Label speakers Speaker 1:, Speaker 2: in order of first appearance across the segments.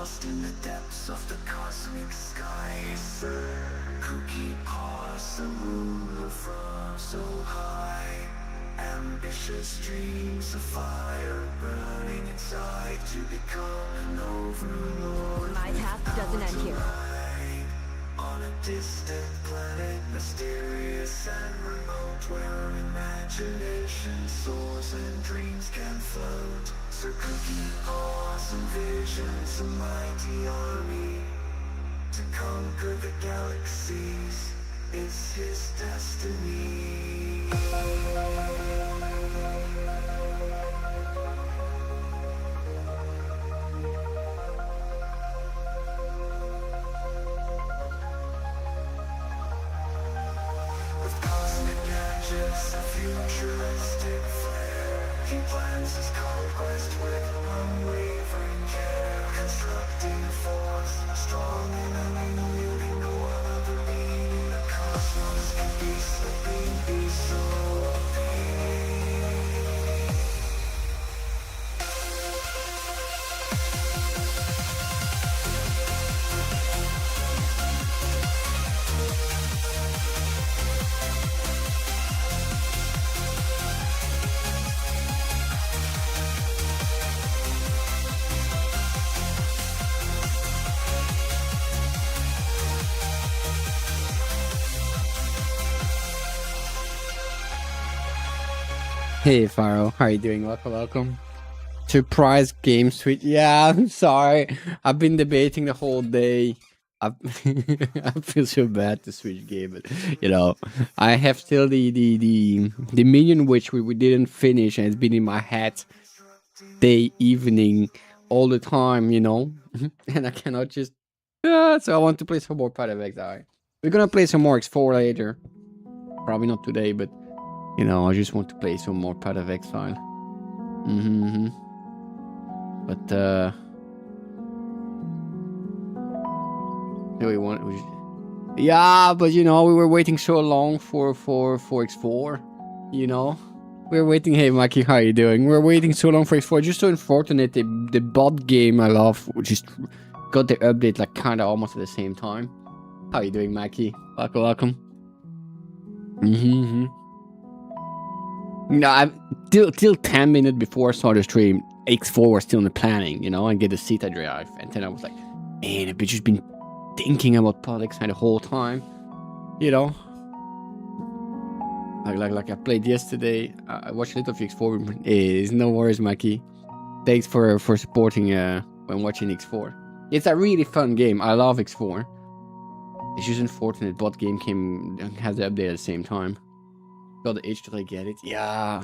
Speaker 1: lost in the depths of the cosmic skies. Who keep us a ruler from so high? Ambitious dreams of fire burning inside to become an overlord.
Speaker 2: My task doesn't end here.
Speaker 1: On a distant planet, mysterious and remote, where imagination soars and dreams can float. Sir Cookie awesome visions, a mighty army to conquer the galaxies is his destiny. With cosmic gadgets, a futuristic flair, he plans his conquest with unwavering care, constructing a force strong and unyielding. No other being in the cosmos can be slipping, be so obedient.
Speaker 3: Hey Faro, how are you doing? Welcome. Surprise game switch. Yeah, I'm sorry. I've been debating the whole day. I I feel so bad to switch game, but I have still the minion which we didn't finish, and it's been in my head day, evening, all the time, and I cannot just. So I want to play some more Path of Exile. We're gonna play some more X4 later. Probably not today, but. I just want to play some more Path of Exile. But, yeah, but we were waiting so long for X4, We were waiting. Hey, Mikey, how are you doing? We're waiting so long for X4. Just so unfortunate, the bot game I love just got the update like kind of almost at the same time. How are you doing, Mikey? Welcome. No, I'm till 10 minutes before I started the stream, X4 was still in the planning, and get the Zeta drive. And then I was like, man, I've just been thinking about politics the whole time, Like I played yesterday. I watched a little of X4. It's no worries, Mikey. Thanks for supporting when watching X4. It's a really fun game. I love X4. It's just unfortunate bot game has the update at the same time. Got the itch till I get it. Yeah.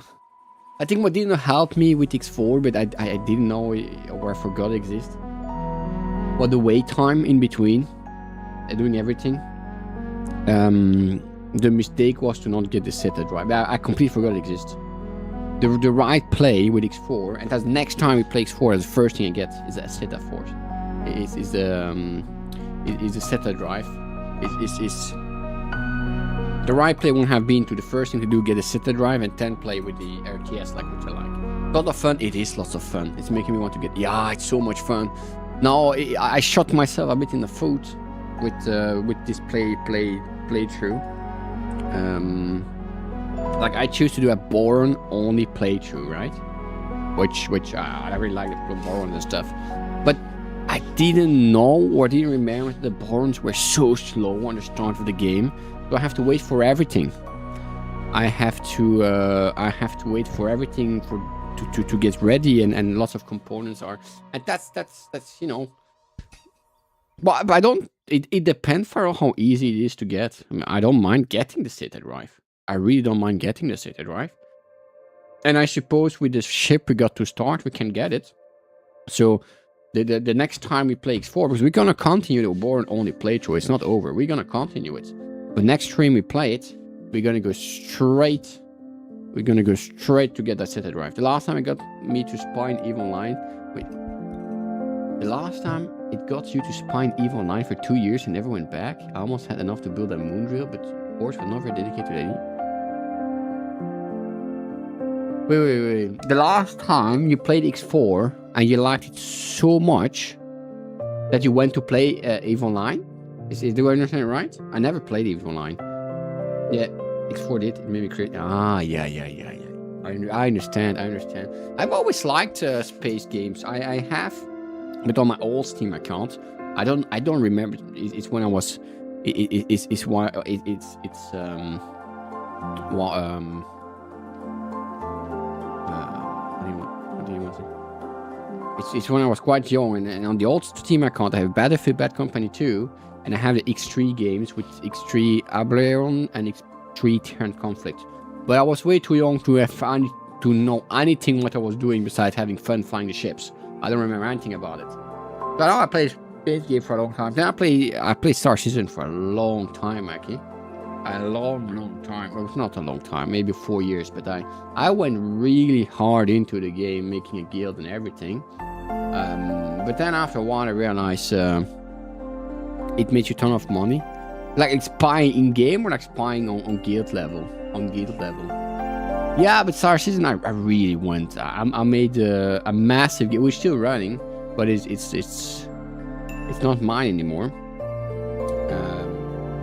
Speaker 3: I think what didn't help me with X4, but I didn't know or I forgot it exists. What the wait time in between doing everything. The mistake was to not get the Zeta drive. I completely forgot it exists. The right play with X4, and that's next time we play X4, the first thing I get is a Zeta force. Is the Zeta drive. The right play won't have been to the first thing to do, get a Zeta drive, and then play with the RTS, which I like. Lot of fun. It is lots of fun. It's making me want to get. Yeah, it's so much fun. Now I shot myself a bit in the foot with this playthrough. Like I choose to do a Boron only playthrough, right? Which I really like the Boron and stuff, but I didn't know or didn't remember that the Borons were so slow on the start of the game. So I have to wait for everything. I have to wait for everything to get ready, and lots of components are, and that's But I don't. It depends for how easy it is to get. I mean, I don't mind getting the Zeta drive. I really don't mind getting the Zeta drive. And I suppose with this ship we got to start, we can get it. So the next time we play X4, because we're gonna continue the Boron only playthrough. It's not over. We're gonna continue it. But next stream we play it, we're gonna go straight. We're gonna go straight to get that Zeta drive. The last time it got me to spine EVE Online. Wait. The last time it got you to spine EVE Online for 2 years and never went back. I almost had enough to build a moon drill, but of course we're not very dedicated to that. Wait. The last time you played X4 and you liked it so much That you went to play EVE Online? Do I understand it right? I never played EVE Online. Yeah, X4 did. It made me create. Yeah. I understand. I've always liked space games. I have, but on my old Steam account, I don't remember. It's when I was. It's why it's well what do you want to say? It's when I was quite young, and on the old Steam account, I have Battlefield Bad Company 2, and I have the X3 games with X3 Aberron and X3 Terran Conflict. But I was way too young to know anything what I was doing besides having fun flying the ships. I don't remember anything about it. So I played space game for a long time. Then I played Star Citizen for a long time, actually. A long time. Well, it's not a long time, maybe 4 years, but I went really hard into the game, making a guild and everything. But then after a while I realized it makes you a ton of money. Like spying in game or like spying on guild level. Yeah, but Star Citizen I really went. I made a massive game. We're still running, but it's not mine anymore.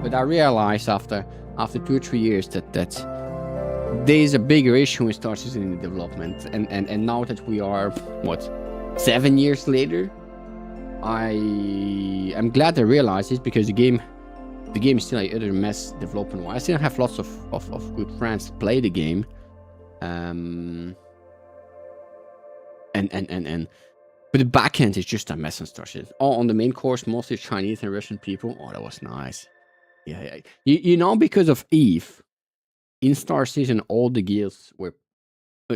Speaker 3: But I realized after 2 or 3 years that there is a bigger issue in Star Citizen in the development, and now that we are 7 years later, I'm glad I realized this, because the game is still a utter mess development wise. I still have lots of good friends that play the game, and but the backend is just a mess on Star Citizen. On the main course, mostly Chinese and Russian people. Oh, that was nice. Yeah. You know, because of EVE, in Star Citizen, all the guilds were,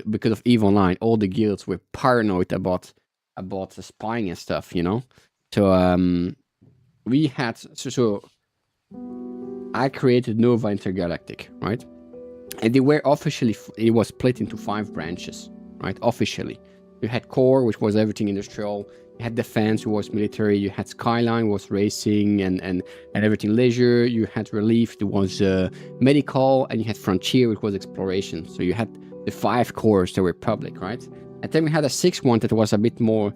Speaker 3: because of EVE Online, all the guilds were paranoid about the spying and stuff, you know? So, we had, so I created Nova Intergalactic, right? And they were officially, it was split into 5 branches, right? Officially. You had Core, which was everything industrial. You had Defense, which was military. You had Skyline, which was racing and everything leisure. You had Relief, that was medical. And you had Frontier, which was exploration. So you had the 5 cores that were public, right? And then we had a 6th one that was a bit more,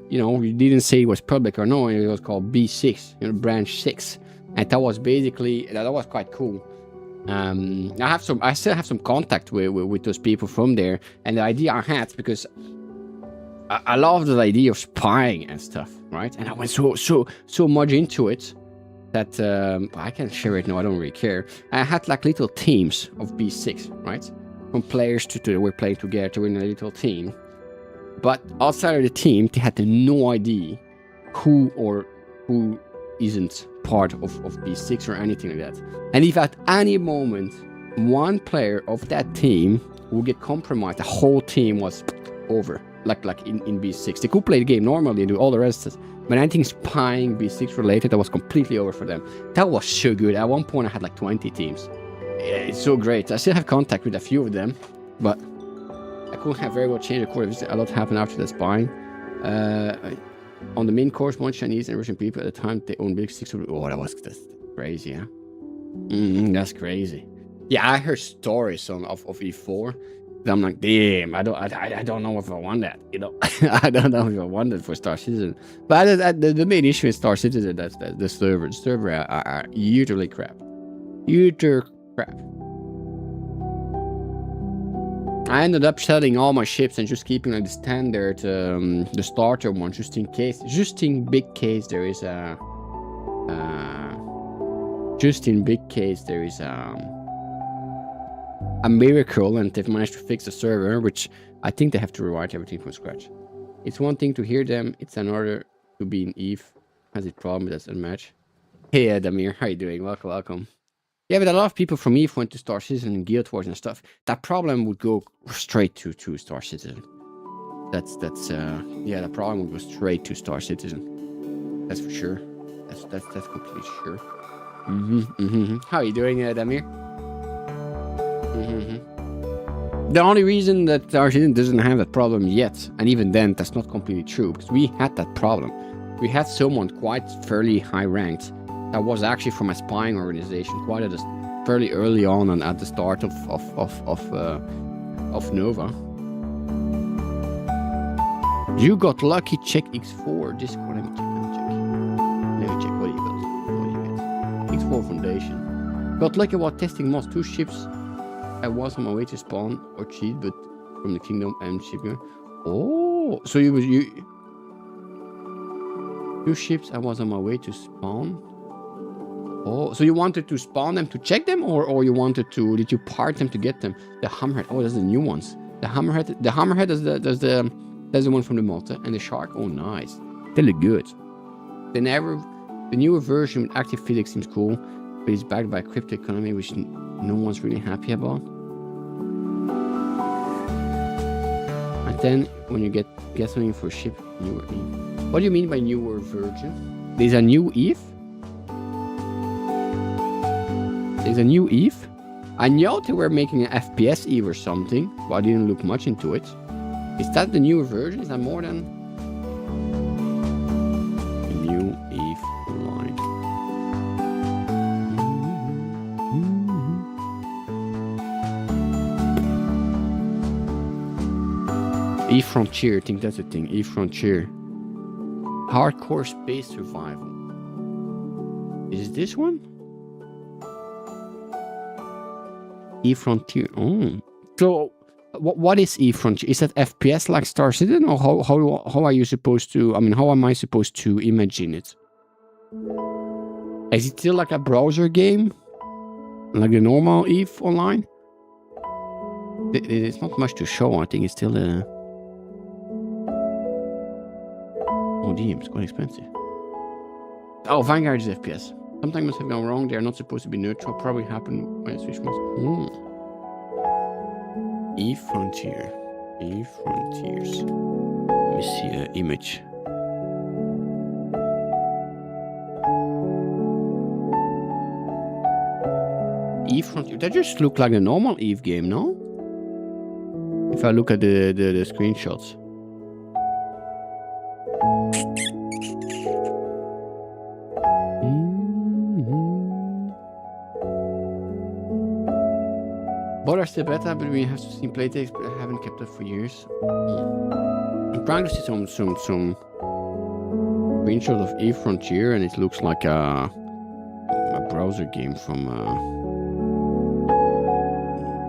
Speaker 3: you know, you didn't say it was public or no. It was called B6, you know, branch 6. And that was basically, that was quite cool. I still have some contact with those people from there. And the idea I had, because I love the idea of spying and stuff, right? And I went so much into it that I can't share it now. I don't really care. I had like little teams of B6, right? From players to we're playing together in a little team. But outside of the team, they had no idea who isn't part of B6 or anything like that. And if at any moment one player of that team would get compromised, the whole team was over. Like in B6. They could play the game normally and do all the rest of it. But anything spying B6 related, that was completely over for them. That was so good. At one point I had like 20 teams. It's so great. I still have contact with a few of them, but I couldn't have very well changed the course. A lot happened after the spying. On the main course, one Chinese and Russian people at the time, they owned big 6. Oh, that's crazy, huh? That's crazy. Yeah, I heard stories of E4. I'm like, damn, I don't know if I want that, you know. I don't know if I want that for Star Citizen. But the main issue in Star Citizen, that's the server. The server are usually crap. I ended up selling all my ships and just keeping like the standard, the starter one, just in case. Just in big case there is a. A miracle, and they've managed to fix the server, which I think they have to rewrite everything from scratch. It's one thing to hear them, it's another to be in EVE. Has its problem, that's unmatched. Hey Damir, how you doing? Welcome. Yeah, but a lot of people from EVE went to Star Citizen and Guild Wars and stuff. That problem would go straight to Star Citizen. Yeah, the problem would go straight to Star Citizen. That's for sure. That's completely sure. How are you doing, Damir? The only reason that Star Citizen doesn't have that problem yet, and even then that's not completely true, because we had that problem. We had someone quite fairly high ranked that was actually from a spying organization quite at fairly early on and at the start of Nova. You got lucky. Check X4 Discord. Let me check. Let me check what you got. What do you get? X4 Foundation. Got lucky while testing mods. 2 ships. I was on my way to spawn or cheat, but from the kingdom and shipping. Oh, so you 2 ships. I was on my way to spawn. Oh, so you wanted to spawn them to check them, or you wanted to? Did you part them to get them? The hammerhead. Oh, those are the new ones. The hammerhead is that's the one from the mod, and the shark. Oh, nice. They look good. The newer version with active physics seems cool, but it's backed by crypto economy, which no one's really happy about. And then when you get something for a ship, newer Eve. What do you mean by newer version? There's a new Eve. There's a new Eve. I know they were making an FPS Eve or something, but I didn't look much into it. Is that the newer version? Is that more than a new Eve Online? Eve Frontier, I think that's the thing. Eve Frontier. Hardcore space survival. Is it this one? Eve Frontier. Oh. So, what is Eve Frontier? Is that FPS like Star Citizen, or how are you supposed to? I mean, how am I supposed to imagine it? Is it still like a browser game, like the normal Eve Online? It's not much to show. I think it's still a. Oh, damn! It's quite expensive. Oh, Vanguard is FPS. Something must have gone wrong. They are not supposed to be neutral. Probably happened when I switched mods. Eve Frontier. Eve Frontiers. Let me see an image. Eve Frontier. That just look like a normal Eve game, no? If I look at the screenshots. Are still beta, but we have seen playtests, but I haven't kept up for years. I'm trying to see some screenshots of Eve Frontier, and it looks like a browser game from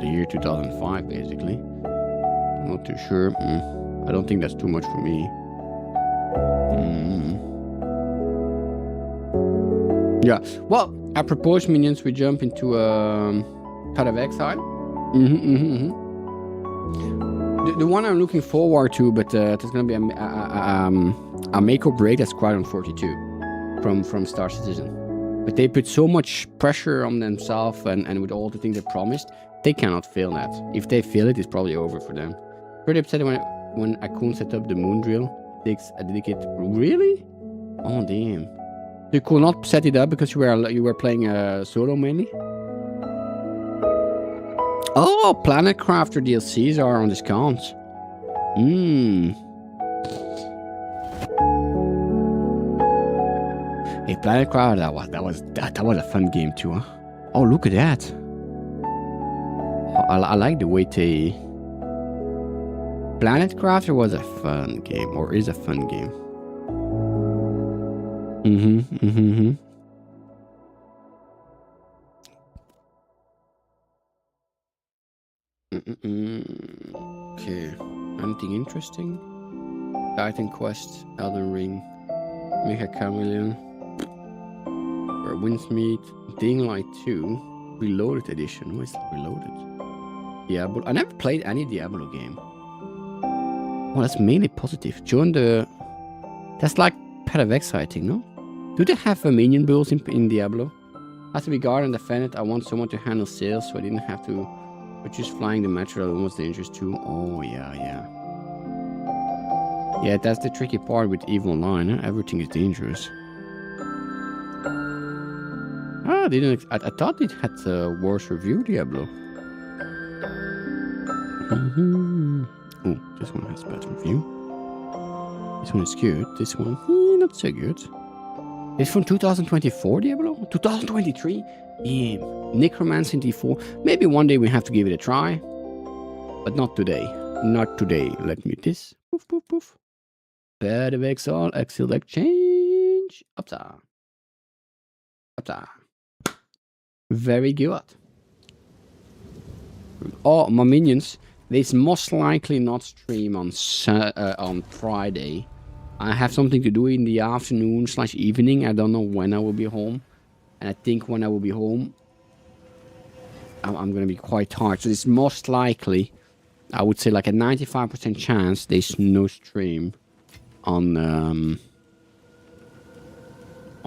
Speaker 3: the year 2005, basically. I'm not too sure. I don't think that's too much for me. Yeah. Well, I propose minions. We jump into Path of Exile. The one I'm looking forward to, but there's gonna be a make or break that's Squadron 42 from Star Citizen. But they put so much pressure on themselves and with all the things they promised, they cannot fail that. If they fail it, it's probably over for them. Pretty upset when Akun set up the moon drill. Takes a dedicated. Really? Oh damn! You could not set it up because you were playing solo mainly. Oh, Planet Crafter DLCs are on discount. Hey, Planet Crafter, that was a fun game too, huh? Oh, look at that. I like the way they. Planet Crafter was a fun game, or is a fun game. Okay, anything interesting? Titan Quest, Elden Ring, Mecha Chameleon, or Windsmeet, Dying Light 2, Reloaded Edition. What is that? Reloaded? Diablo. I never played any Diablo game. Oh, that's mainly positive. Join the. That's like Path of Exile, I think, no? Do they have minion builds in Diablo? Has to be guarded and defended. I want someone to handle sales, so I didn't have to. But just flying the material was dangerous too. Oh, yeah. Yeah, that's the tricky part with EVE Online. Huh? Everything is dangerous. Ah, I thought it had a worse review, Diablo. Oh, this one has a better review. This one is good. This one, not so good. It's from 2024, Diablo? 2023? Yeah. Necromancy D4. Maybe one day we have to give it a try. But not today. Not today. Let me mute this. Poof, poof, poof. Path of Exile, Exchange. Upside. Very good. Oh, my minions. They most likely not stream on Friday. I have something to do in the afternoon/evening. I don't know when I will be home. And I think when I will be home, I'm going to be quite tired. So it's most likely, I would say like a 95% chance there's no stream on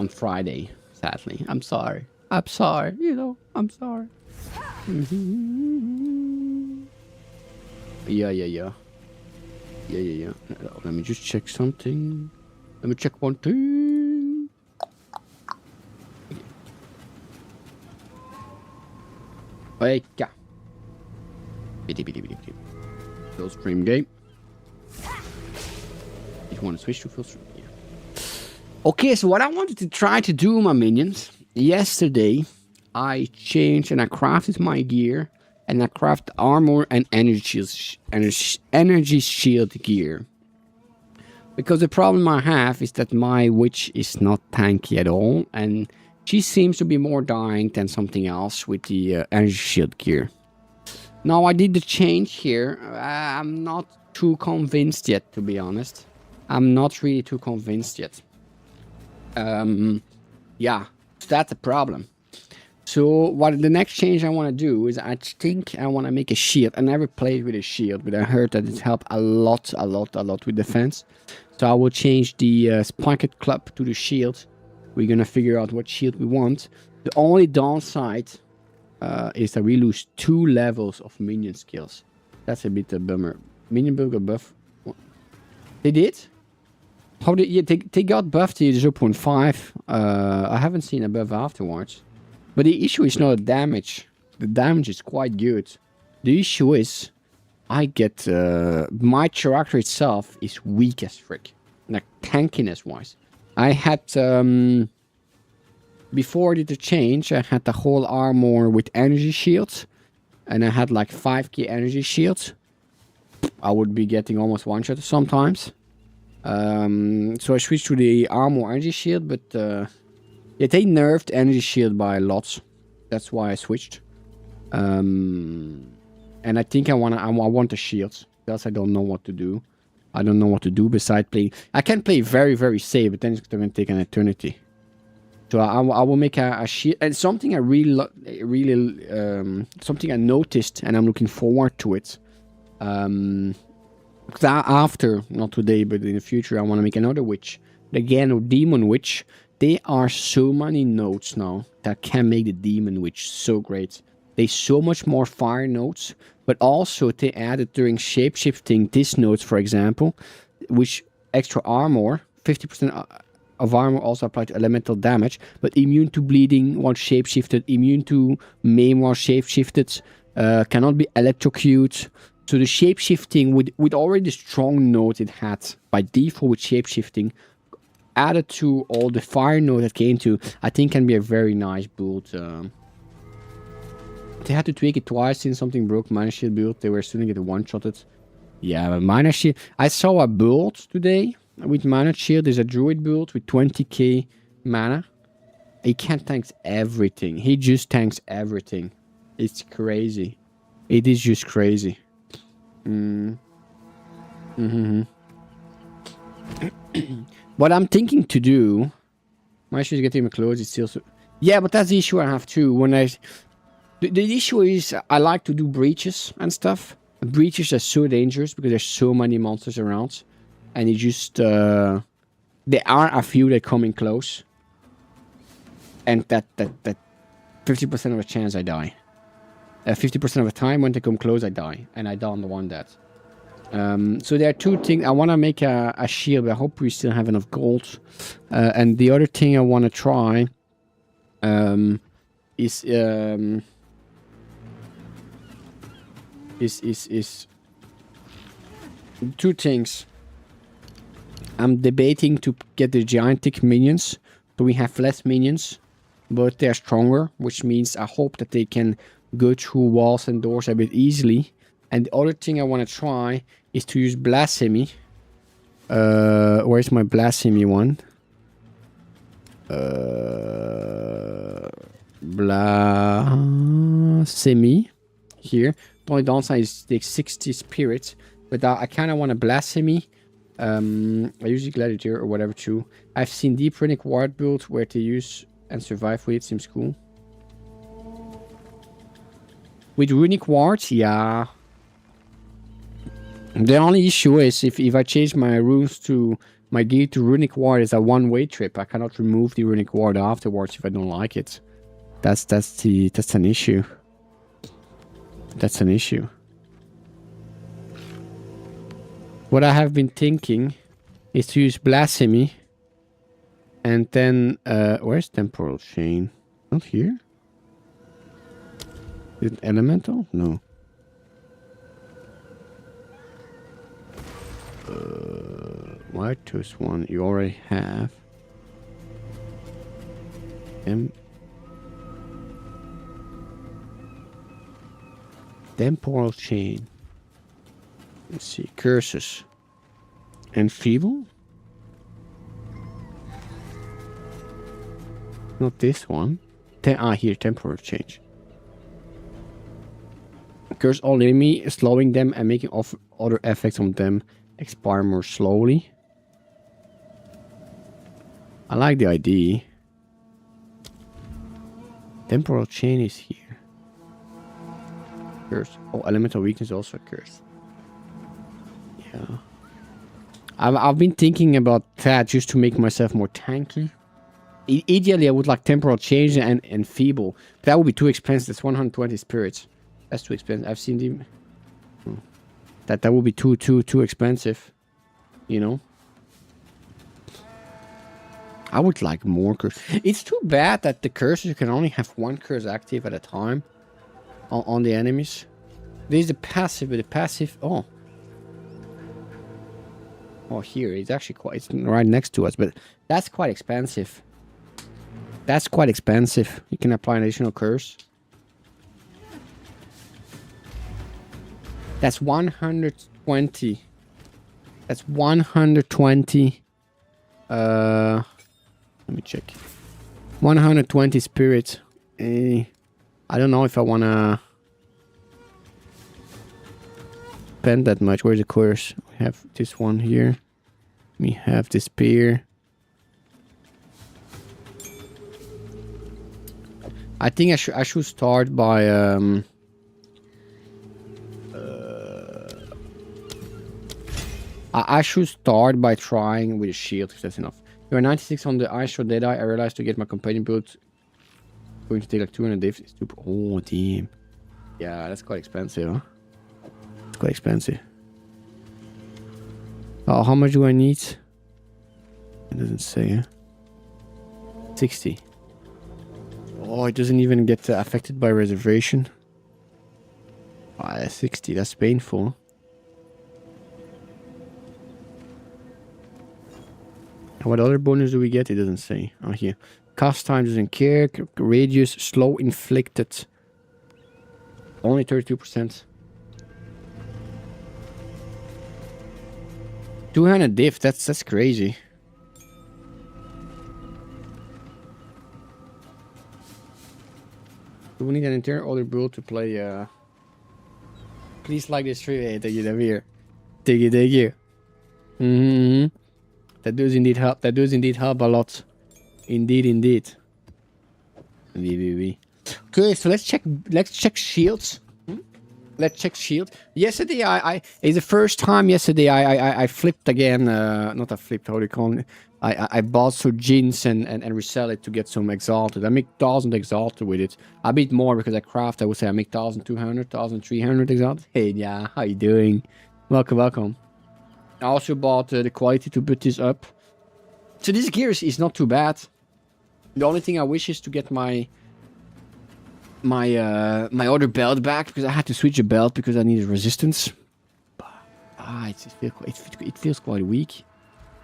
Speaker 3: Friday, sadly. I'm sorry. I'm sorry. I'm sorry. Yeah. Let me just check something. Let me check one thing. Wait, yeah. Full stream game. If you want to switch to full stream, yeah. Okay, so what I wanted to try to do, my minions, yesterday I changed and I crafted my gear, and I crafted armor and energy shield gear. Because the problem I have is that my witch is not tanky at all, and she seems to be more dying than something else with the energy shield gear. Now I did the change here. I'm not too convinced yet, to be honest. I'm not really too convinced yet. Yeah, that's a problem. So what the next change I want to do is I think I want to make a shield. I never played with a shield, but I heard that it helped a lot with defense. So I will change the spiked club to the shield. We're gonna figure out what shield we want. The only downside is that we lose 2 levels of minion skills. That's a bit a bummer. Minion build got buff. What? They did? How did? Yeah, they got buffed to 0.5. I haven't seen a buff afterwards. But the issue is not the damage. The damage is quite good. The issue is, I get my character itself is weak as frick, like tankiness wise. I had before I did the change, I had the whole armor with energy shields, and I had like 5k energy shields. I would be getting almost one shot sometimes. So I switched to the armor energy shield, but yeah, they nerfed energy shield by lots. That's why I switched. And I think I want the shields, because I don't know what to do. I don't know what to do besides playing. I can play very, very safe, but then it's going to take an eternity. So I will make a shield. And something I something I noticed, and I'm looking forward to it. Because after, not today, but in the future, I want to make another witch. Again, a demon witch. There are so many nodes now that can make the demon witch so great. There's so much more fire nodes, but also they added during shapeshifting this nodes, for example, which extra armor, 50% of armor also applied to elemental damage, but immune to bleeding while shapeshifted, immune to maim while shapeshifted, cannot be electrocuted. So the shapeshifting with already the strong node it had by default with shapeshifting, added to all the fire node that came to, I think can be a very nice build. They had to tweak it twice since something broke Mana Shield build. They were still getting one-shotted. Yeah, but Mana Shield. I saw a build today with Mana Shield. There's a druid build with 20k mana. He can't tank everything. He just tanks everything. It's crazy. It is just crazy. What I'm thinking to do, my issue is getting close. It's still so. Yeah, but that's the issue I have too. When the issue is I like to do breaches and stuff. Breaches are so dangerous because there's so many monsters around, and it just there are a few that come in close, and that 50% of the chance I die. 50% of the time when they come close, I die, and I don't want that. So there are two things. I want to make a shield, but I hope we still have enough gold. And the other thing I want to try is two things. I'm debating to get the gigantic minions, so we have less minions, but they're stronger, which means I hope that they can go through walls and doors a bit easily. And the other thing I want to try is to use blasphemy. Where's my blasphemy one? Blasphemy here. The only downside is it takes 60 spirits, but I kind of want a Blasphemy. I usually Gladiator or whatever too. I've seen deep runic ward builds where to use and survive with it. Seems cool. With runic wards, yeah. The only issue is if I change my runes to my gear to runic ward, is a one-way trip. I cannot remove the runic ward afterwards if I don't like it. That's an issue. That's an issue. What I have been thinking is to use Blasphemy, and then where's Temporal Chain? Not here. Is it Elemental? No. Why choose one? You already have. Temporal Chain. Let's see. Curses. Enfeeble? Not this one. Here. Temporal Change. Curse all enemy, slowing them and making other effects on them expire more slowly. I like the idea. Temporal Chain is here. Curse. Oh, elemental weakness also a curse. Yeah. I've been thinking about that just to make myself more tanky. Ideally, I would like Temporal Change and Feeble. But that would be too expensive. That's 120 spirits. That's too expensive. I've seen them. That would be too expensive. You know. I would like more curse. It's too bad that the curses, you can only have one curse active at a time on the enemies. There's the passive, but the passive. Oh, here it's actually quite. It's right next to us, but that's quite expensive. That's quite expensive. You can apply an additional curse. That's 120. That's 120. Let me check. 120 spirit. I don't know if I wanna spend that much. Where's the curse? We have this one here. We have this spear. I think I should start by I should start by trying with a shield if that's enough. You're 96 on the ice shot Deadeye. I realized to get my companion build going to take like 200 divs. Oh damn. Yeah, that's quite expensive, huh? It's quite expensive. Oh, how much do I need? It doesn't say, huh? 60. Oh, it doesn't even get affected by reservation. Ah, 60, that's painful. What other bonus do we get? It doesn't say. Oh, here. Cast time doesn't care. Radius, slow inflicted. Only 32%. 200 diff, that's crazy. Do we need an entire other build to play? Please like this stream. Hey, thank you, Davir. Thank you, thank you. That does indeed help. That does indeed help a lot. Indeed. Okay, so let's check shields. Let's check shield. Yesterday, it's the first time yesterday I flipped again. Not I flipped. How do you call it? I bought some jeans and resell it to get some exalted. I make 1,000 exalted with it. A bit more because I craft. I would say I make 1,200, 1,300 exalted. Hey, yeah, how you doing? Welcome. I also bought the quality to put this up. So this gear is not too bad. The only thing I wish is to get my other belt back, because I had to switch a belt because I needed resistance. It feels quite weak.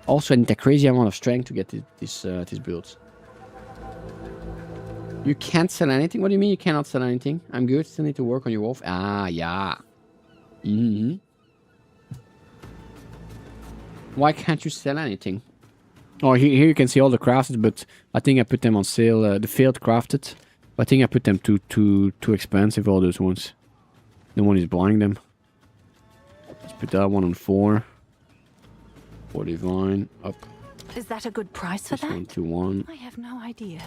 Speaker 3: Also, I need a crazy amount of strength to get this build. You can't sell anything? What do you mean you cannot sell anything? I'm good. Still need to work on your wolf. Ah, yeah. Why can't you sell anything? Oh, here you can see all the crafted, but I think I put them on sale. The failed crafted. I think I put them too expensive, all those ones. No one is buying them. Let's put that one on 4. 4 divine, up.
Speaker 2: Is that a good price for
Speaker 3: This one
Speaker 2: that?
Speaker 3: to 1.
Speaker 2: I have no idea.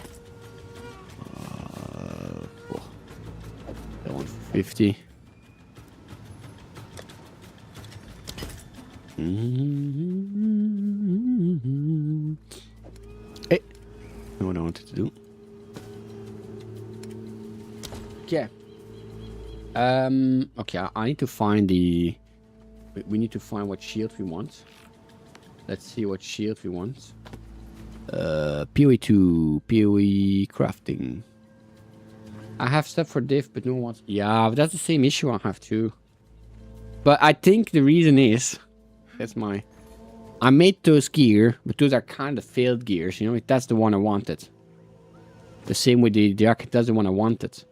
Speaker 3: Oh, that one 50. Hey, know what I wanted to do. Okay. Okay, I need to find the... We need to find what shield we want. Let's see what shield we want. PoE 2, PoE crafting. I have stuff for div, but no one wants... Yeah, but that's the same issue I have too. But I think the reason is... That's my... I made those gear, but those are kind of failed gears, you know? That's the one I wanted. The same with the arc, that's the one I wanted.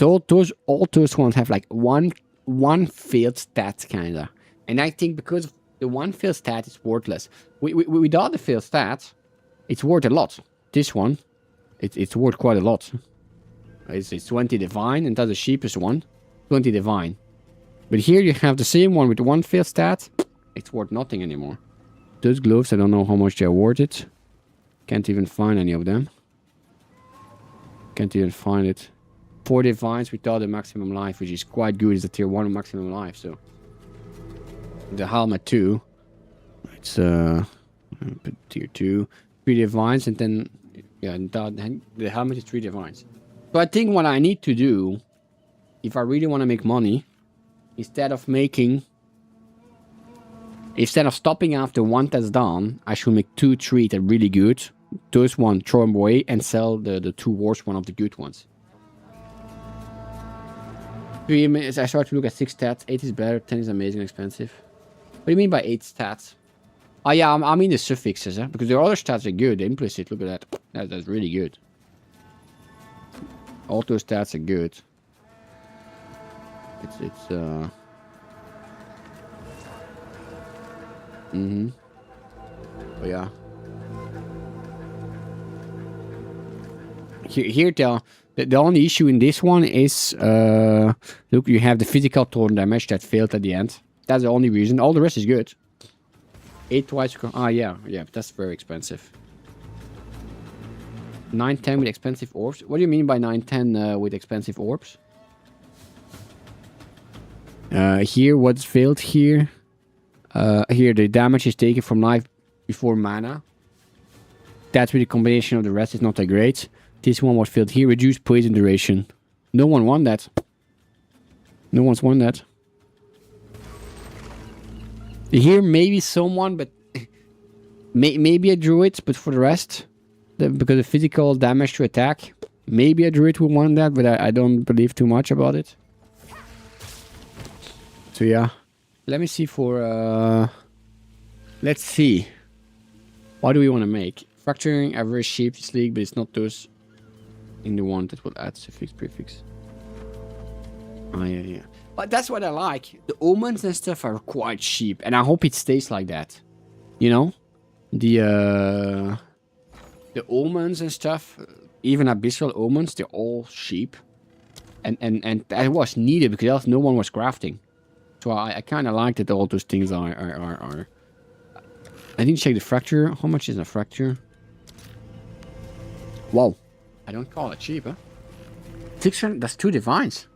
Speaker 3: All those ones have like one failed stat, kinda. And I think because the one failed stat is worthless. With all the failed stats, it's worth a lot. This one, it's worth quite a lot. It's 20 divine, and that's the cheapest one. 20 divine. But here you have the same one with one failed stat. It's worth nothing anymore. Those gloves, I don't know how much they're worth it. Can't even find any of them. Can't even find it. 4 divines without the maximum life, which is quite good. It's a tier 1 maximum life, so. The helmet too. It's tier 2. 3 divines, and then yeah, the helmet is 3 divines. So I think what I need to do, if I really want to make money, instead of stopping after one that's done, I should make 2, 3 that are really good. Those one, throw them away and sell the 2 worst one of the good ones. 3 minutes, I start to look at 6 stats. 8 is better, 10 is amazing expensive. What do you mean by 8 stats? Oh yeah, I mean the suffixes, huh? Because the other stats are good. The implicit, look at that. That's really good. Auto stats are good. It's Oh yeah. Here the only issue in this one is look, you have the physical torn damage that failed at the end. That's the only reason. All the rest is good. 8 twice. Ah yeah, but that's very expensive. 910 with expensive orbs. What do you mean by 910 with expensive orbs? Here, what's failed here? Here, the damage is taken from life before mana. That's with the combination of the rest is not that great. This one was failed here. Reduced poison duration. No one won that. No one's won that. Here, maybe someone, but... maybe a druid, but for the rest... because of physical damage to attack, maybe a druid would want that, but I don't believe too much about it. So yeah. Let me see for... let's see. What do we want to make? Fracturing are very cheap this league, but it's not those in the one that will add suffix prefix. Oh yeah. But that's what I like. The omens and stuff are quite cheap, and I hope it stays like that. You know? The omens and stuff, even abyssal omens, they're all cheap. And that was needed because else no one was crafting. So I kind of like that all those things are... I didn't check the fracture. How much is a fracture? Wow. I don't call it cheap, huh? 600, that's 2 divines.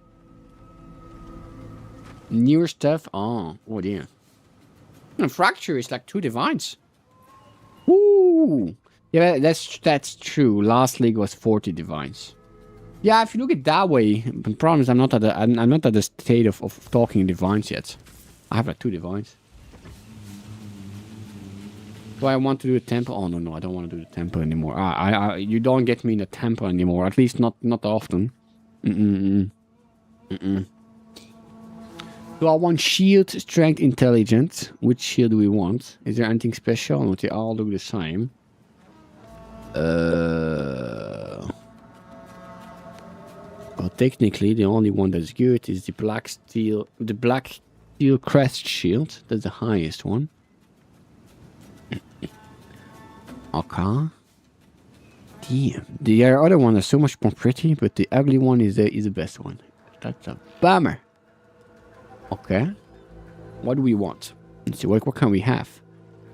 Speaker 3: Newer stuff. Oh dear. And fracture is like 2 divines. Woo! Yeah, that's true. Last league was 40 divines. Yeah, if you look at it that way, the problem is I'm not at the state of talking divines yet. I have like 2 divines. Do I want to do a temple? Oh no, I don't want to do the temple anymore. You don't get me in the temple anymore. At least not often. Do I want shield, strength, intelligence? Which shield do we want? Is there anything special? No, they all look the same. Well, technically, the only one that's good is the black steel crest shield. That's the highest one. Okay. Damn. The other one is so much more pretty, but the ugly one is the best one. That's a bummer. Okay. What do we want? Let's see, what can we have?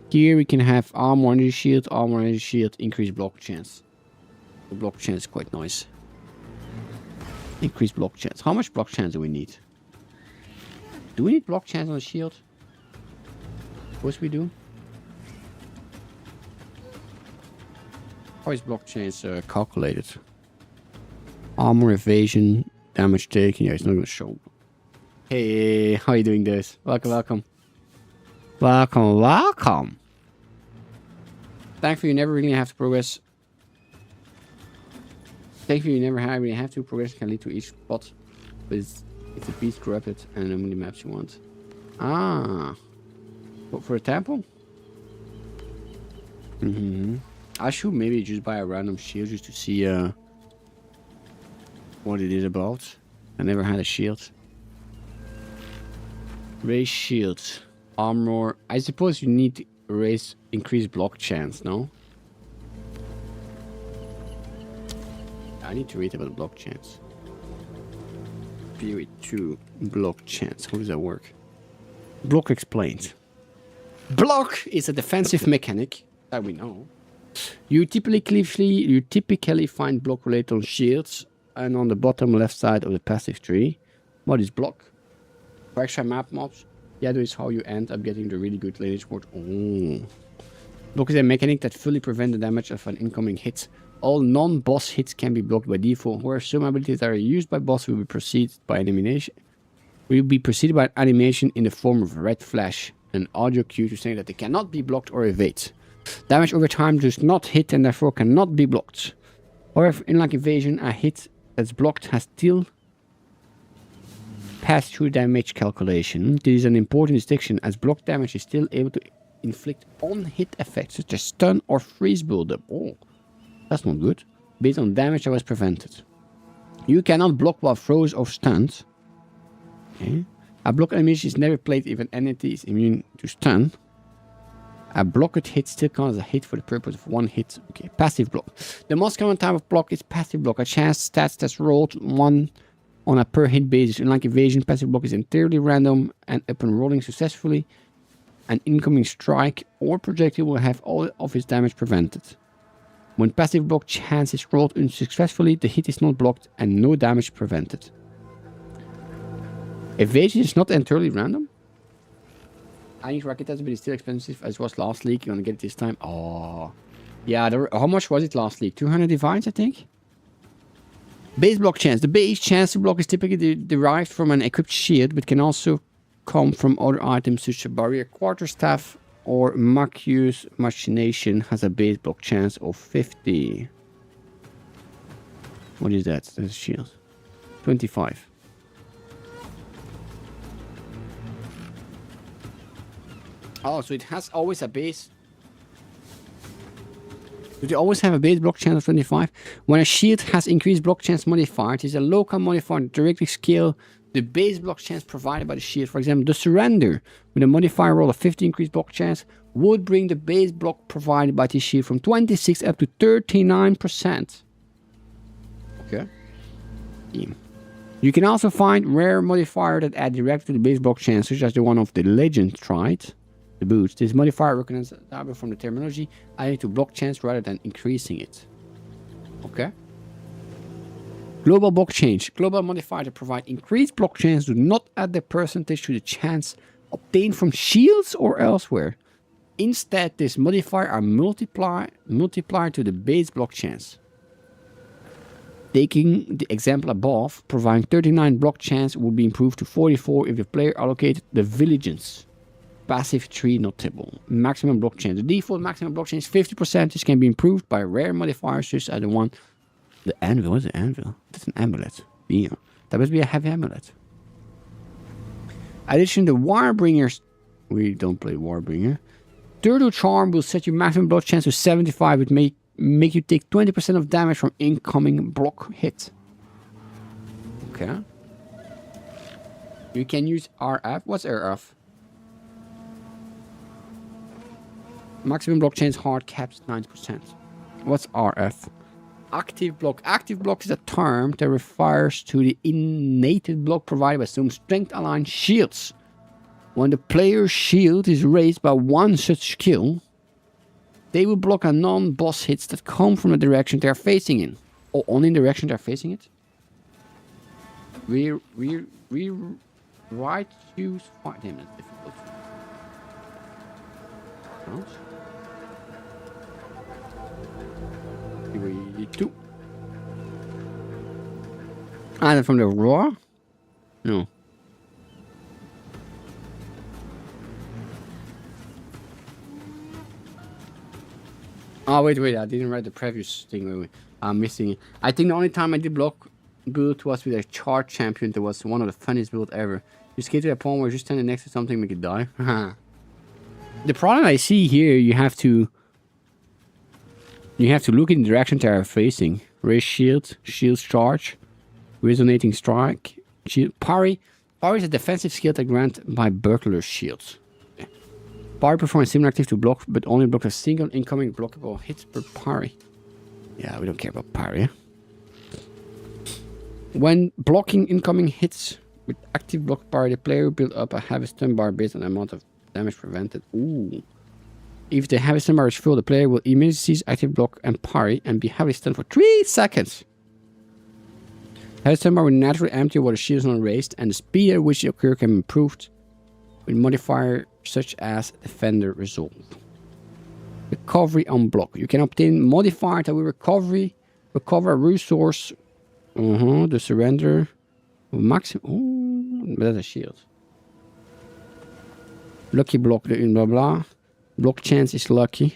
Speaker 3: Here we can have armor energy shield, increased block chance. The block chance is quite nice. Increased block chance. How much block chance do we need? Do we need block chance on the shield? Of course we do. How is block chance calculated? Armor evasion, damage taken. Yeah, it's not gonna show. Hey, how you doing, this? Welcome. Thankfully, you never really have to progress. Thankfully, you never really have to progress. Can lead to each spot, but it's a beast corrupted and how many maps you want. Ah, what, for a temple? I should maybe just buy a random shield just to see what it is about. I never had a shield. Raise shield, armor. I suppose you need to raise increased block chance, no? I need to read about block chance. Period 2 block chance. How does that work? Block explained. Block is a defensive mechanic that we know. You typically find block related on shields and on the bottom left side of the passive tree. What is block? For extra map mobs, yeah, that is how you end up getting the really good lineage ward. Oh. Block is a mechanic that fully prevents the damage of an incoming hit. All non-boss hits can be blocked by default, whereas some abilities that are used by boss will be preceded by animation. Will be preceded by animation in the form of red flash, an audio cue to say that they cannot be blocked or evade. Damage over time does not hit and therefore cannot be blocked. However, unlike evasion, a hit that's blocked has still passed through damage calculation. This is an important distinction as block damage is still able to inflict on-hit effects such as stun or freeze buildup. Oh, that's not good. Based on damage that was prevented. You cannot block while froze or stunned. Okay. A block animation is never played if an entity is immune to stun. A blocked hit still counts as a hit for the purpose of one hit. Okay, passive block. The most common type of block is passive block. A chance stats that's rolled one on a per hit basis. Unlike evasion, passive block is entirely random and upon rolling successfully, an incoming strike or projectile will have all of its damage prevented. When passive block chance is rolled unsuccessfully, the hit is not blocked and no damage prevented. Evasion is not entirely random. I need to rack it out, but it's still expensive as it was last league. You want to get it this time? Oh, yeah. How much was it last league? 200 divines, I think. Base block chance. The base chance to block is typically derived from an equipped shield, but can also come from other items such as barrier quarterstaff or Marcus Machination has a base block chance of 50. What is that? That's a shield. 25. Oh, so it has always a base. Do they always have a base block chance of 25? When a shield has increased block chance modifier, it is a local modifier that directly scale the base block chance provided by the shield. For example, the surrender with a modifier roll of 50 increased block chance would bring the base block provided by the shield from 26 up to 39%. Okay. You can also find rare modifier that add directly to the base block chance, such as the one of the legend tried. The boost. This modifier recognizes from the terminology adding to block chance rather than increasing it. Okay. Global block change. Global modifiers that provide increased block chance do not add the percentage to the chance obtained from shields or elsewhere. Instead, this modifier are multiplied to the base block chance. Taking the example above, providing 39 block chance would be improved to 44 if the player allocated the vigilance. Passive tree notable. Maximum block chance. The default maximum block chance is 50%. This can be improved by rare modifiers such as the one. The anvil. What's the anvil? That's an amulet. Yeah. That must be a heavy amulet. Addition to Warbringers. We don't play Warbringer. Turtle Charm will set your maximum block chance to 75. It may make you take 20% of damage from incoming block hit. Okay. You can use RF. What's RF? Maximum block chance hard caps 90%. What's RF? active block. Active block is a term that refers to the innate block provided by some strength-aligned shields. When the player's shield is raised by one such skill, they will block a non-boss hits that come from the direction they are facing in. Or only in the direction they are facing it? Right choose fire. Damn, that's difficult. Sounds. 3, 2. Ah, then from the roar? No. Oh, wait, I didn't write the previous thing. Wait. I'm missing it. I think the only time I did block build was with a charge champion. That was one of the funniest builds ever. You skate to a point where you're just standing next to something make it die. The problem I see here, you have to look in the direction they are facing. Raise shield, shield charge, resonating strike, shield, parry. Parry is a defensive skill that granted by burglar shields. Parry performs similar activity to block, but only blocks a single incoming blockable hit per parry. Yeah, we don't care about parry. When blocking incoming hits with active block parry, the player will build up a heavy stun bar based on the amount of damage prevented. Ooh. If the heavy stun bar is full, the player will immediately cease active block and parry and be heavily stunned for 3 seconds. Heavy stun bar will naturally empty while the shield is not raised, and the speed at which it occurs can be improved with modifiers such as Defender Resolve. Recovery on block. You can obtain modifier that will recover a resource. The surrender. Maximum. Oh, that's a shield. Lucky block, blah blah. Block chance is lucky.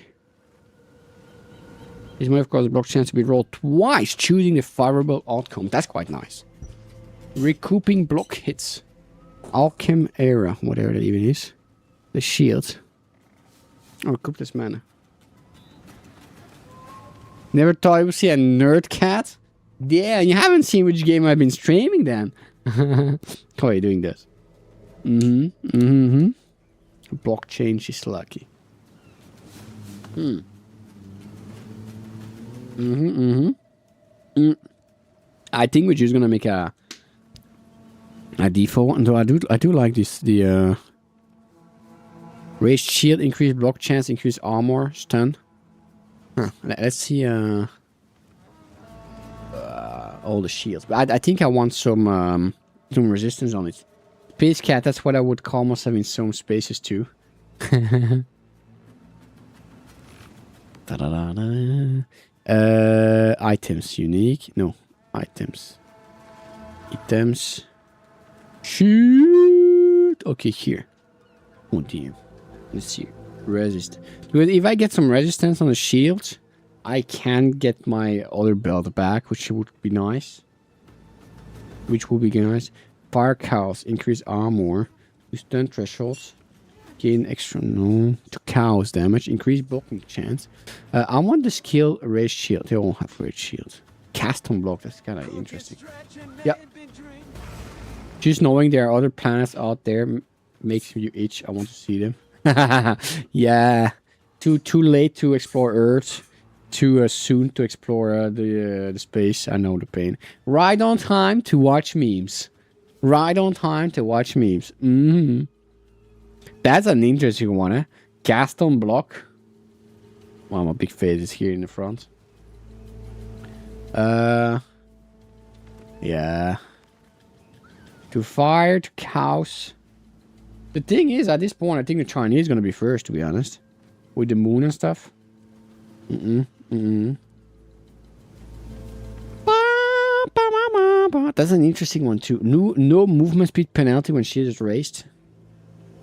Speaker 3: This might of course block chance to be rolled twice, choosing the favorable outcome. That's quite nice. Recouping block hits. Alchem era, whatever that even is. The shield. Oh, recoup this mana. Never thought I would see a nerd cat. Yeah, you haven't seen which game I've been streaming then. How are you doing this? Block change is lucky. I think we're just gonna make a default. Though I do like this. The raised shield, increased block chance, increased armor, stun. Let's see all the shields. But I think I want some resistance on it. Space cat, that's what I would call myself in some spaces too. Items, unique. No, items. Items. Shoot. Okay, here. Oh dear. Let's see. Resist. If I get some resistance on the shield, I can get my other belt back, which would be nice. Fire cows, increase armor, stun thresholds, gain extra to cows damage, increase blocking chance. I want the skill raised shield. They all have raised shield. Cast on block. That's kind of interesting. Yeah. Just knowing there are other planets out there makes you itch. I want to see them. Yeah, too late to explore Earth, too soon to explore the space. I know the pain. Right on time to watch memes. That's an interesting one, eh? Gaston block. Wow, my big face is here in the front. Yeah. To fire, to cows. The thing is, at this point, I think the Chinese is gonna be first, to be honest. With the moon and stuff. That's an interesting one, too. No movement speed penalty when shield is raised.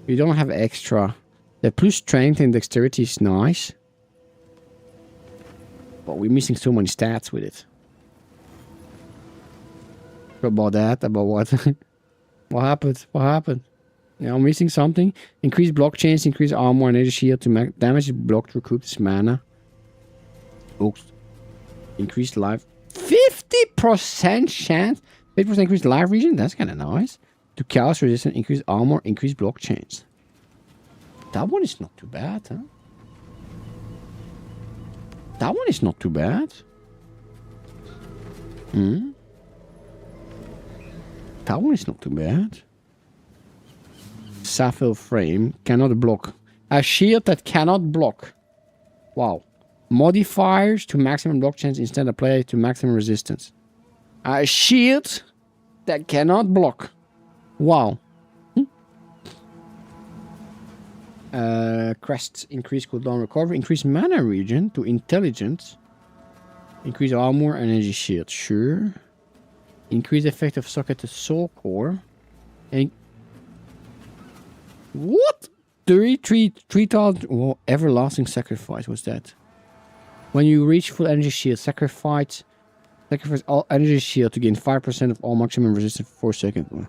Speaker 3: You don't have extra. The plus strength and dexterity is nice. But we're missing so many stats with it. About that? About what? What happened? Yeah, I'm missing something. Increase block chance, increase armor and energy shield to make damage blocked to recoup this mana. Oops. Increased life. 50% chance. 50% increased life region. That's kind of nice. To chaos resistant, increase armor, increase block chance. That one is not too bad, huh? Hmm? That one is not too bad. Sapphire frame cannot block. A shield that cannot block. Wow. Modifiers to maximum block chance instead apply to maximum resistance. A shield that cannot block. Wow. Crests increase cooldown recovery. Increase mana regen to intelligence. Increase armor and energy shield. Sure. Increase effect of socket to soul core. And what? 3,000. Oh, everlasting sacrifice. What's that? When you reach full energy shield, sacrifice all energy shield to gain 5% of all maximum resistance for 4 seconds.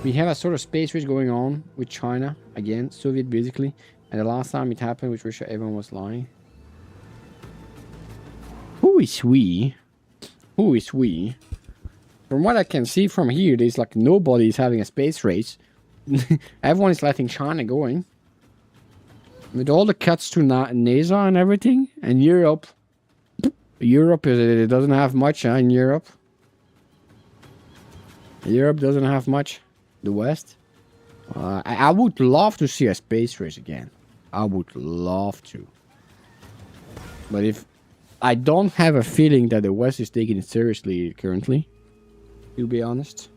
Speaker 3: We have a sort of space race going on with China again, Soviet basically. And the last time it happened with Russia, everyone was lying. Who is we? Who is we? From what I can see from here, there's like nobody is having a space race. Everyone is letting China going. With all the cuts to NASA and everything. And Europe. Europe, it doesn't have much in Europe. Europe doesn't have much. The West. I would love to see a space race again. I would love to. But if I don't have a feeling that the West is taking it seriously currently, to be honest.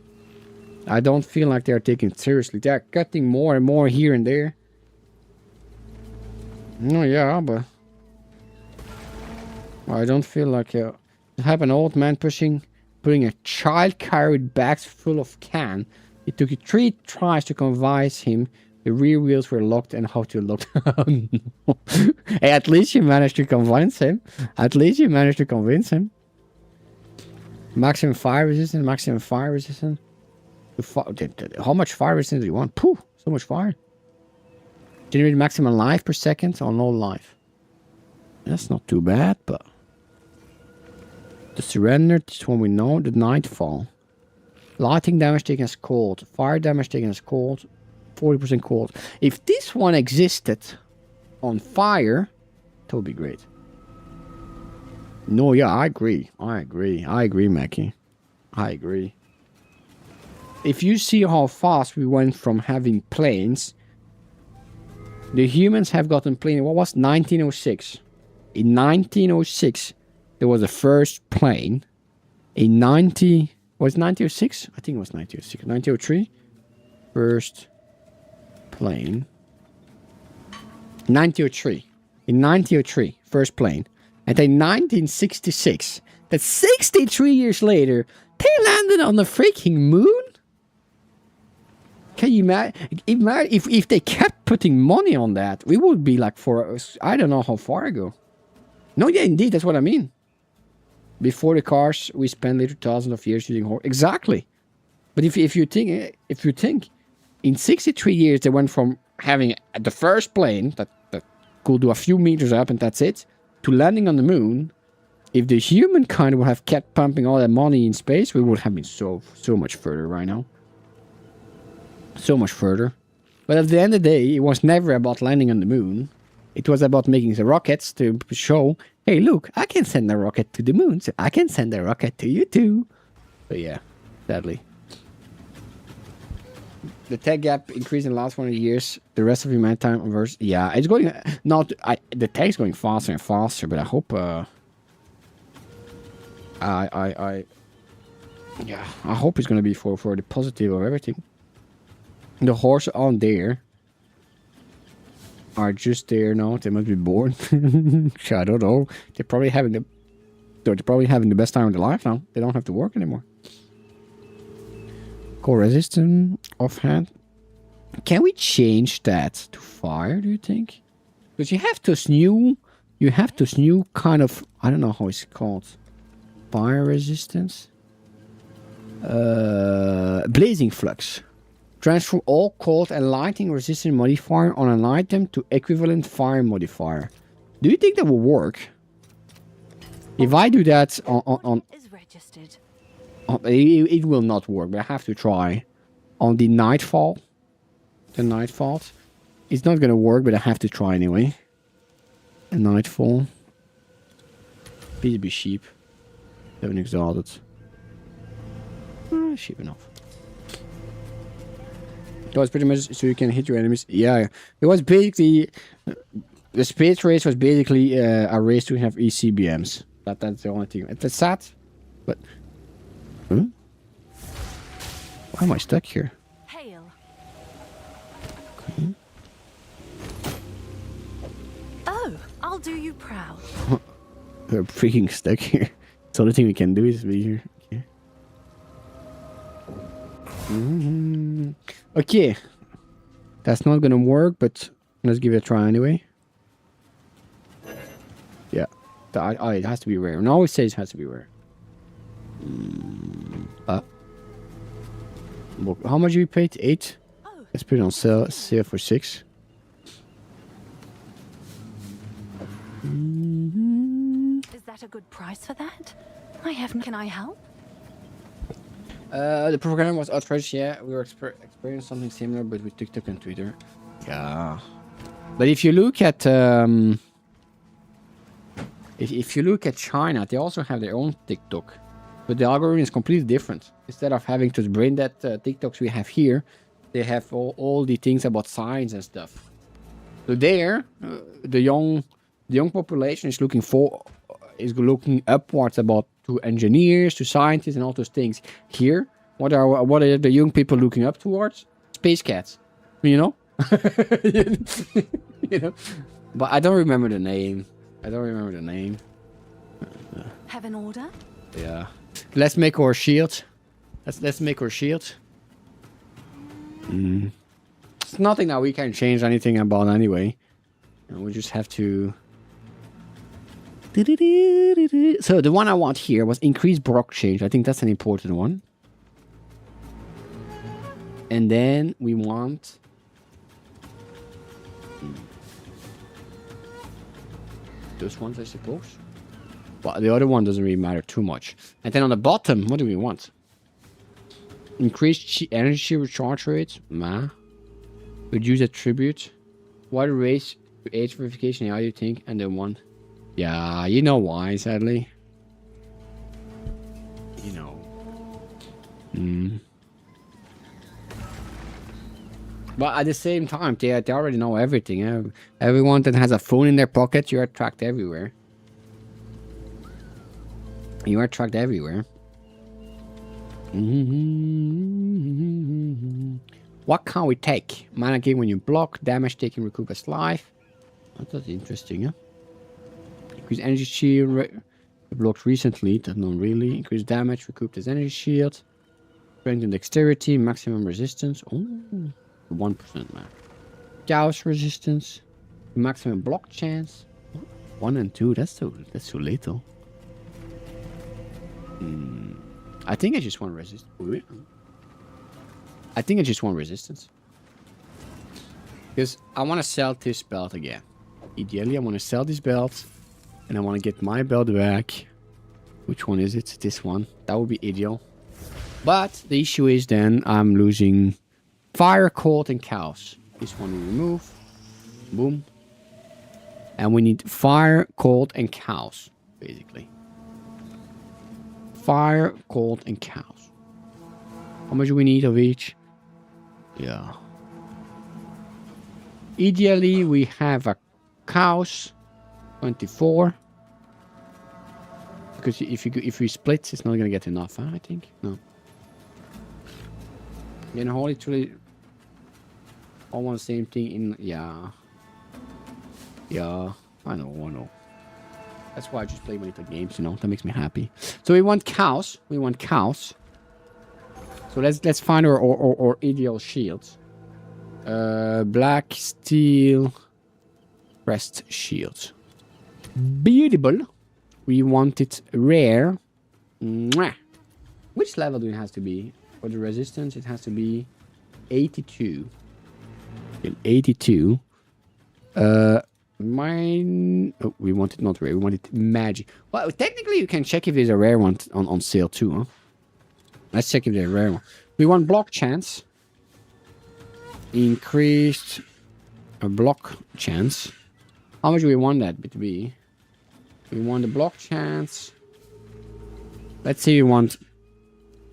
Speaker 3: I don't feel like they're taking it seriously. They're cutting more and more here and there. No, yeah, but I don't feel like to have an old man putting a child car with bags full of can. It took you 3 tries to convince him the rear wheels were locked and how to lock them. Hey, at least you managed to convince him. At least you managed to convince him. Maximum fire resistance, maximum fire resistance. How much fire resistance do you want? Pooh, so much fire. Generate maximum life per second or no life. That's not too bad, but... The surrender, this one we know. The nightfall. Lighting damage taken as cold. Fire damage taken as cold. 40% cold. If this one existed on fire, that would be great. No, yeah, I agree. I agree, Mackie. I agree. If you see how fast we went from having planes, the humans have gotten planes. What was 1906? In 1906, there was the first plane. In 1906? I think it was 1906. 1903? First plane. 1903. In 1903, first plane. And then 1966. That's 63 years later. They landed on the freaking moon? Can you imagine? If they kept putting money on that, we would be like for, I don't know how far ago. No, yeah, indeed, that's what I mean. Before the cars, we spent later thousands of years using horse. Exactly. But if you think, in 63 years they went from having the first plane that could do a few meters up and that's it, to landing on the moon. If the humankind would have kept pumping all that money in space, we would have been so much further right now. So much further. But at the end of the day, it was never about landing on the moon. It was about making the rockets to show, hey, look, I can send a rocket to the moon, so I can send a rocket to you too. But yeah, sadly. The tech gap increased in the last 100 years. The rest of humanity time reverse. Yeah, it's going. The tech's going faster and faster. But I hope. I hope it's gonna be for the positive of everything. The horses on there are just there now. They must be born. I don't know. They're probably having the best time of their life now. They don't have to work anymore. Core resistance offhand. Can we change that to fire, do you think? Because you have this new kind of, I don't know how it's called. Fire resistance. Blazing flux. Transfer all cold and lighting resistant modifier on an item to equivalent fire modifier. Do you think that will work? If I do that on
Speaker 2: is registered.
Speaker 3: it will not work, but I have to try. On the nightfall. The nightfall. It's not gonna work, but I have to try anyway. A nightfall. Please be sheep. 7 exalted. Cheap enough. That was pretty much so you can hit your enemies. Yeah, it was basically the space race was basically a race to have ECBMs. That's the only thing. It's sad, but why am I stuck here?
Speaker 2: Hail.
Speaker 3: Okay.
Speaker 2: Oh, I'll do you proud.
Speaker 3: We're freaking stuck here. The only thing we can do is be here. Okay. Okay. That's not gonna work, but let's give it a try anyway. Yeah. Oh, it has to be rare. No, it says it has to be rare. Look, how much we paid? 8?
Speaker 2: Oh.
Speaker 3: Let's put it on sale for 6.
Speaker 2: Is that a good price for that? I haven't. Can I help?
Speaker 3: The program was outraged. Yeah, we were experiencing something similar, but with TikTok and Twitter. Yeah, but if you look at if you look at China, they also have their own TikTok, but the algorithm is completely different. Instead of having to brain that TikToks we have here, they have all the things about science and stuff. So there, the young population is looking upwards about to engineers, to scientists, and all those things. Here, what are the young people looking up towards? Space cats, you know. You know, but I don't remember the name.
Speaker 2: Have an order?
Speaker 3: Yeah, let's make our shield. Let's make our shield. It's nothing that we can change anything about anyway. And we just have to. So the one I want here was increase block change. I think that's an important one. And then we want those ones, I suppose. But the other one doesn't really matter too much. And then on the bottom, what do we want? Increase energy recharge rate. Reduce attribute. What race to age verification? How do you think? And then one. Yeah, you know why, sadly. You know. But at the same time, they already know everything. Eh? Everyone that has a phone in their pocket, you are tracked everywhere. You are tracked everywhere. What can we take? Mana gain when you block, damage taken recoup as life. That's interesting, huh? Increase energy shield blocked recently, that not really. Increase damage, recouped as energy shield. Strength and dexterity, maximum resistance. Oh, 1%, man. Chaos resistance, maximum block chance. 1 and 2, that's too little. I think I just want resistance. I think I just want resistance. Because I want to sell this belt again. Ideally, I want to sell this belt. And I want to get my belt back. Which one is it? This one. That would be ideal. But the issue is then I'm losing fire, cold, and chaos. This one we remove. Boom. And we need fire, cold, and chaos. Basically. Fire, cold, and chaos. How much do we need of each? Yeah. Ideally, we have a chaos. 24. Because if we split, it's not gonna get enough, huh? I think. No. Then holy truly almost the same thing in yeah. Yeah, I know. That's why I just play my little games, you know, that makes me happy. So we want cows. So let's find our ideal shields. Black steel crest shield. Beautiful. We want it rare. Mwah. Which level do it has to be? For the resistance, it has to be 82. 82. Mine. Oh, we want it not rare. We want it magic. Well, technically, you can check if there's a rare one on sale too, huh? Let's check if there's a rare one. We want block chance. Increased a block chance. How much do we want that to be? We want the block chance. Let's say you want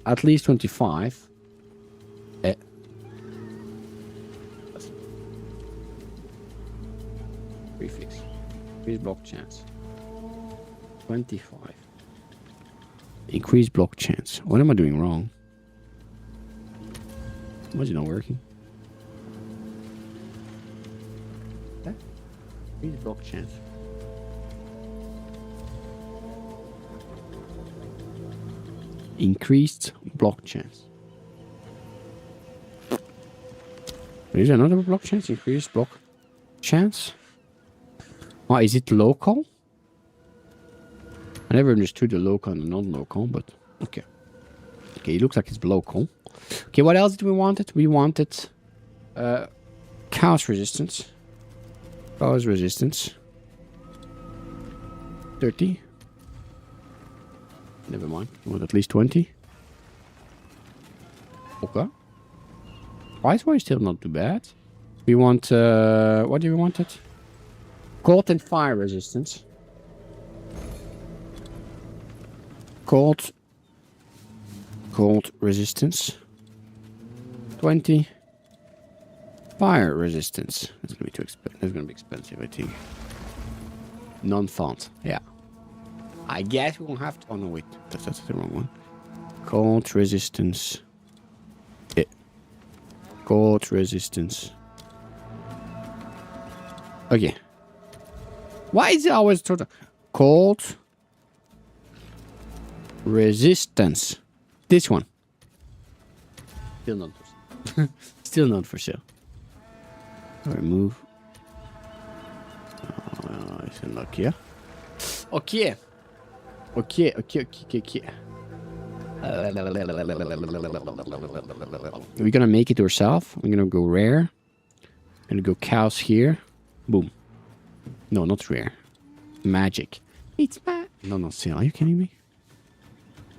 Speaker 3: at least 25. Prefix. Increase block chance. 25. Increase block chance. What am I doing wrong? Why is it not working? Increase block chance. Increased block chance. Is there another block chance? Increased block chance? Oh, is it local? I never understood the local and the non-local, but okay. Okay, it looks like it's local. Okay, what else did we want? We wanted chaos resistance. Chaos resistance. 30. Never mind. We want at least 20. Okay. Price-wise, still not too bad. We want, what do we want it? Cold and fire resistance. Cold resistance. 20. Fire resistance. That's gonna be too expensive. That's gonna be expensive, I think. Non-font. Yeah. I guess we won't have to. Oh no, wait. That's the wrong one. Cold resistance. Yeah. Cold resistance. Okay. Why is it always total? Cold resistance. This one. Still not for sale. Still not for sale. Remove. It's unlucky, yeah? Okay. Okay. We're gonna make it ourselves. I'm gonna go rare. I'm gonna go cows here. Boom. No, not rare. Magic. It's bad. No, not sale. Are you kidding me?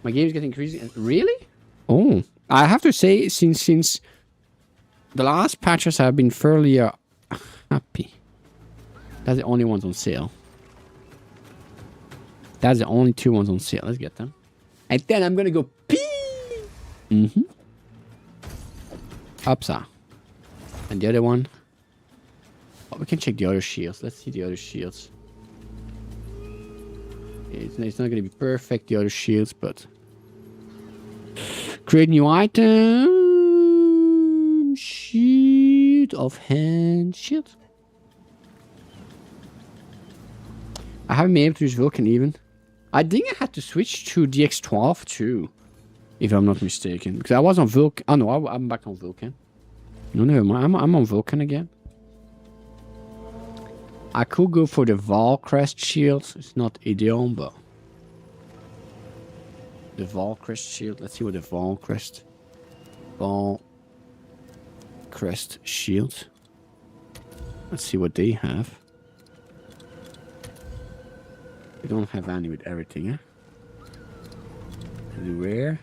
Speaker 3: My game is getting crazy. Really? Oh, I have to say, since the last patches, I've been fairly happy. That's the only ones on sale. That's the only 2 ones on sale. Let's get them. And then I'm gonna go pee. Upsa. And the other one. Oh, we can check the other shields. Let's see the other shields. It's not gonna be perfect, the other shields, but create new item. Shield of hand. Shield. I haven't been able to use Vulcan even. I think I had to switch to DX12 too, if I'm not mistaken. Because I was on Vulcan. Oh no, I'm back on Vulcan. No, never mind. I'm on Vulcan again. I could go for the Valcrest shield. It's not ideal, but the Valcrest shield. Let's see what the Valcrest shield. Let's see what they have. We don't have any with everything, eh? Rare.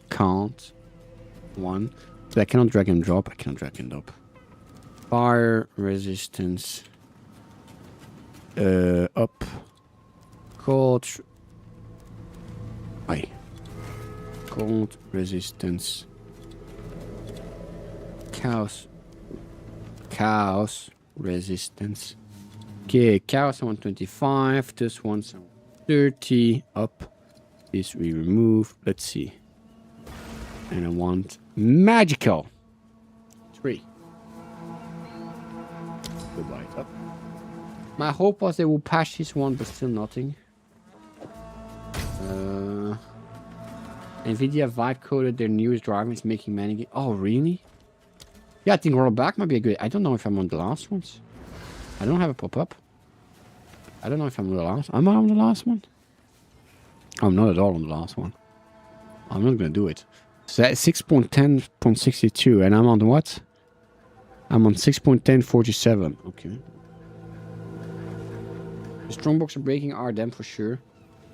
Speaker 3: Can't. One. But I cannot drag and drop. I cannot drag and drop. Fire resistance. Up. Cold. Aye. Cold resistance. Chaos resistance. Okay, chaos 125. This one's 30. Up. This we remove. Let's see. And I want magical. 3. Goodbye. Up. My hope was they will patch this one, but still nothing. Nvidia vibe coded their newest drivers making many games. Oh, really? Yeah, I think rollback might be a good. I don't know if I'm on the last ones. I don't have a pop-up. I don't know if I'm on the last. Am I on the last one? I'm not at all on the last one. I'm not gonna do it. So that's 6.10.62, and I'm on what? I'm on 6.10.47. Okay. The strongbox are breaking are them for sure.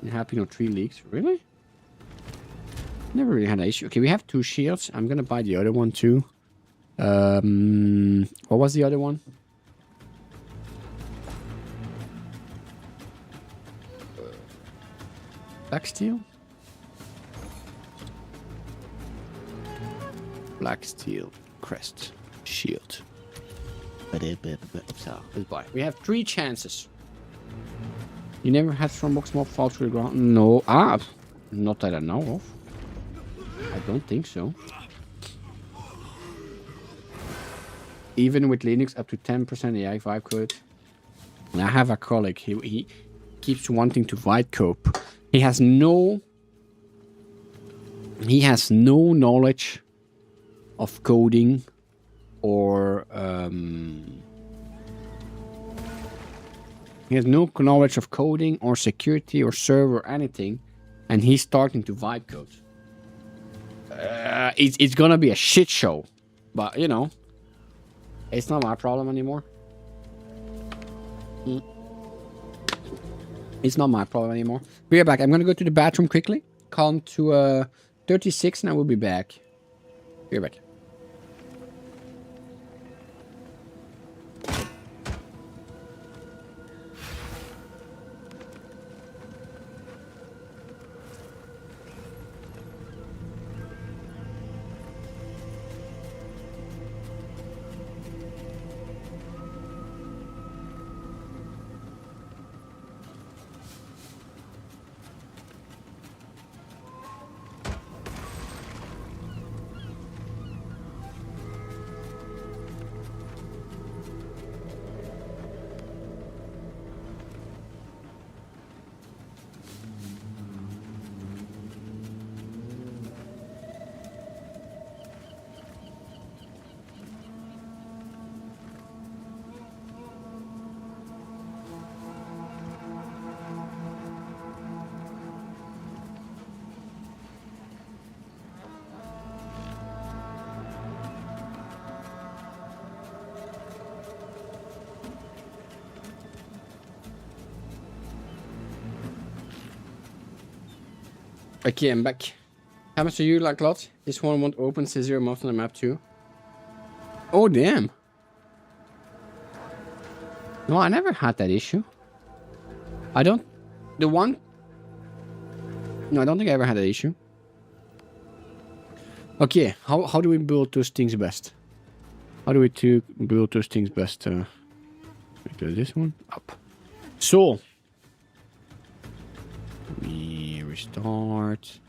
Speaker 3: And happening on 3 leaks. Really? Never really had an issue. Okay, we have 2 shields. I'm gonna buy the other one too. What was the other one? Black steel. Black steel crest shield. So let's buy. We have 3 chances. You never had Strongbox mob fall to the ground? No. Not that I know of. I don't think so. Even with Linux up to 10% AI vibe code. I have a colleague. He keeps wanting to vibe cope. He has no knowledge of coding or he has no knowledge of coding or security or server or anything, and he's starting to vibe code. It's gonna be a shit show, but you know, it's not my problem anymore. It's not my problem anymore. Be right back. I'm gonna go to the bathroom quickly. Count to 36 and I will be back. Be right back. Okay, I'm back. How much do you like, lot? This one won't open, says 0 mobs on the map too. Oh, damn. No, I never had that issue. I don't... The one... No, I don't think I ever had that issue. Okay, how do we build those things best? How do we build those things best? We do this one up. So... We restart.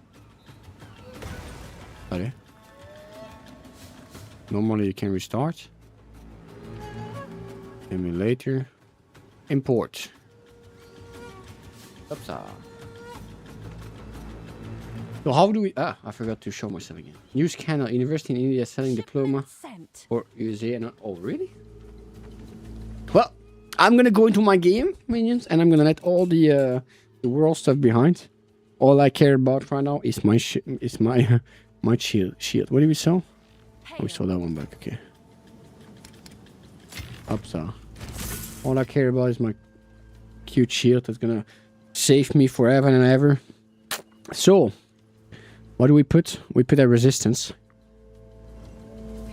Speaker 3: Okay. Normally you can restart. Emulator. Import. Oops. So how do we... I forgot to show myself again. News channel. University in India selling diploma. For USA and... Oh, really? Well, I'm gonna go into my game, minions, and I'm gonna let all the world stuff behind. All I care about right now is my my shield. What did we sell? Oh, we saw that one back. Okay. Upside. All I care about is my cute shield that's gonna save me forever and ever. So, what do we put? We put a resistance.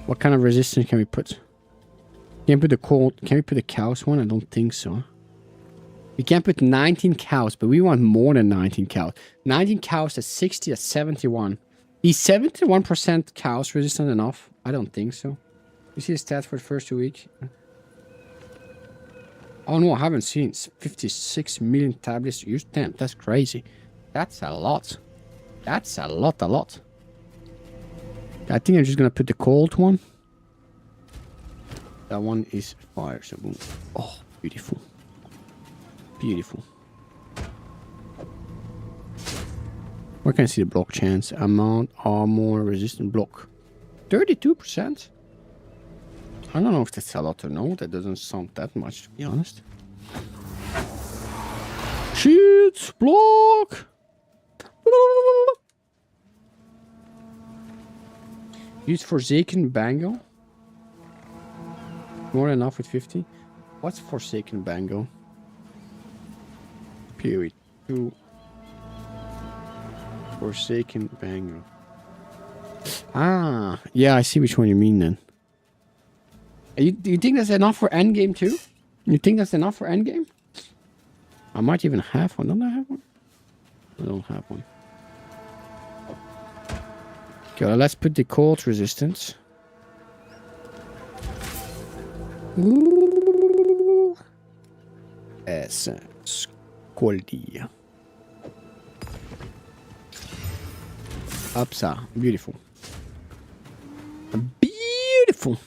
Speaker 3: What kind of resistance can we put? Can we put the cold? Can we put the cows one? I don't think so. We can't put 19 cows, but we want more than 19 cows. 19 cows at 60 at 71. Is 71% cows resistant enough? I don't think so. You see the stats for the first 2 weeks? Oh no, I haven't seen 56 million tablets used. Damn, that's crazy. That's a lot. That's a lot. I think I'm just gonna put the cold one. That one is fire, so boom. Oh, beautiful. Beautiful. Where can I see the block chance? Amount, armor, resistant block. 32%? I don't know if that's a lot or no. That doesn't sound that much, to be honest. Shields, block! Use Forsaken Bango. More than enough with 50. What's Forsaken Bango? Period 2. Forsaken Bango. Ah, yeah, I see which one you mean then. You think that's enough for endgame too? You think that's enough for endgame? I might even have one. Don't I have one? I don't have one. Okay, well, let's put the cold resistance. Skoldi. Upsa. Beautiful. Beautiful.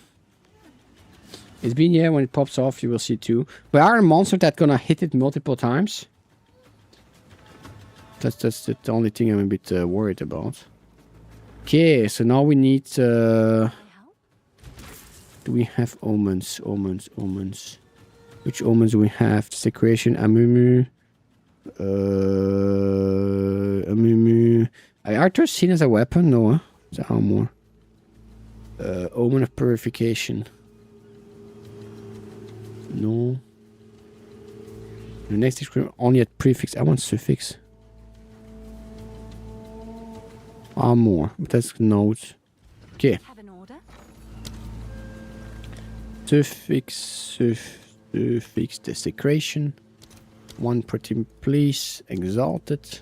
Speaker 3: It's been, yeah, when it pops off, you will see too. We are a monster that's gonna hit it multiple times. That's the only thing I'm a bit worried about. Okay, so now we need... do we have omens? Omens. Which omens do we have? Secretion, Amumu. Amumu. Are Arthur seen as a weapon? No, it's armor. Omen of purification. No. The next description only at prefix. I want suffix. Armor. But that's notes. Okay.
Speaker 2: Have an order?
Speaker 3: Suffix. Suffix. Desecration. 1 pretty please. Exalted.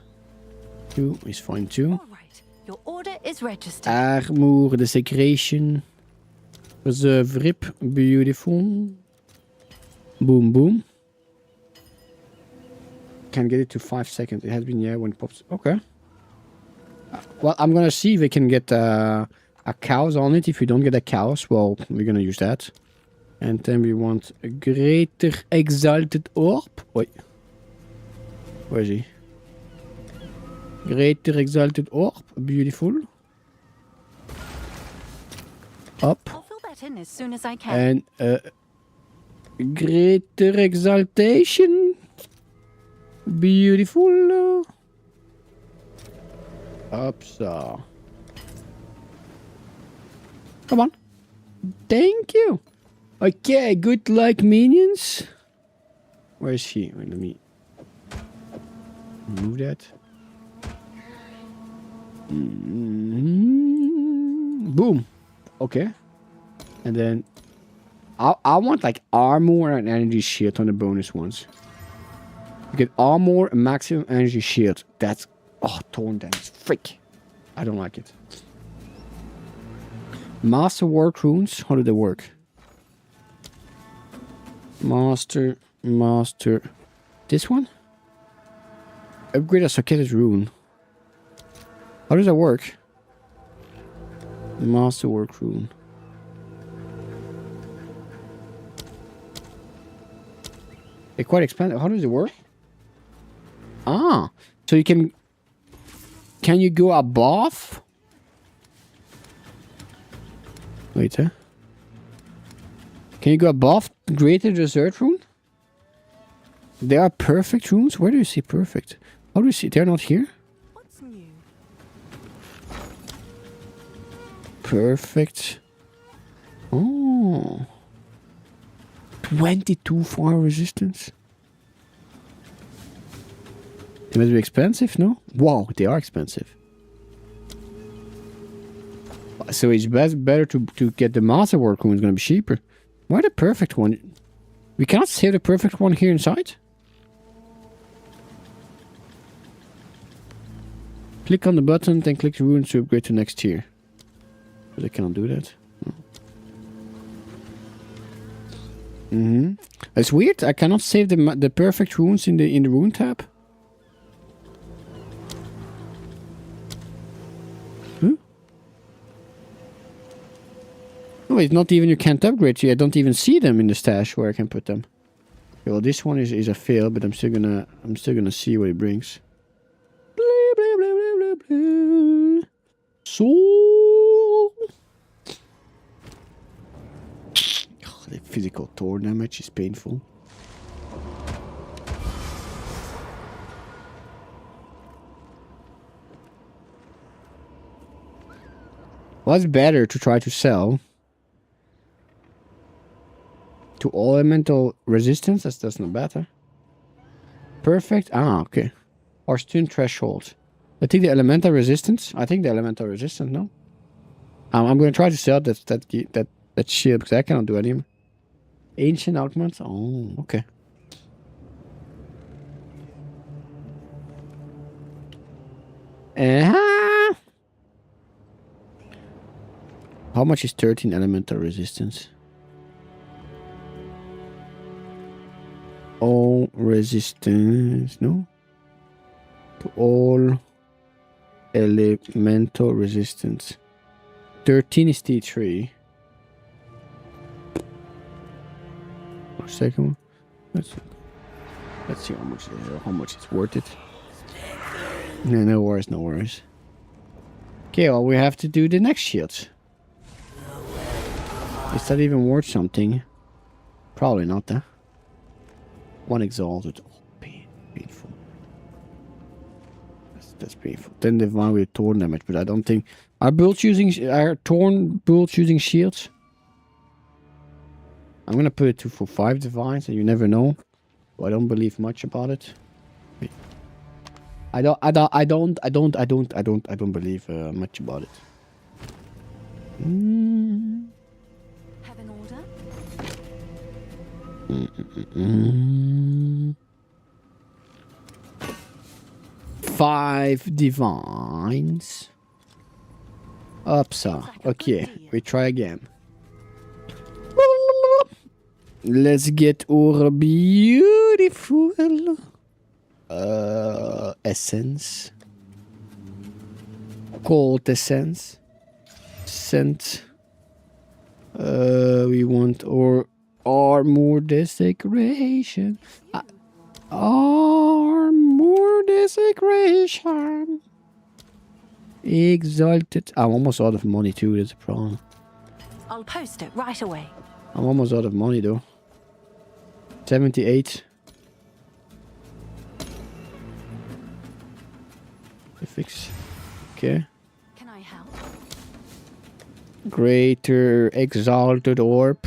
Speaker 3: 2 is fine too.
Speaker 2: All right. Your order is registered.
Speaker 3: Armor. Desecration. Reserve rip. Beautiful. Boom, boom. Can get it to 5 seconds. It has been, yeah, when it pops. Okay. Well, I'm gonna see if we can get a cows on it. If we don't get a cows, well, we're gonna use that. And then we want a greater exalted orb. Wait. Where is he? Greater exalted orb. Beautiful. Up.
Speaker 2: I'll fill that in as soon as I can.
Speaker 3: And greater exaltation. Beautiful. Up so. Come on. Thank you. Okay, good luck, minions. Where is he? Wait, let me move that. Boom. Okay. And then I want like armor and energy shield on the bonus ones. You get armor and maximum energy shield. That's torn damage. Frick. I don't like it. Master work runes. How do they work? Master. This one? Upgrade a Soketis rune. How does that work? Master work rune. They're quite expensive. How does it work? So you can you go above? Wait, Can you go above greater desert rune? They are perfect runes? Where do you see perfect? How do you see? They're not here?
Speaker 2: What's new?
Speaker 3: Perfect. Oh. 22 fire resistance. They must be expensive, no? Wow, they are expensive. So it's better to get the master work rune. It's gonna be cheaper. Why the perfect one? We cannot save the perfect one here inside? Click on the button, then click the rune to upgrade to next tier. But I cannot do that. No. It's weird. I cannot save the perfect runes in the rune tab. No, it's not even you can't upgrade. So I don't even see them in the stash where I can put them. Okay, well, this one is a fail, but I'm still gonna see what it brings. Blah, blah, blah, blah, blah, blah. So the physical Thor damage is painful. What's better to try to sell? To all elemental resistance? That's not better. Perfect. Okay. Or stun threshold. I think the elemental resistance. No. I'm going to try to sell that shield because I cannot do any. Ancient outments. Oh, okay. Uh-huh. How much is 13 elemental resistance? All resistance, no? To all elemental resistance. 13 is T3. Second one. Let's see how much it's worth it. No worries, no worries. Okay, well, we have to do the next shields. Is that even worth something? Probably not, huh? One exalted. Oh, painful. That's painful. Then the one with torn damage, but I don't think are torn builds using shields. I'm gonna put it to for 5 divines, and you never know. I don't believe much about it. Wait. I don't believe much about it.
Speaker 2: Have an order?
Speaker 3: 5 divines. Upsa. Okay, we try again. Let's get our beautiful essence. Cold essence. Scent. We want our armor desecration. Armor desecration. Exalted. I'm almost out of money too, that's a problem.
Speaker 2: I'll post it right away.
Speaker 3: I'm almost out of money though. 78. Fix. Okay.
Speaker 2: Can I help?
Speaker 3: Greater exalted orb.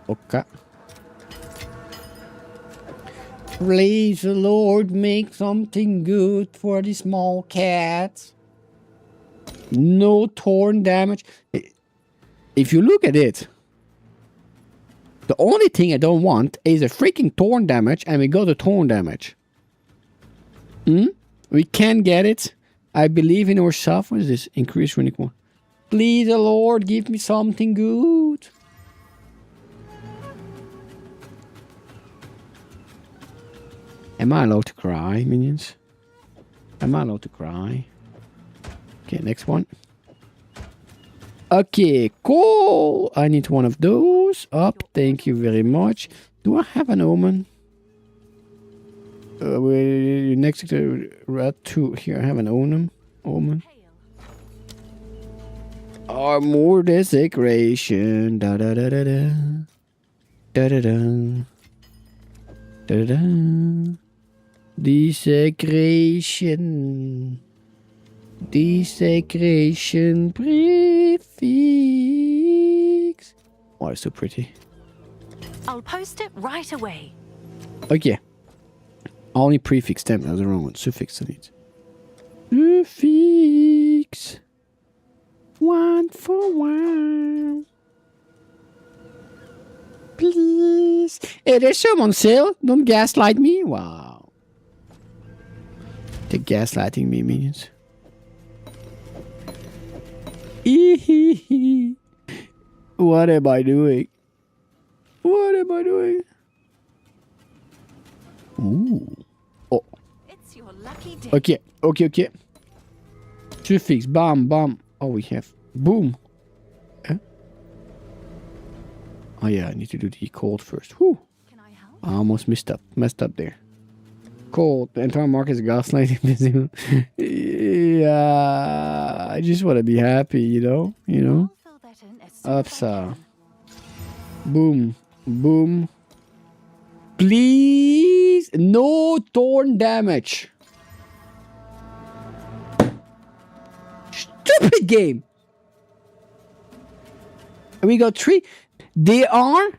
Speaker 3: Okay. Please, the Lord, make something good for the small cat. No torn damage. If you look at it, the only thing I don't want is a freaking torn damage, and we got a torn damage. We can get it. I believe in ourselves. What is this? Increase runic one. Please, the Lord, give me something good. Am I allowed to cry, minions? Am I allowed to cry? Okay, next one. Okay, cool. I need one of those. Up, thank you very much. Do I have an omen? Next to red 2. Here, I have an omen. More desecration. Da da da da da. Da da da. Da da da. Desecration. Desecration prefix. Oh, it's so pretty.
Speaker 2: I'll post it right away.
Speaker 3: Okay. Only prefix. Damn, that was the wrong one. Suffix I need. Suffix. 1 for 1. Please. Hey, there's some on sale. Don't gaslight me. Wow. They're gaslighting me, minions. What am I doing? What am I doing? Ooh. Oh.
Speaker 2: It's your lucky day.
Speaker 3: Okay. Okay. Suffix. Bam. Bam. Oh, we have. Boom. Huh? Oh, yeah. I need to do the cold first. Whew.
Speaker 2: Can I help?
Speaker 3: I almost messed up there. Cold. The entire market is gaslighting this. Yeah. I just want to be happy, you know?
Speaker 2: I'll fill that in as soon as I
Speaker 3: Upsa.
Speaker 2: can.
Speaker 3: Boom. Boom. Please. No torn damage. Stupid game. We got 3. There are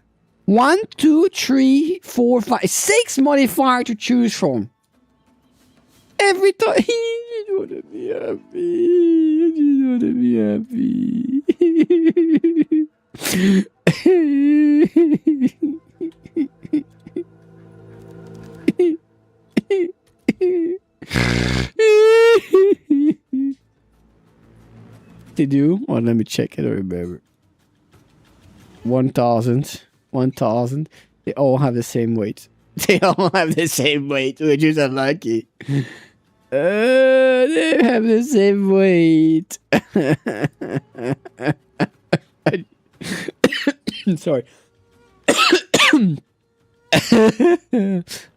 Speaker 3: 1, 2, 3, 4, 5, 6 modifiers to choose from. Every time. You just want to be happy. You just want to be happy. They do? Well, let me check. I don't remember. 1,000. 1,000. They all have the same weight. They all have the same weight, which is unlucky. They have the same weight. Sorry.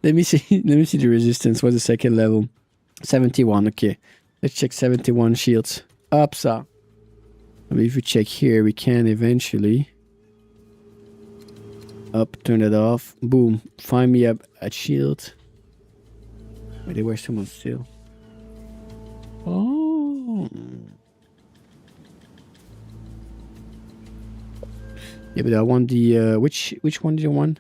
Speaker 3: Let me see. Let me see the resistance. What's the second level? 71. Okay. Let's check 71 shields. Upsa. I mean, if we check here, we can eventually. Up, turn it off. Boom. Find me up at shield. Wait, there was someone still. Oh. Yeah, but I want the which one do you want?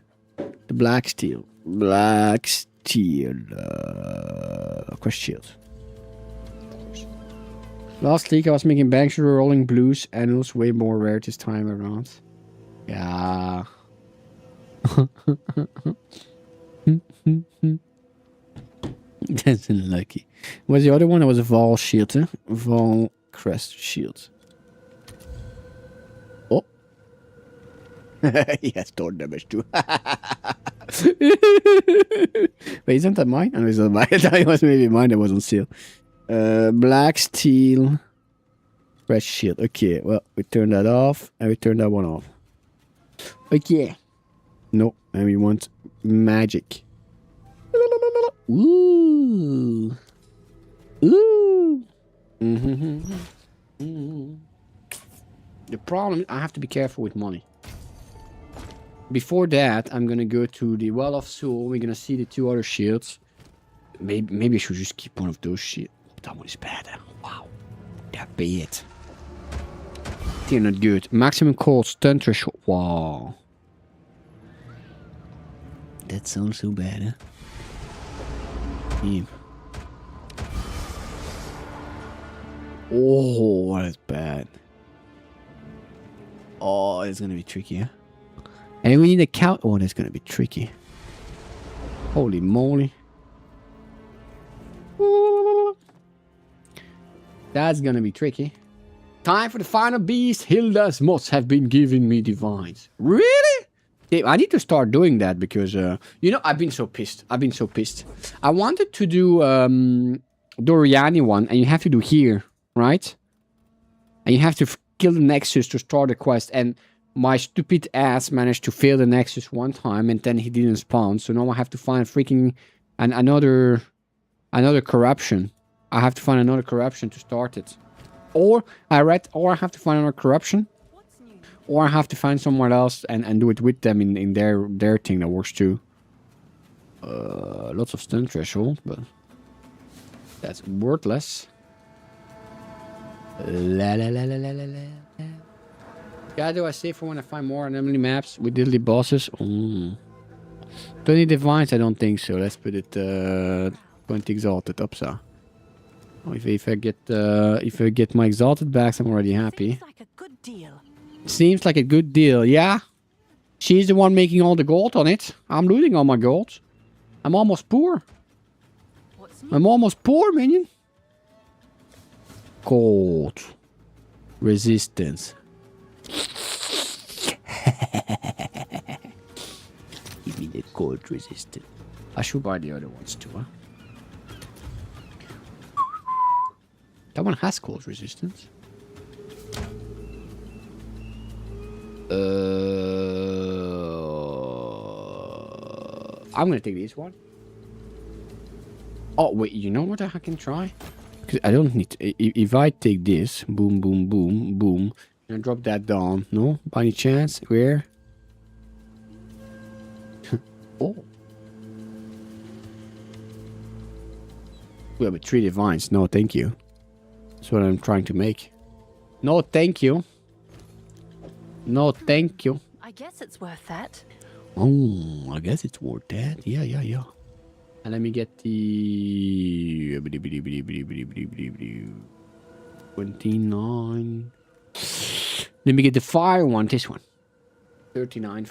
Speaker 3: The black steel. Black steel. Quest shield. Last league I was making banks rolling blues and it was way more rare this time around. Yeah. That's unlucky. Was the other one? It was a Vol shield, eh? Vol crest shield. Oh. Yes, torn damage too. Wait, isn't that mine? I know it's not mine. I thought it was maybe mine that was on sale. Black steel. Red shield. Okay, well, we turn that off and we turn that one off. Okay. No, and we want magic. Ooh. Ooh. The problem is I have to be careful with money. Before that, I'm gonna go to the Well of Soul. We're gonna see the two other shields. Maybe I should just keep one of those shields. That one is bad. Wow. That be it. They're not good. Maximum cold stun threshold. Wow. That sounds so bad, huh? Yeah. Oh, that's bad. Oh, it's gonna be tricky, huh? And we need a count. Oh, that's gonna be tricky. Holy moly. That's gonna be tricky. Time for the final beast. Hilda's mods have been giving me divines. Really? Yeah, I need to start doing that because, you know, I've been so pissed. I wanted to do Doriani one, and you have to do here, right? And you have to kill the Nexus to start the quest, and my stupid ass managed to fail the Nexus one time, and then he didn't spawn. So now I have to find freaking another corruption. I have to find another corruption to start it. Or I have to find another corruption. Or I have to find somewhere else and do it with them in their thing that works too. Lots of stun threshold, but that's worthless. La la la la la la la. Yeah, do I save for when I find more anomaly maps with diddly bosses? 20 divines, I don't think so. Let's put it 20 exalted upsa. Oh, if I get my exalted backs, I'm already happy.
Speaker 2: Seems like a good deal.
Speaker 3: Seems like a good deal, yeah. She's the one making all the gold on it. I'm looting all my gold. I'm almost poor. I'm almost poor, minion. Gold. Resistance. Give me the gold resistance. I should buy the other ones too, huh? That one has cold resistance. I'm gonna take this one. Oh wait, you know what I can try? Because I don't need to, if I take this, boom, boom, boom, boom, and drop that down. No, by any chance? Where? Oh. We have 3 divines. No, thank you. That's what I'm trying to make. No, thank you. No, thank you.
Speaker 2: I guess it's worth that.
Speaker 3: Oh, I guess it's worth that. Yeah, yeah, yeah. And let me get the 29. Let me get the fire one. This one. 39.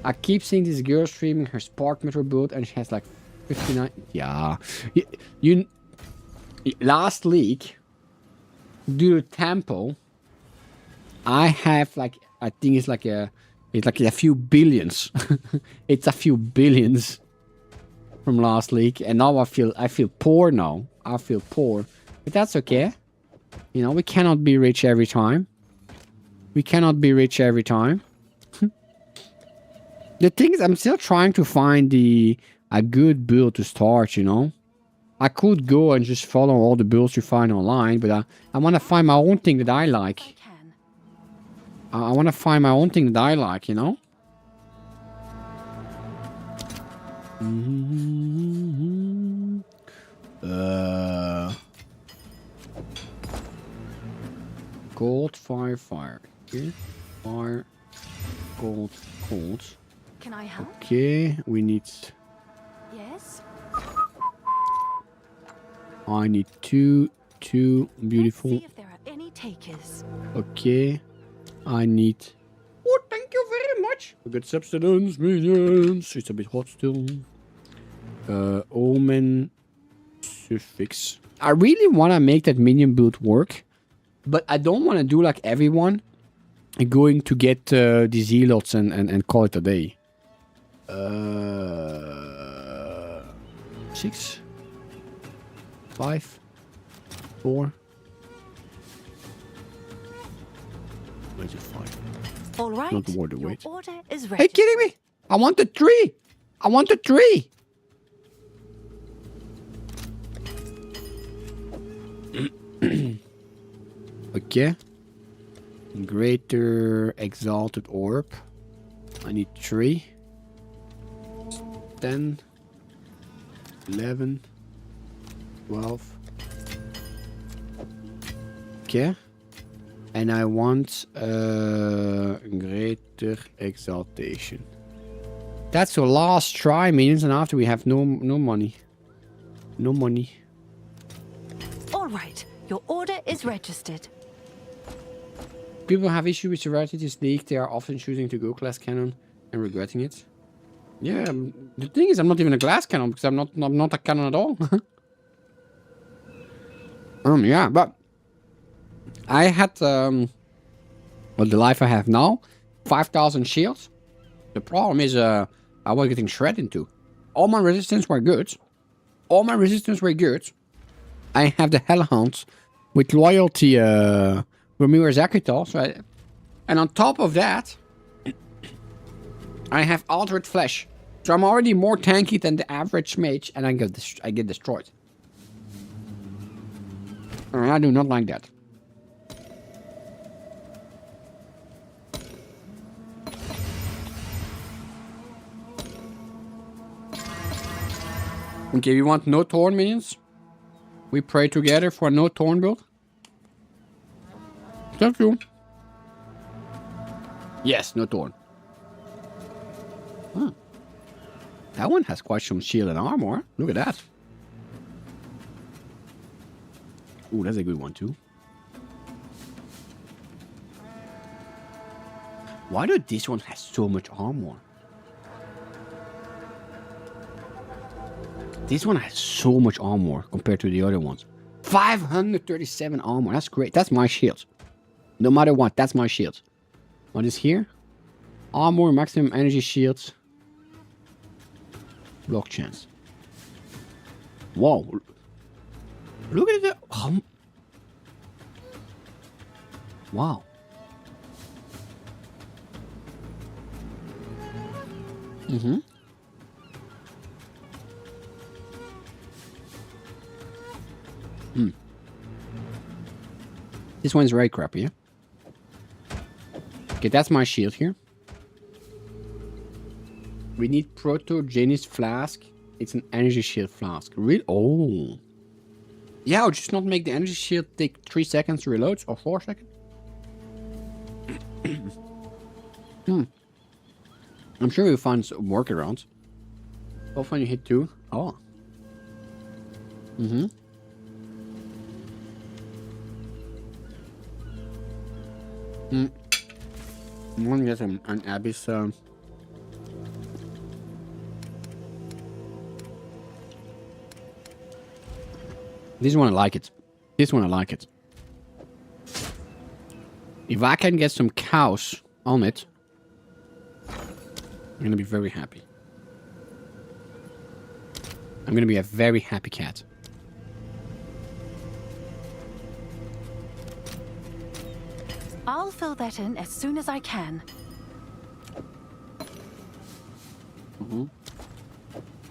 Speaker 3: I keep seeing this girl streaming her Spark Metal build, and she has like 59. Yeah, you. Last league, due to tempo, I have like, I think it's like a few billions. It's a few billions from last league, and now I feel poor now. I feel poor, but that's okay. You know, we cannot be rich every time. We cannot be rich every time. The thing is, I'm still trying to find a good build to start, you know? I could go and just follow all the builds you find online, but I want to find my own thing that I like.
Speaker 2: I can.
Speaker 3: I want to find my own thing that I like, you know? Gold, fire, fire. Okay. Fire, gold, gold.
Speaker 2: Can I help?
Speaker 3: Okay, we need...
Speaker 2: Yes.
Speaker 3: I need two. Beautiful.
Speaker 2: Let's see if there are any takers.
Speaker 3: Okay. I need... Oh, thank you very much. We got substance, minions. It's a bit hot still. Omen. Suffix. I really want to make that minion build work. But I don't want to do like everyone. Going to get the zealots and call it a day. 6. 5. 4. Where's it 5?
Speaker 2: All right.
Speaker 3: Not worth the
Speaker 2: Your
Speaker 3: wait.
Speaker 2: order is
Speaker 3: Hey,
Speaker 2: ready.
Speaker 3: kidding me? I want the 3. I want the 3. Okay. Greater exalted orb. I need 3. 10. 11. 12. Okay. And I want greater exaltation. That's the last try, minions, and after we have no money. No money.
Speaker 2: All right. Your order is registered.
Speaker 3: People have issue with severity this league. They are often choosing to go glass cannon and regretting it. Yeah, the thing is, I'm not even a glass cannon because I'm not a cannon at all. Yeah, but I had well, the life I have now, 5,000 shields. The problem is, I was getting shredded into. All my resistance were good. All my resistance were good. I have the Hellhounds with loyalty, Remember Zakitos, right? And on top of that, I have Altered Flesh. So I'm already more tanky than the average mage, and I get destroyed. And I do not like that. Okay, we want no Thorn minions. We pray together for no Thorn build. Thank you. Yes, no Thorn. Huh. That one has quite some shield and armor. Look at that. Ooh, that's a good one too. Why do this one has so much armor? This one has so much armor compared to the other ones. 537 armor. That's great. That's my shield. No matter what, that's my shield. What is here? Armor, maximum energy shields. Block chance. Whoa. Look at it. Wow. Mm-hmm. This one's very crappy, yeah? Okay, that's my shield here. We need Proto-Genis Flask. It's an energy shield flask. Really? Oh. Yeah, I'll just not make the energy shield take 3 seconds to reload, or 4 seconds. I'm sure we'll find some workarounds. Both when you hit 2. Oh. Mm-hmm. I'm gonna get an Abyss. This one I like it. This one I like it. If I can get some cows on it, I'm gonna be very happy. I'm gonna be a very happy cat.
Speaker 2: I'll fill that in as soon as I can.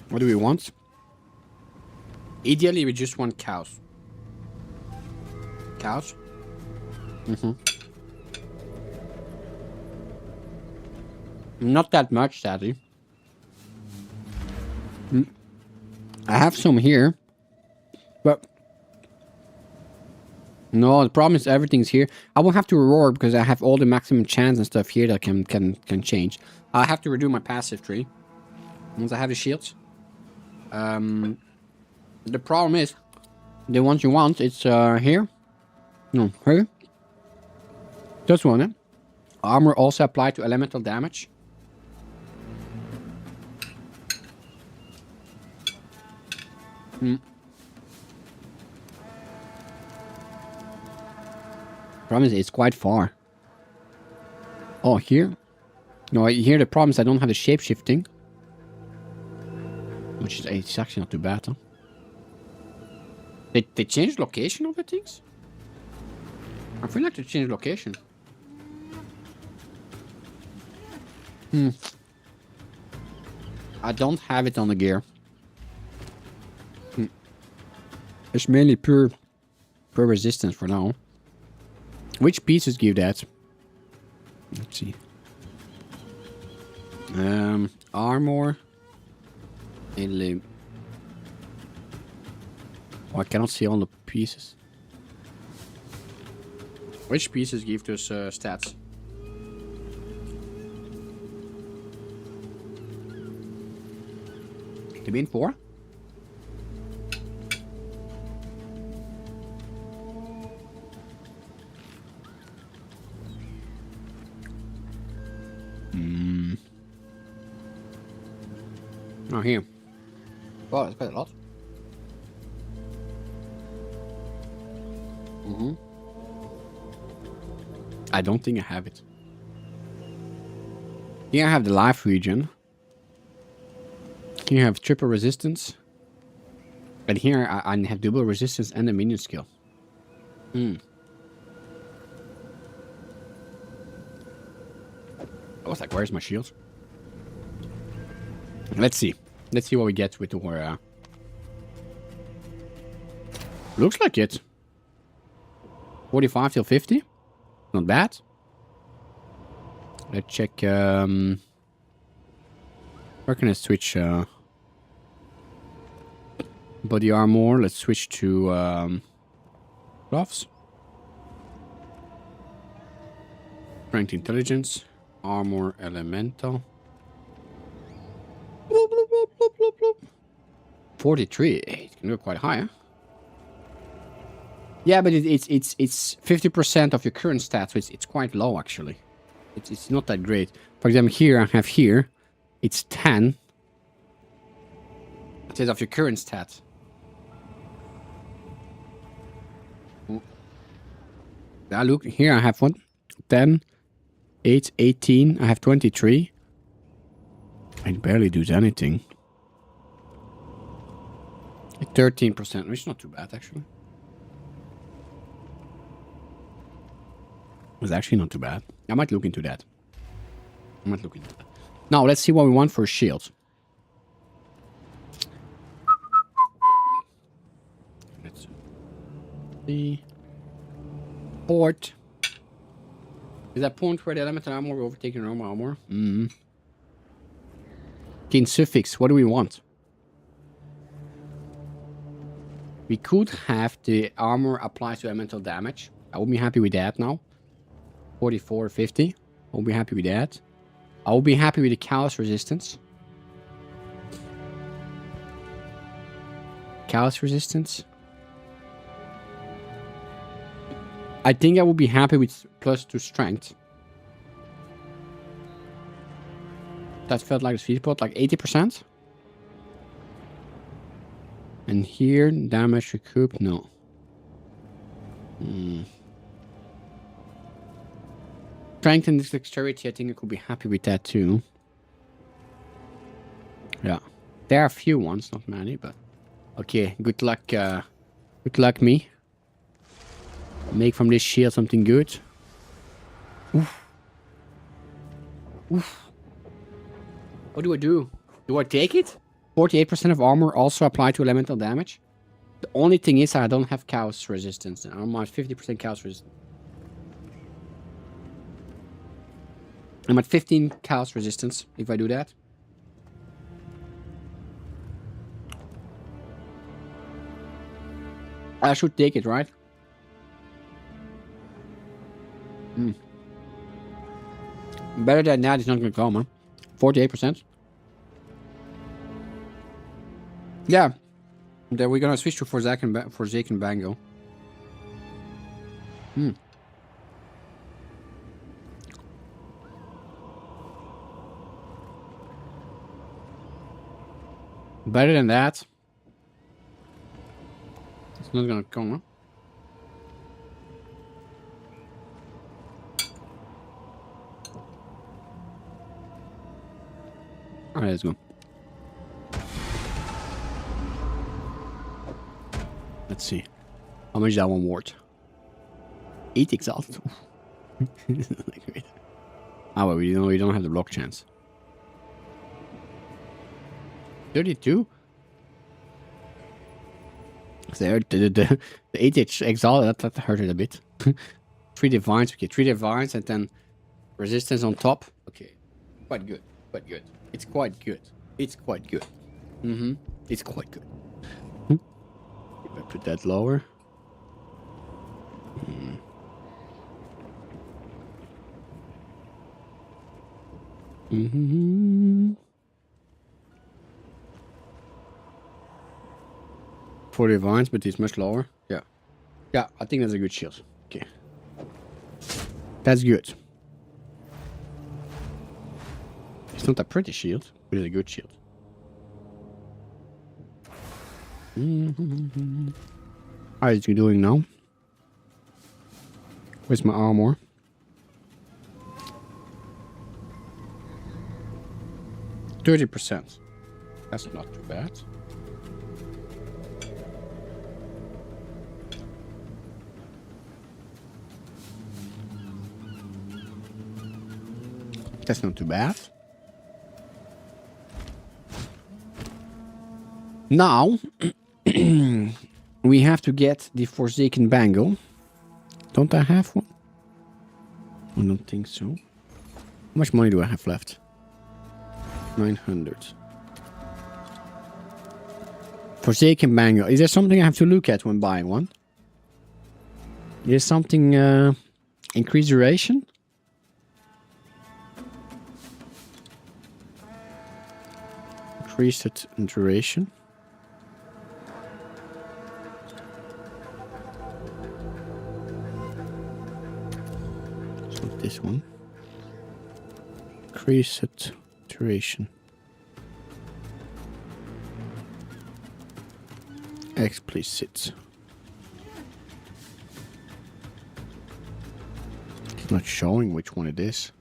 Speaker 3: What do we want? Ideally, we just want cows. Cows? Not that much, sadly. I have some here. But... no, the problem is everything's here. I won't have to roar because I have all the maximum chance and stuff here that can change. I have to redo my passive tree. Once I have the shields. The problem is, the ones you want, it's here. No, here. This one, eh? Armor also applied to elemental damage. Problem is, it's quite far. Oh, here? No, here the problem is I don't have the shape-shifting. Which is it's actually not too bad, huh? They changed location of the things? I feel like they changed location. I don't have it on the gear. It's mainly pure resistance for now. Which pieces give that? Let's see. Armor. Oh, I cannot see all the pieces. Which pieces give us stats? The main 4? Oh, here. Wow, that's quite a lot. I don't think I have it. Here I have the life region. Here I have triple resistance. But here I have double resistance and a minion skill. I was like, where's my shield? Let's see. Let's see what we get with our... looks like it. 45 till 50. Not bad. Let's check... where can I switch? Body armor. Let's switch to gloves. Strength intelligence. Armor elemental. 43. It can go quite high, huh? Yeah, but it's 50% of your current stats, so it's quite low actually. It's not that great. For example, here I have here, it's 10. It says of your current stats. Now look, here I have 10, 8, 18. I have 23. It barely does anything. 13%, which is not too bad actually. It's actually not too bad. I might look into that. Now let's see what we want for shields. Let's see. Port. Is that point where the elemental armor will overtake your normal armor? Okay, in suffix, what do we want? We could have the armor applied to elemental damage. I would be happy with that now. 44, 50. I'll be happy with that. I'll be happy with the chaos resistance. Chaos resistance. I think I would be happy with +2 strength. That felt like a sweet spot, like 80%. And here, damage recoup, no. Strength and dexterity, I think I could be happy with that too. Yeah. There are a few ones, not many, but... Okay, good luck, me. Make from this shield something good. Oof. Oof. What do I do? Do I take it? 48% of armor also apply to elemental damage. The only thing is I don't have chaos resistance. I'm at 50% chaos resistance. I'm at 15 chaos resistance if I do that. I should take it, right? Better than that, it's not gonna come, huh? 48%. Yeah. Then we're gonna switch to Forsaken Bango. Better than that. It's not gonna come, huh? Alright, let's go. Let's see. How much is that one worth? 8 exalted. Ah, well, we don't have the block chance. 32? There, the 8 exalted, that hurted a bit. 3 divines, okay, 3 divines and then resistance on top. Okay, quite good, quite good. It's quite good. It's quite good. It's quite good. If I put that lower. 4 divines, but it's much lower. Yeah. Yeah, I think that's a good shield. Okay. That's good. It's not a pretty shield, but it's a good shield. How is he doing now? Where's my armor? %. That's not too bad. That's not too bad. Now, we have to get the Forsaken Bangle. Don't I have one? I don't think so. How much money do I have left? 900. Forsaken Bangle. Is there something I have to look at when buying one? Is something increase duration? Increase it in duration. So this one. Increase it duration. Explicit. It's not showing which one it is.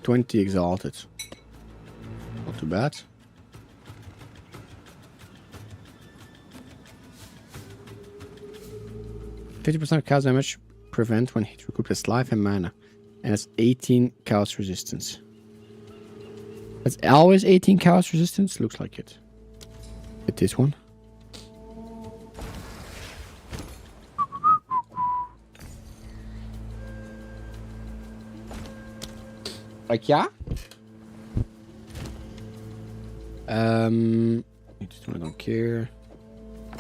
Speaker 3: $20 exalted. Not too bad. 50% of chaos damage prevent when hit recuperates life and mana. And it's 18 chaos resistance. That's always 18 chaos resistance? Looks like it. Get this one. Like, yeah? This one I don't care.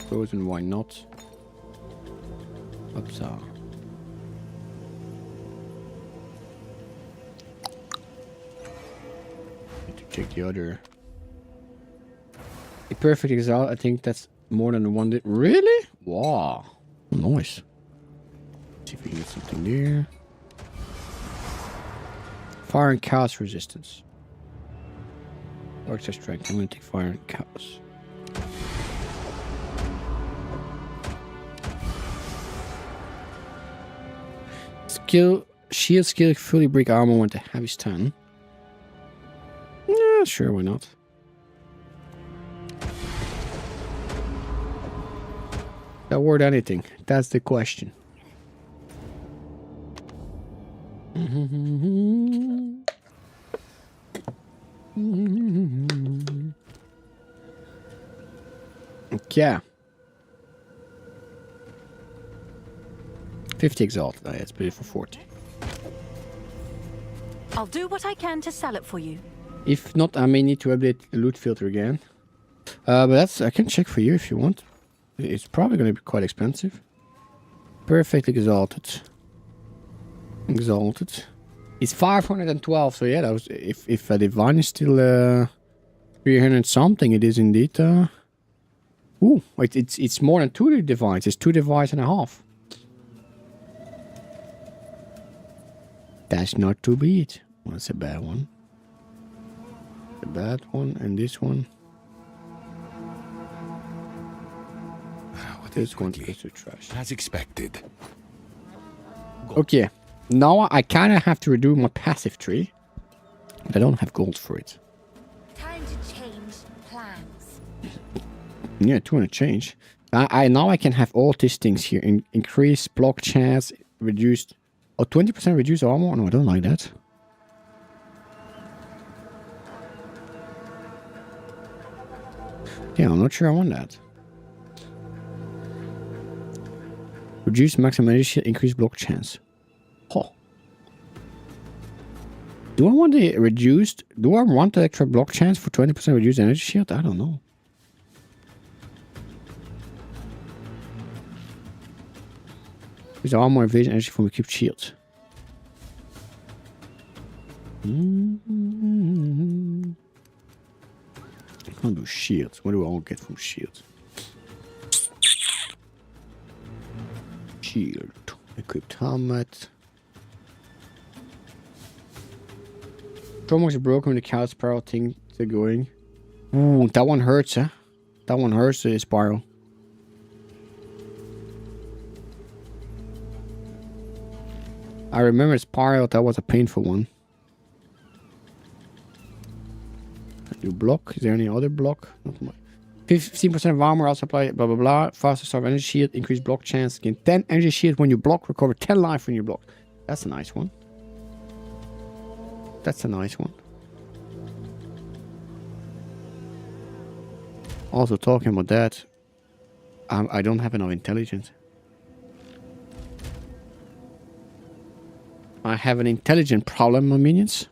Speaker 3: Frozen, why not? Upside. Need to check the other. A perfect exalt, I think that's more than one. Really? Wow. Nice. See if we can get something there. Fire and chaos resistance. Or extra strength. I'm gonna take fire and chaos. Skill, shield skill, fully break armor with a heavy stun. Yeah, sure, why not? That worth anything? That's the question. Yeah. 50 exalted. Oh, yeah, it's pretty for 40.
Speaker 2: I'll do what I can to sell it for you.
Speaker 3: If not, I may need to update the loot filter again. But that's, I can check for you if you want. It's probably going to be quite expensive. Perfect exalted. Exalted. It's 512, so yeah, that was, if a divine is still 300 something, it is indeed. Ooh, wait, it's more than 2 divines. It's 2 divines and a half. That's not too bad. Well, that's a bad one. The bad one and this one. This one is the trash.
Speaker 4: As expected.
Speaker 3: Okay, now I kind of have to redo my passive tree. But I don't have gold for it.
Speaker 5: Time to change plans.
Speaker 3: Yeah, 200 change. Now I can have all these things here. Increase block chance, reduced. Oh, 20% reduced armor? No, I don't like that. Yeah, I'm not sure I want that. Reduce maximum energy shield, increase block chance. Oh. Do I want the reduced? Do I want the extra block chance for 20% reduced energy shield? I don't know. With armor evasion energy from equipped shields. I can't do shields. What do I all get from shields? Shield. Equipped helmet. Strongbox is broken with the cow spiral thing they're going. Ooh, that one hurts, huh? That one hurts, the spiral. I remember spiral, that was a painful one. New block. Is there any other block? 15% of armor, also apply blah blah blah. Faster start energy shield, increase block chance, gain 10 energy shield when you block, recover 10 life when you block. That's a nice one. That's a nice one. Also talking about that, I don't have enough intelligence. I have an intelligent problem, my minions.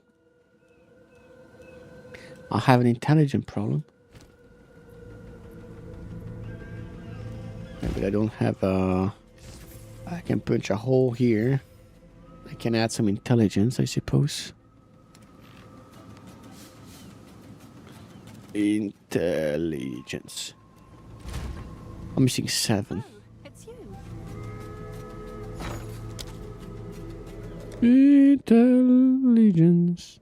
Speaker 3: I have an intelligent problem. Yeah, but I don't have a... I can punch a hole here. I can add some intelligence, I suppose. Intelligence. I'm missing 7.
Speaker 2: It's you.
Speaker 3: Intelligence.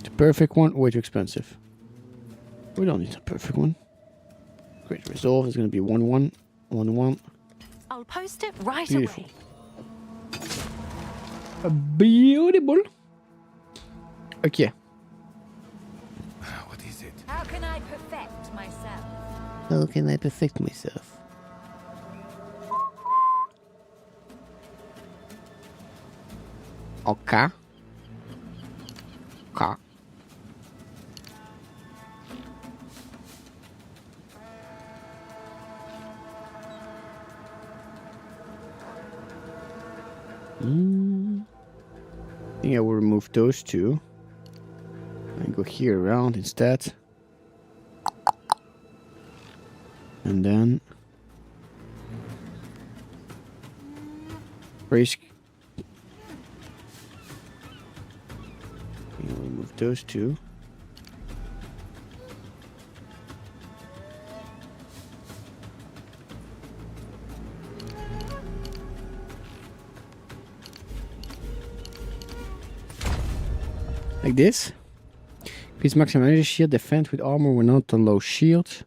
Speaker 3: The perfect one, way too expensive. We don't need a perfect one. Great resolve is going to be 1-1. 1-1.
Speaker 2: I'll post it right
Speaker 3: Beautiful.
Speaker 2: away.
Speaker 3: Beautiful. Okay.
Speaker 4: What is it?
Speaker 5: How can I perfect myself?
Speaker 3: How can I perfect myself? Okay. Okay. I think I will remove those two. And go here around instead. And then raise. I'll remove those two. Like this. Increase maximum energy shield. Defend with armor when not on low shield.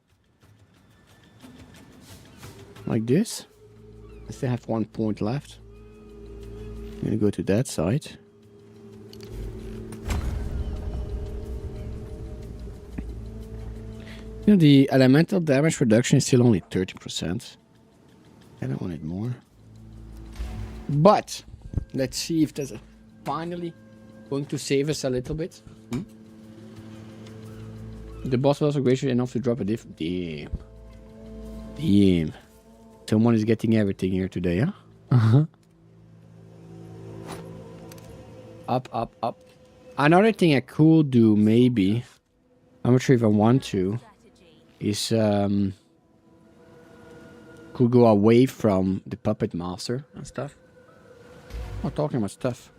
Speaker 3: Like this. I still have 1 point left. I'm gonna go to that side. You know, the elemental damage reduction is still only 30%. I don't want it more. But let's see if there's finally going to save us a little bit. The boss was also gracious enough to drop a diff. Damn. Damn. Someone is getting everything here today, huh? Uh-huh. Up, up, up. Another thing I could do, maybe, I'm not sure if I want to, is could go away from the puppet master and stuff. I'm not talking about stuff.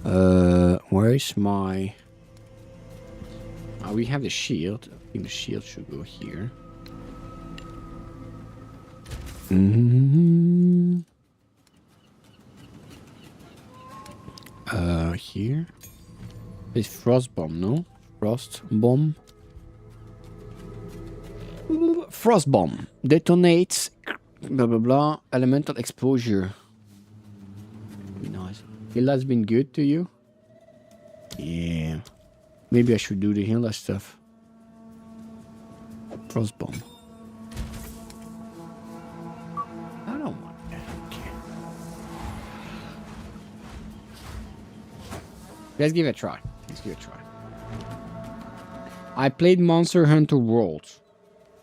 Speaker 3: Where is my... we have the shield. I think the shield should go here. Here. It's frost bomb, no? Frost bomb. Frost bomb detonates. Blah blah blah. Elemental exposure. Nice. Hilda's been good to you. Yeah. Maybe I should do the Hilda stuff. Frost bomb. I don't want that. Okay. Let's give it a try. Let's give it a try. I played Monster Hunter World.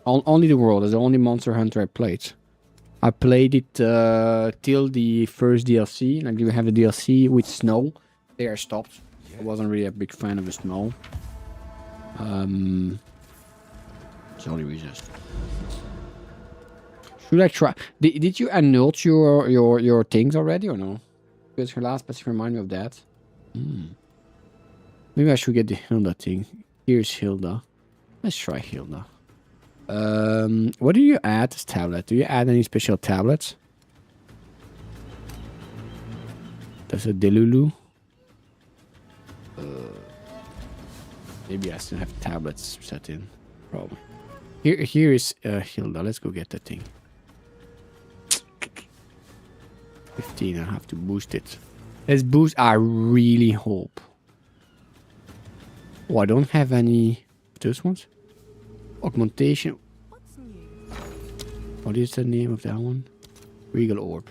Speaker 3: Only the world. That's the only Monster Hunter I played. I played it till the first DLC. And I didn't have the DLC with snow. There I stopped. I wasn't really a big fan of the snow. It's the only reason. Should I try? Did you annul your things already or no? Because her last message reminded me of that. Maybe I should get the Hilda thing. Here's Hilda. Let's try Hilda. What do you add as tablet? Do you add any special tablets? There's a Delulu. Maybe I still have tablets set in. Probably. Here is Hilda. Let's go get that thing. 15. I have to boost it. Let's boost. I really hope. Oh, I don't have any of those ones. Augmentation. What is the name of that one? Regal Orb.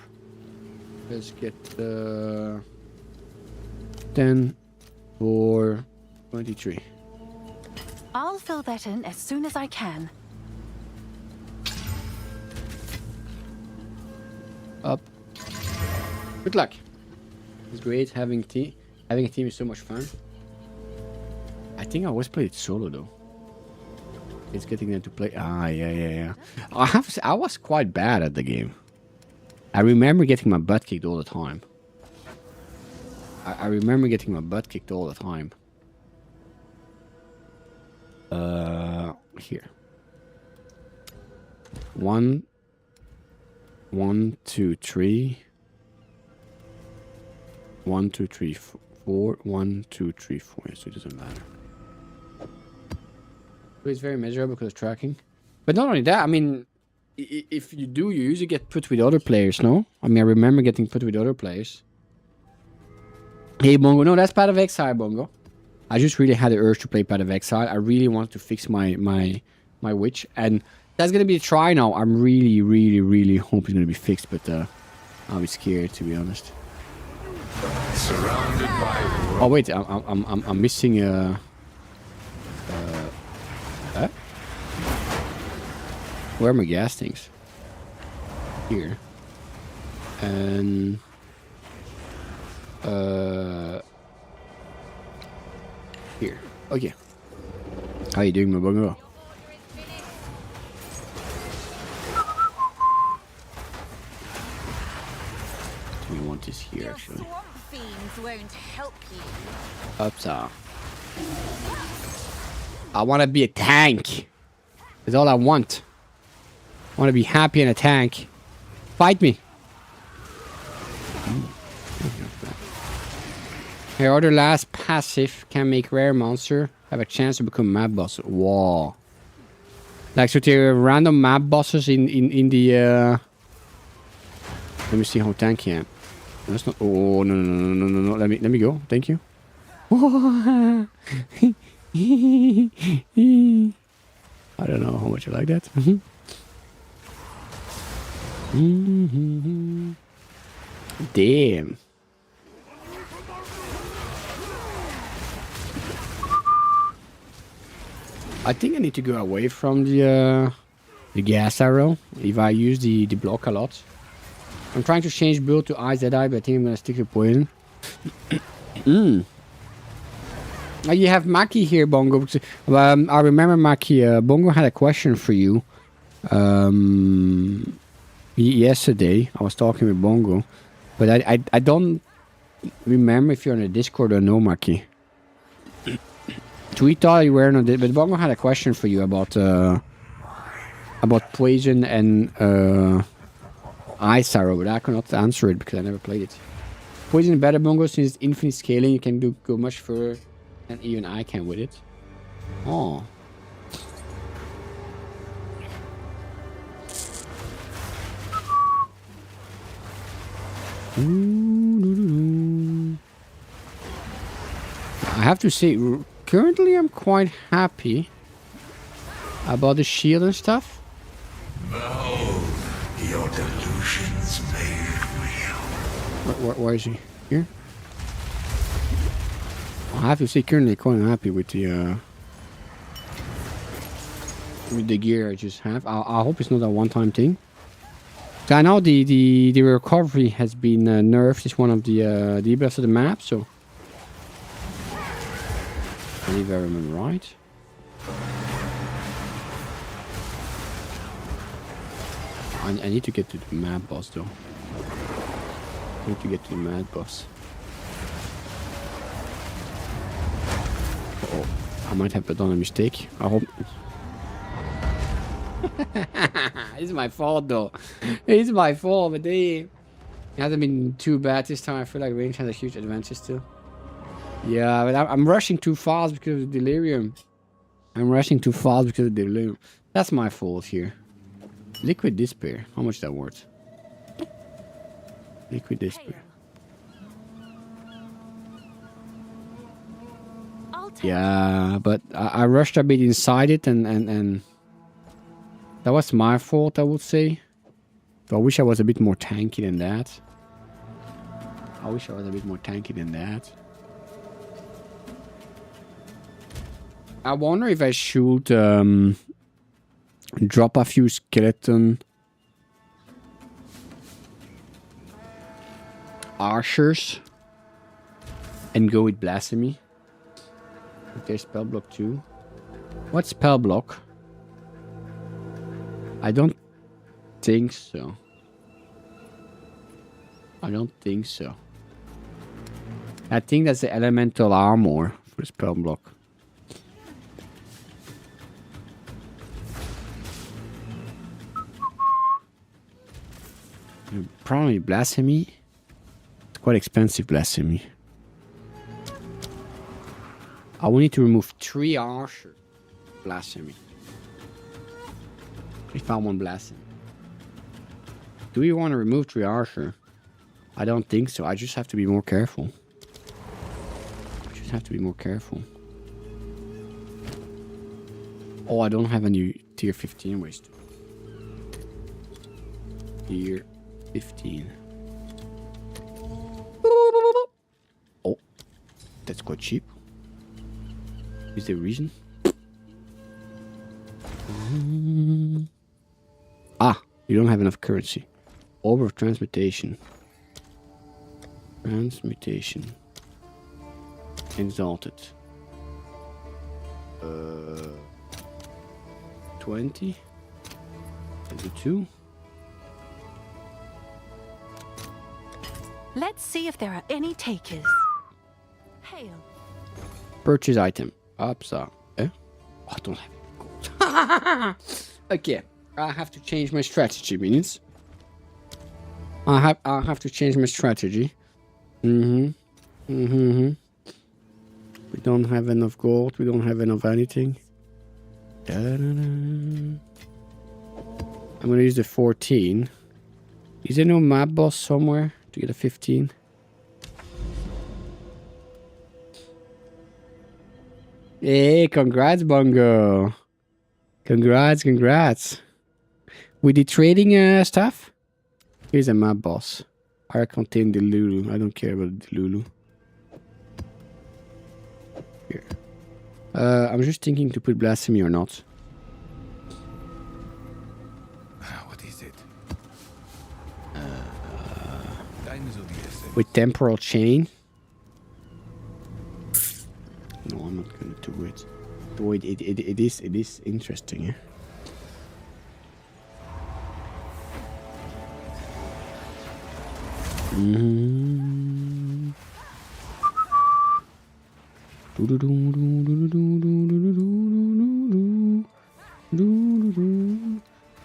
Speaker 3: Let's get 10 for 23.
Speaker 2: I'll fill that in as soon as I can.
Speaker 3: Up. Good luck. It's great having team. Having a team is so much fun. I think I always played it solo though. It's getting them to play. Yeah. I was quite bad at the game. I remember getting my butt kicked all the time. I remember getting my butt kicked all the time. Here. 1, 2, 3. 1, 2, 3, 4. 1, 2, 3, 4. So it doesn't matter. It's very measurable because of tracking. But not only that, I mean, if you do, you usually get put with other players, no? I mean, I remember getting put with other players. Hey, Bongo. No, that's Path of Exile, Bongo. I just really had the urge to play Path of Exile. I really wanted to fix my witch. And that's going to be a try now. I'm really hope it's going to be fixed. But I'll be scared, to be honest.
Speaker 4: Surrounded by...
Speaker 3: Oh, wait. I'm missing a... Where are my gas things? Here. And... here. Okay. How you doing, my bongo? We want this here,
Speaker 5: Your
Speaker 3: actually.
Speaker 5: swamp fiends won't help you.
Speaker 3: Up top. I want to be a tank. That's all I want. I want to be happy in a tank. Fight me. Your other last passive can make rare monster have a chance to become map boss. Whoa. Like, so there are random map bosses in the... Let me see how tanky I am. That's not... Oh, no. Let me go. Thank you. I don't know how much I like that. Damn. I think I need to go away from the gas arrow if I use the block a lot. I'm trying to change build to Ice Deadeye, but I think I'm gonna stick to poison. You have Maki here, Bongo. I remember Maki. Bongo had a question for you. Yesterday, I was talking with Bongo, but I don't remember if you're on the Discord or no, Maki. We thought you were on it, but Bongo had a question for you about poison and ice arrow, but I cannot answer it because I never played it. Poison is better, Bongo, since it's infinite scaling. You can go much further than even I can with it. Oh. I have to say, currently I'm quite happy about the shield and stuff.
Speaker 1: Your delusions made real.
Speaker 3: Where is he? Here? I have to say, currently quite happy with the gear I just have. I hope it's not a one-time thing. So I know the recovery has been nerfed. It's one of the debuffs of the map, so I believe I remember right. I need to get to the map boss though. I need to get to the map boss. Uh oh, I might have done a mistake. I hope. It's my fault though. It's my fault, but it hasn't been too bad this time. I feel like range has a huge advantage still. Yeah, but I'm rushing too fast because of delirium. That's my fault here. Liquid despair. How much is that worth? Liquid despair. Yeah, but I rushed a bit inside it and that was my fault, I would say. But I wish I was a bit more tanky than that. I wonder if I should drop a few skeleton archers and go with blasphemy. Okay, spell block 2. What's spell block? I don't think so. I think that's the elemental armor for spell block. Probably blasphemy. It's quite expensive blasphemy. I will need to remove 3 archer blasphemy. If I want blasphemy. Do we want to remove 3 archer? I don't think so. I just have to be more careful. Oh, I don't have any tier 15 waste. Tier 15. Oh, that's quite cheap. Is there a reason? Ah, you don't have enough currency. Over transmutation. Exalted. 20. 22.
Speaker 2: Let's see if there are any takers. Hail.
Speaker 3: Purchase item. Upsa. Eh? Oh, I don't have gold. Okay. I have to change my strategy, minions. I have to change my strategy. We don't have enough gold. We don't have enough anything. I'm gonna use the 14. Is there no map boss somewhere to get a 15? Hey, congrats, Bongo. Congrats. With the trading stuff? Here's a map boss. I contain the Lulu. I don't care about the Lulu. Here. I'm just thinking to put Blasphemy or not.
Speaker 4: What is it?
Speaker 3: With Temporal Chain? No, I'm not gonna do it. Though it is interesting, yeah?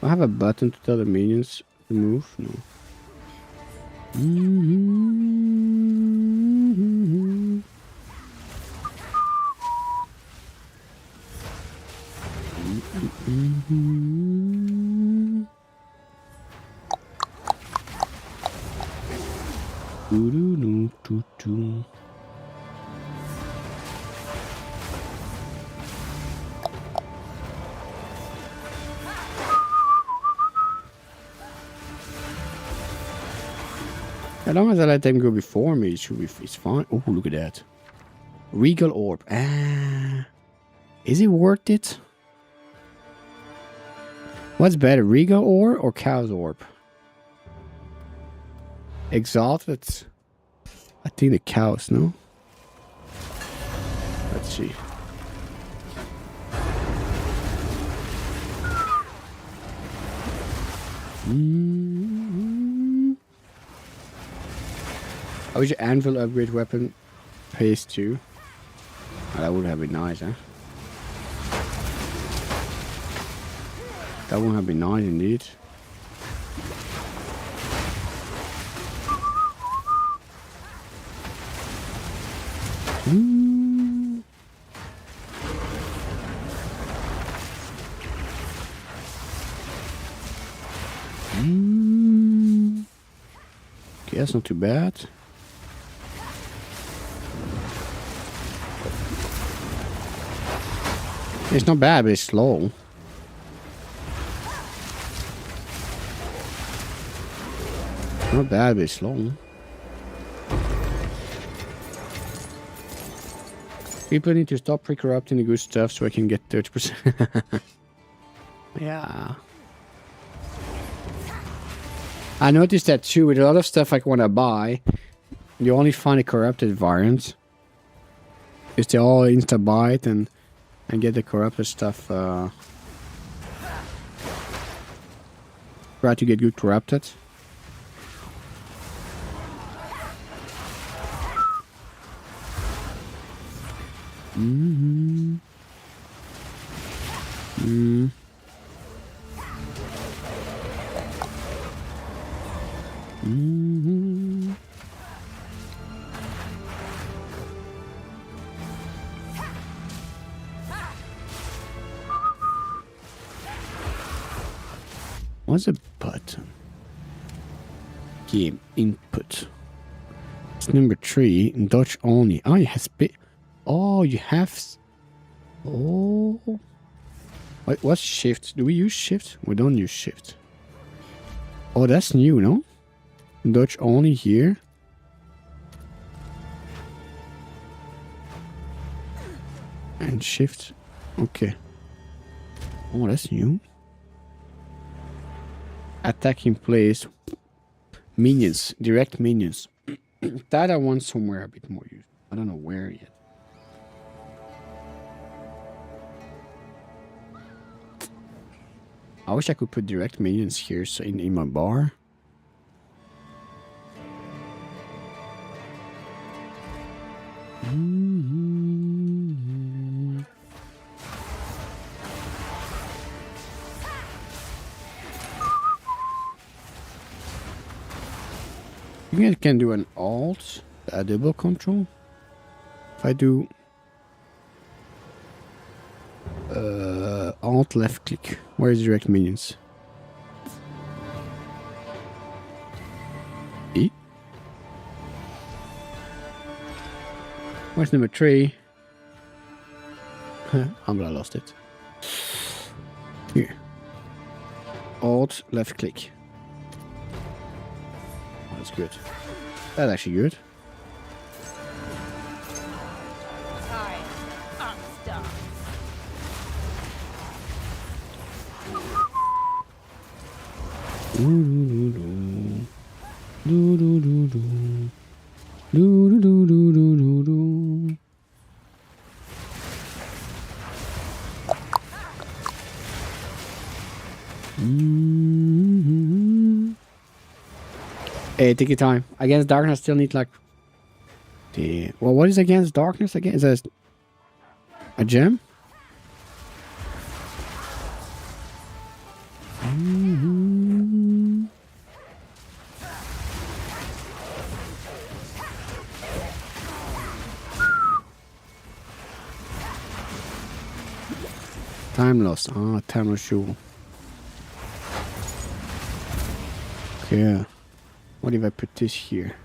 Speaker 3: I have a button to tell the minions to move? No. As long as I let them go before me, it's fine. Oh, look at that. Regal Orb. Is it worth it? What's better, Regal Orb or Cow's Orb? Exalted. I think the cows, no? Let's see. I wish Anvil upgrade weapon pays too. Oh, that would have been nice, huh? That would have been nice indeed. Okay, that's not too bad. It's not bad, but it's slow. Not bad, but it's slow. People need to stop pre-corrupting the good stuff so I can get 30%. Yeah. I noticed that too. With a lot of stuff I want to buy, you only find a corrupted variant. Because they all insta-buy it and get the corrupted stuff. Try to get good corrupted. What's a button? Game input. It's number 3. Dodge only. Oh, you have Oh, you have. Oh. What's shift? Do we use shift? We don't use shift. Oh, that's new, no? Dodge only here. And shift. Okay. Oh, that's new. Attack in place. Minions. Direct minions. That I want somewhere a bit more used. I don't know where yet. I wish I could put direct minions here so in my bar. I think I can do an alt, a double control. If I do Alt left click. Where is direct minions? E? Where's number 3? I'm glad I lost it. Here. Alt left click. Oh, that's good. That's actually good.
Speaker 5: Sorry, I'm stuck.
Speaker 3: Hey, take your time. Against darkness, still need like. Well, what is against darkness again? Is that a gem? Time lost. Ah, time lost. Sure. Okay. What if I put this here?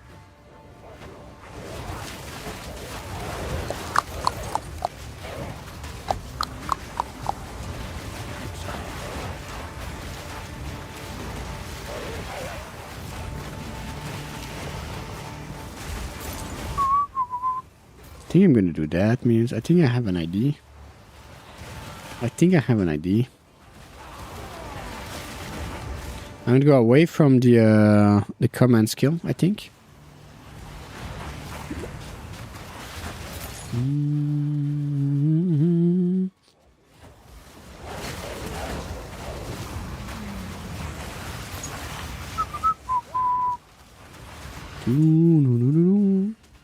Speaker 3: I think I'm gonna do that. Means I think I have an idea. I'm gonna go away from the command skill, I think.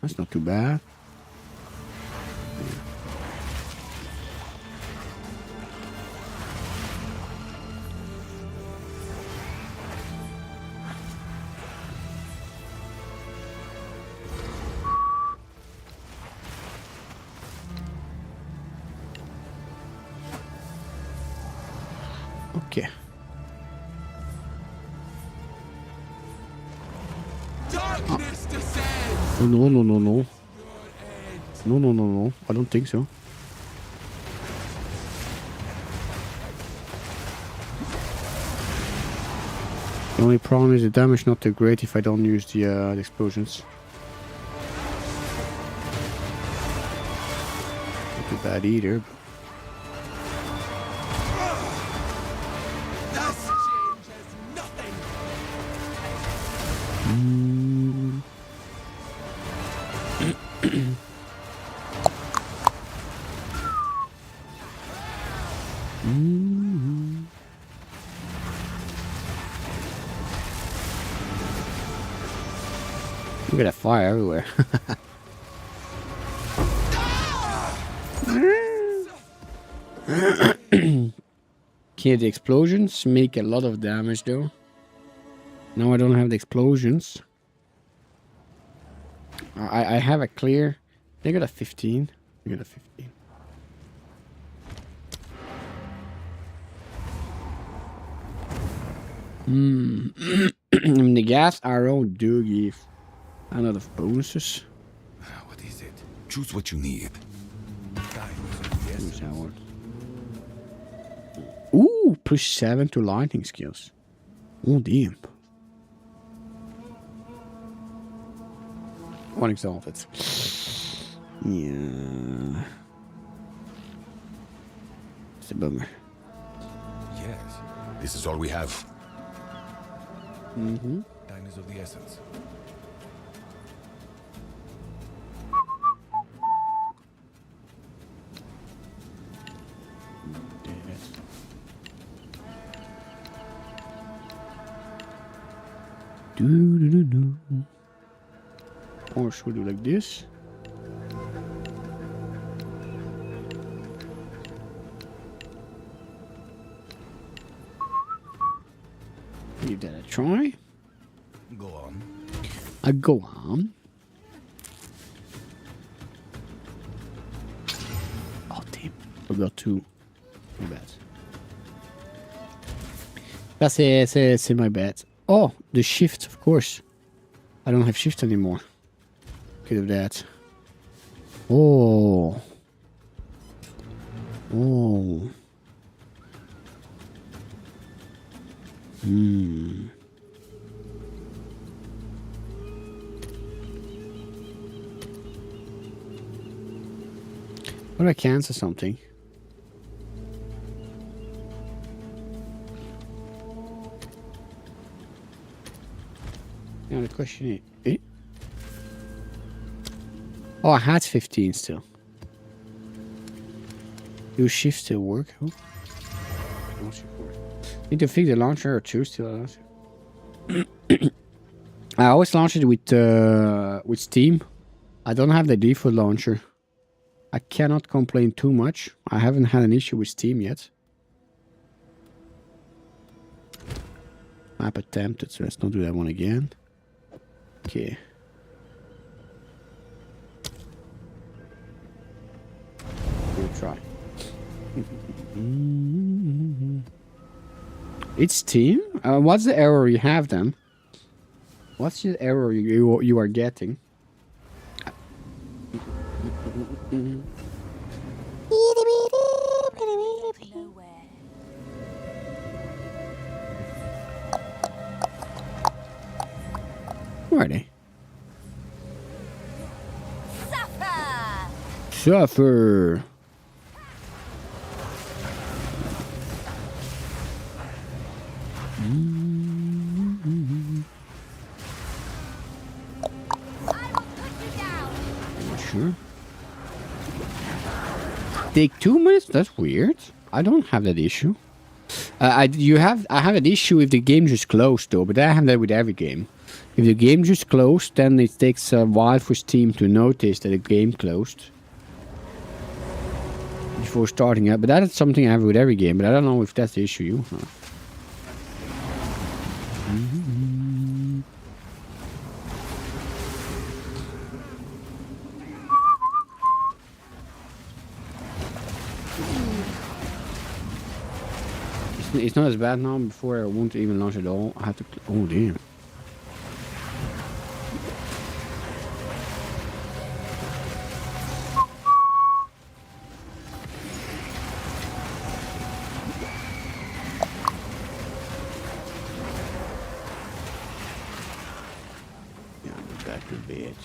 Speaker 3: That's not too bad. Okay.
Speaker 4: Darkness descends.
Speaker 3: Oh, no. No. I don't think so. The only problem is the damage not too great if I don't use the explosions. Not too bad either.
Speaker 4: This changes nothing.
Speaker 3: Look at that fire everywhere. Okay, the explosions make a lot of damage though. Now I don't have the explosions. I have a clear. They got a 15. We got a 15. The gas arrow do give a lot of bonuses.
Speaker 4: What is it? Choose what you need.
Speaker 3: Who's Howard? Ooh, +7 to lightning skills. Oh, damn. One exalted. Yeah. It's a bummer.
Speaker 4: Yes. This is all we have.
Speaker 3: Mm-hmm.
Speaker 4: Time is of the essence.
Speaker 3: Do. Or should we do like this? Give that a try.
Speaker 4: Go on.
Speaker 3: I go on. Oh damn! Forgot to. Too bad. C'est my bad. Oh, the shift, of course. I don't have shift anymore. Because of that. Oh. Oh. Hmm. What do I cancel something? Now the question is... Eh? Oh, I had 15 still. Do shift still work? Oh. Need to fix the launcher or choose still. I always launch it with Steam. I don't have the default launcher. I cannot complain too much. I haven't had an issue with Steam yet. Map attempted, so let's not do that one again. Okay. We'll try. It's Steam? What's the error you have then? What's the error you are getting?
Speaker 5: Nowhere.
Speaker 3: Where are they?
Speaker 5: Suffer!
Speaker 3: Suffer!
Speaker 5: I will put you down.
Speaker 3: Not sure. Take 2 minutes? That's weird. I don't have that issue. I have an issue if the game just closed though, but I have that with every game. If the game just closed, then it takes a while for Steam to notice that the game closed before starting up. But that is something I have with every game. But I don't know if that's the issue you have. It's not as bad now. Before I won't even launch at all. I have to. Oh damn. Yeah, I'm back to bed.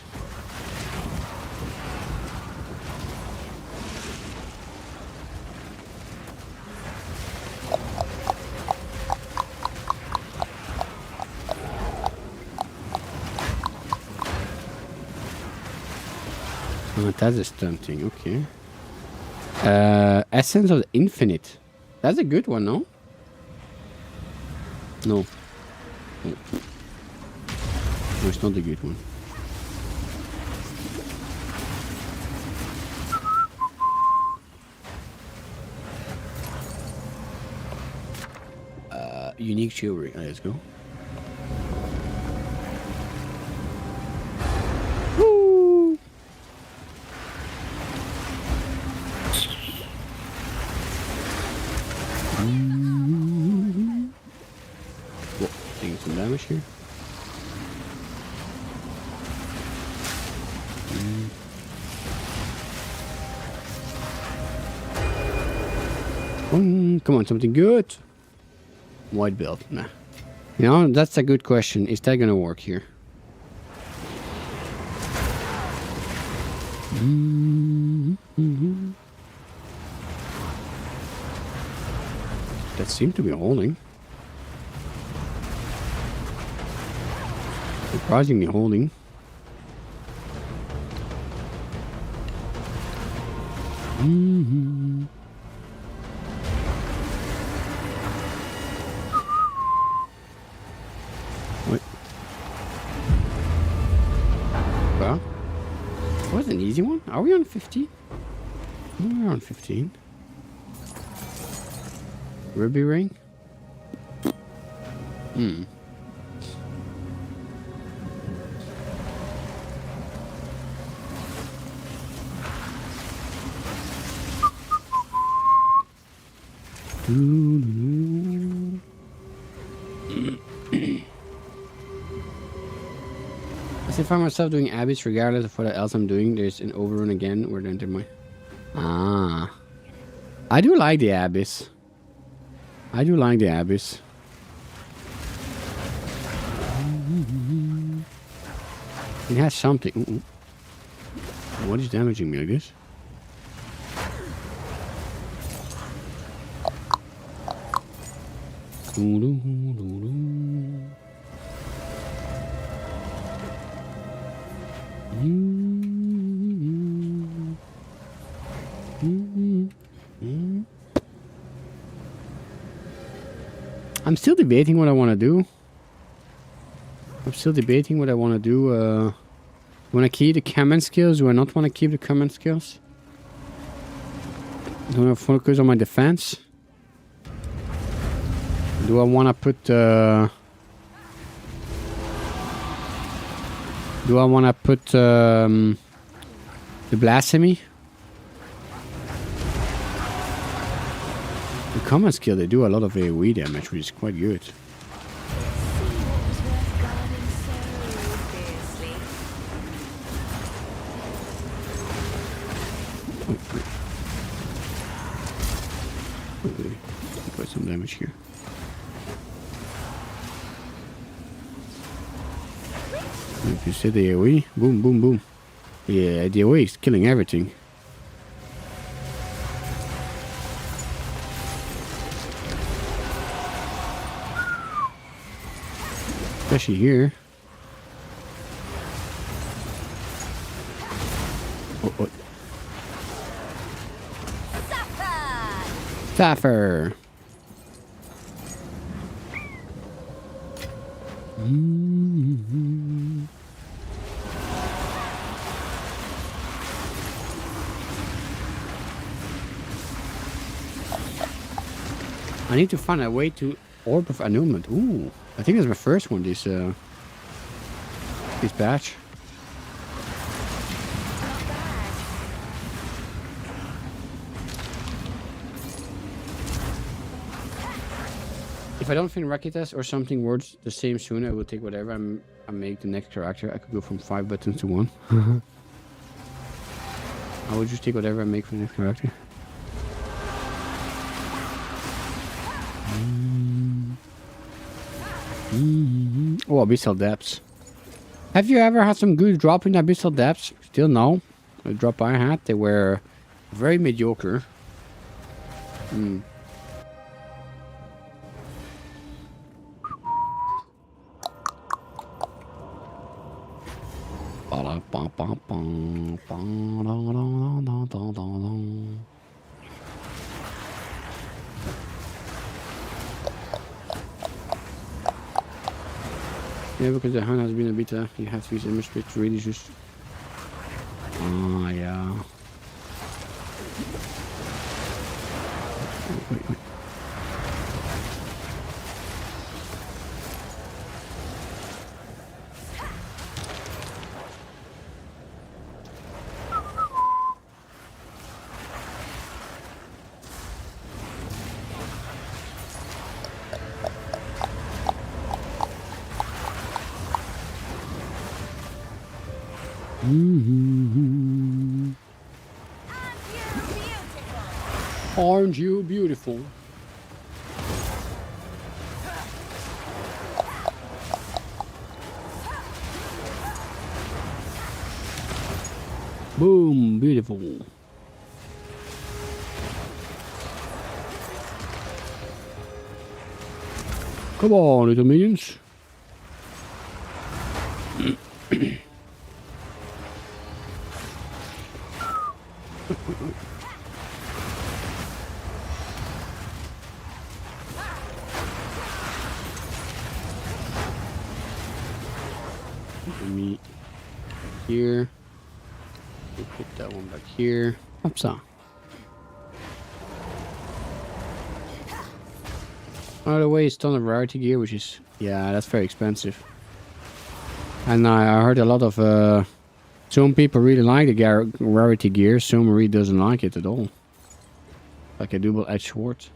Speaker 3: Oh, that's a stunting, okay. Essence of the Infinite. That's a good one, no? No. No, it's not a good one. Unique jewelry. Let's go. Woo! Whoa, taking some damage here. Come on, something good. White belt, nah. You know, that's a good question. Is that gonna work here? That seemed to be holding. Surprisingly holding. Wait. Well, that was an easy one. Are we on 15? We're on 15. Ruby ring? I find myself doing abyss regardless of what else I'm doing, there's an overrun again where they enter my... Ah. I do like the abyss. I do like the abyss. It has something. Ooh. What is damaging me like this? I'm still debating what I want to do. Want to keep the command skills? Do I not want to keep the command skills? Do I want to focus on my defense? Do I want to put the blasphemy? The command skill, they do a lot of AoE damage, which is quite good. Quite some damage here. If you say the AoE, boom, boom, boom. Yeah, the AoE is killing everything. Especially here. Oh. Suffer. I need to find a way to Orb of Annulment. Ooh, I think that's my first one this batch. If I don't find Rakitas or something worth the same soon, I will take whatever I make the next character. I could go from 5 buttons to 1. I would just take whatever I make for the next character. Oh, Abyssal Depths. Have you ever had some good drop in Abyssal Depths? Still no. The drop I had, they were very mediocre. Yeah, because the hand has been a bit, you have to use image split to really just... Oh, yeah. Wait. Aren't you beautiful? Boom, beautiful. Come on, little minions. Me here. We'll put that one back here. Upsa. By the way, it's ton of rarity gear, which is, yeah, that's very expensive. And I heard a lot of some people really like the rarity gear, some really doesn't like it at all. Like a double-edged sword.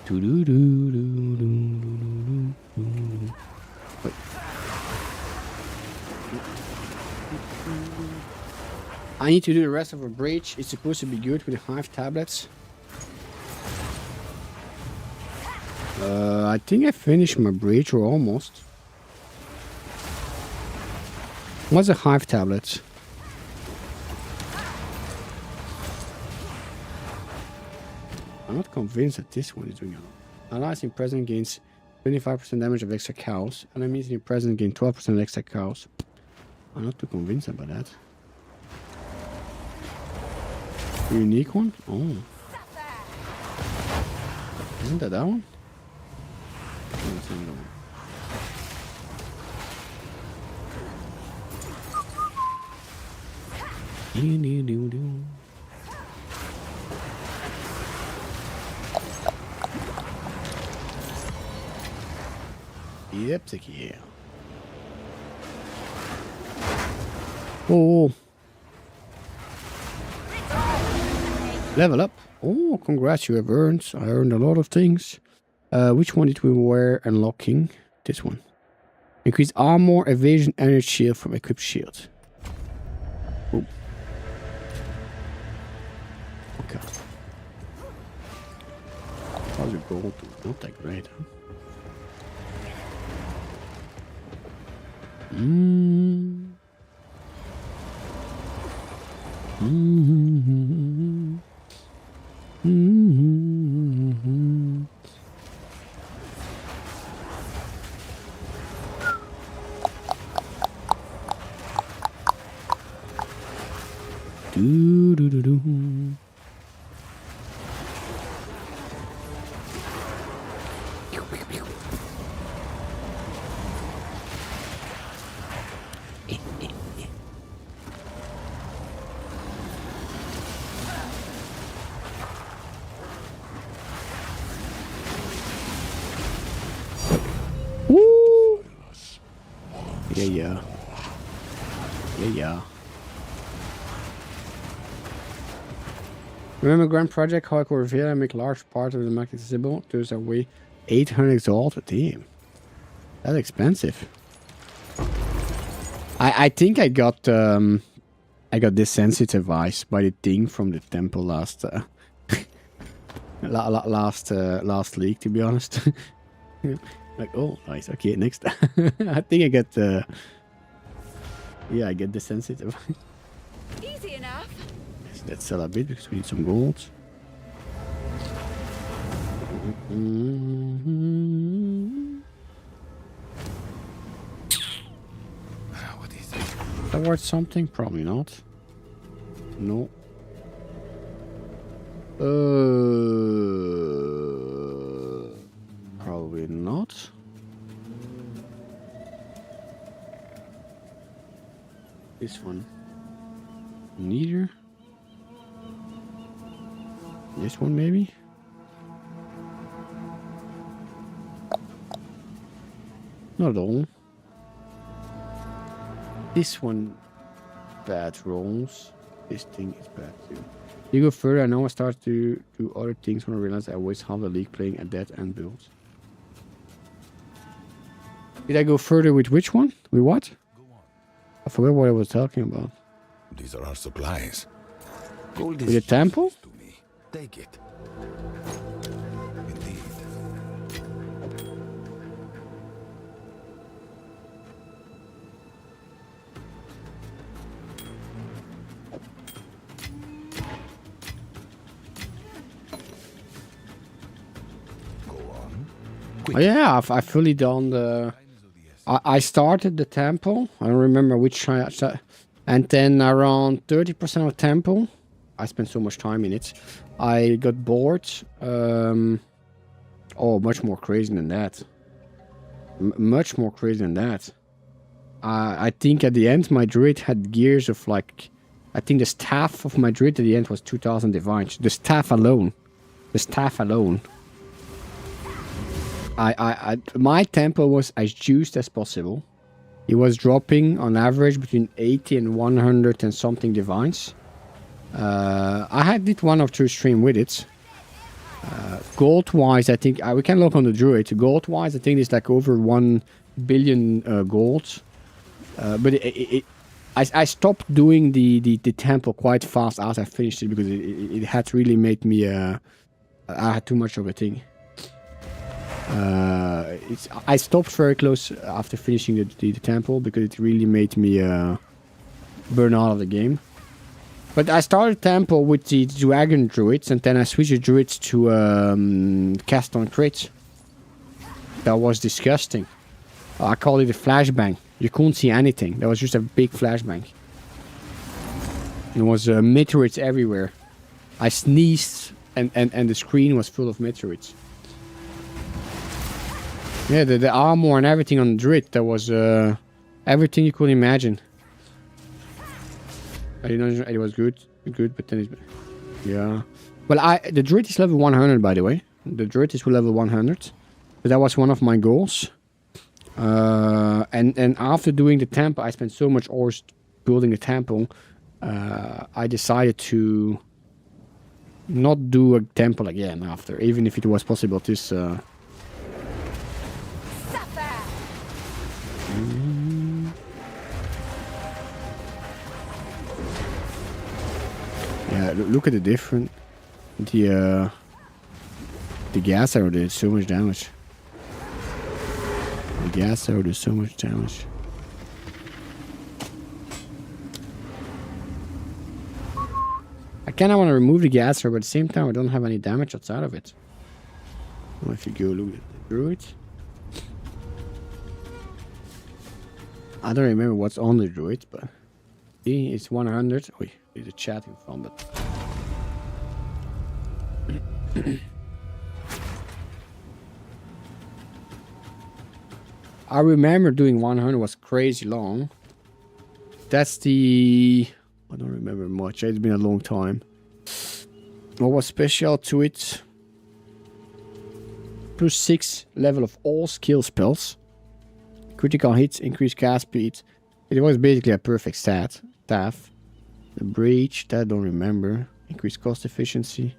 Speaker 3: Wait. I need to do the rest of a bridge. It's supposed to be good with the hive tablets. I think I finished my bridge, or almost. What's a hive tablet? I'm not convinced that this one is doing a lot. Allies in present gains 25% damage of extra cows. Enemies in present gain 12% extra cows. I'm not too convinced about that. Unique one? Oh. Isn't that one? No, that's another one. Yep, yeah. Oh. Level up. Oh, congrats, you have earned. I earned a lot of things. Which one did we wear unlocking? This one. Increase armor, evasion, energy shield from equipped shield. Oh. Okay. How's it gold? Not that great, huh? Woo! Yeah. Remember Grand Project, how I could reveal and make large part of the map accessible? There's a way 800 exalted. Damn. That's expensive. I think I got this sensitive ice by the thing from the temple last last league, to be honest. Like, oh, nice. Okay, next. I think I get yeah, I get the sensitive.
Speaker 5: Easy enough.
Speaker 3: Let's sell a bit because we need some gold.
Speaker 4: What is it?
Speaker 3: Is that worth something? Probably not. No. Probably not. This one. Neither. This one maybe? Not at all. This one, bad rolls. This thing is bad too. You go further, I know I start to do other things when I realize I waste half the league playing a dead end build. Did I go further with which one? With what? I forgot what I was talking about.
Speaker 4: These are our supplies. Gold
Speaker 3: With the temple?
Speaker 4: to me. Take it. Indeed. Go on.
Speaker 3: Oh yeah, I fully done the... I started the temple. I don't remember which... And then around 30% of temple, I spent so much time in it. I got bored. Oh, much more crazy than that. Much more crazy than that. I think at the end, my druid had gears of like... I think the staff of my druid at the end was 2000 divines. The staff alone. The staff alone. My tempo was as juiced as possible. It was dropping on average between 80 and 100 and something divines. I did one or two stream with it. Gold-wise, I think we can look on the druid. Gold-wise, I think it's like over 1 billion gold. But I stopped doing the temple quite fast after I finished it because it had really made me. I had too much of a thing. I stopped very close after finishing the temple because it really made me burn out of the game. But I started temple with the dragon druids, and then I switched the druids to cast on crit. That was disgusting. I call it a flashbang. You couldn't see anything. That was just a big flashbang. There was meteorites everywhere. I sneezed, and the screen was full of meteorites. Yeah, the armor and everything on the druid, that was everything you could imagine. I didn't know it was good, but then yeah. Well, the druid is level 100, by the way. The druid is level 100. But that was one of my goals. And after doing the temple, I spent so much hours building the temple. I decided to not do a temple again after, even if it was possible. This. Yeah, look at the different. The gas arrow did so much damage. The gas arrow did so much damage. I kind of want to remove the gas arrow, but at the same time I don't have any damage outside of it. Well, if you go look at the druid. I don't remember what's on the druid, but it's 100. Wait, there's a chat in front, but I remember doing 100 was crazy long. That's the... I don't remember much. It's been a long time. What was special to it? +6 level of all skill spells. Critical hits, increased cast speed. It was basically a perfect stat. Staff. The breach, that I don't remember. Increased cost efficiency.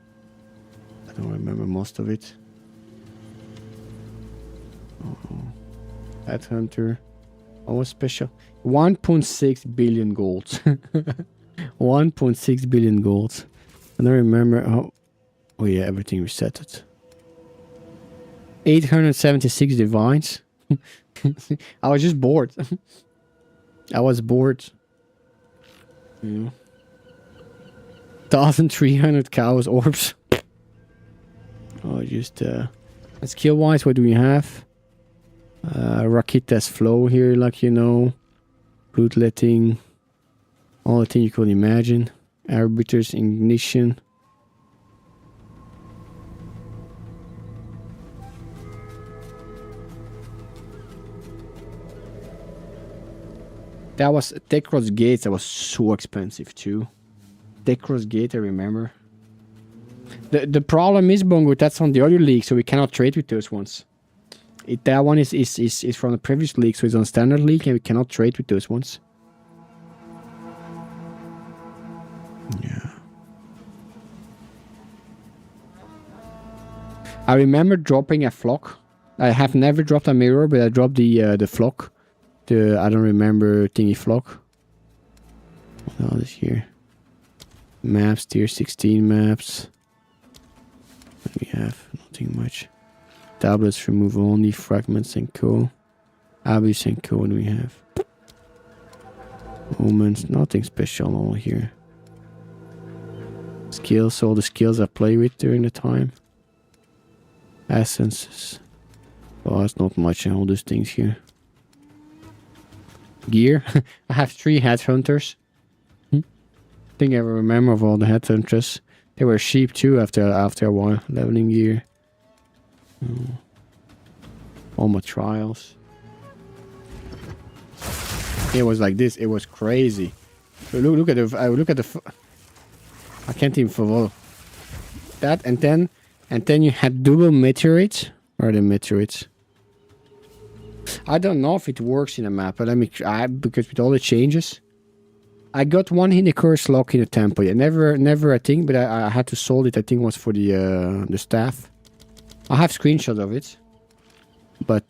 Speaker 3: I don't remember most of it. Headhunter. What was special? 1.6 billion gold. 1.6 billion gold. I don't remember how... Oh yeah, everything resetted. 876 divines. I was just bored. I was bored. Yeah. 1,300 cows orbs. Oh, just skill wise, what do we have? Rakita's flow here, like you know. Bloodletting. All the things you could imagine. Arbiter's ignition. That was Dekros Gates. That was so expensive too. Dekros Gate, I remember. The problem is, Bongo, that's on the other league, so we cannot trade with those ones. That one is from the previous league, so it's on standard league, and we cannot trade with those ones. Yeah. I remember dropping a flock. I have never dropped a mirror, but I dropped the flock. I don't remember thingy flock. What else is here? Maps, tier 16 maps. What do we have? Nothing much. Tablets remove only, fragments and co. Abyss and co, what do we have? Omens, nothing special all here. Skills, all the skills I play with during the time. Essences. Oh, it's not much in all these things here. Gear. I have 3 headhunters. I think I remember of all the headhunters. They were cheap too after a while. Leveling gear. All my trials. It was like this. It was crazy. Look at the. I can't even follow that. And then you had double meteorites. Where are the meteorites? I don't know if it works in a map, but let me try, because with all the changes, I got one hidden curse lock in the temple. Yeah, never a thing, but I had to solve it. I think it was for the staff. I have screenshot of it, but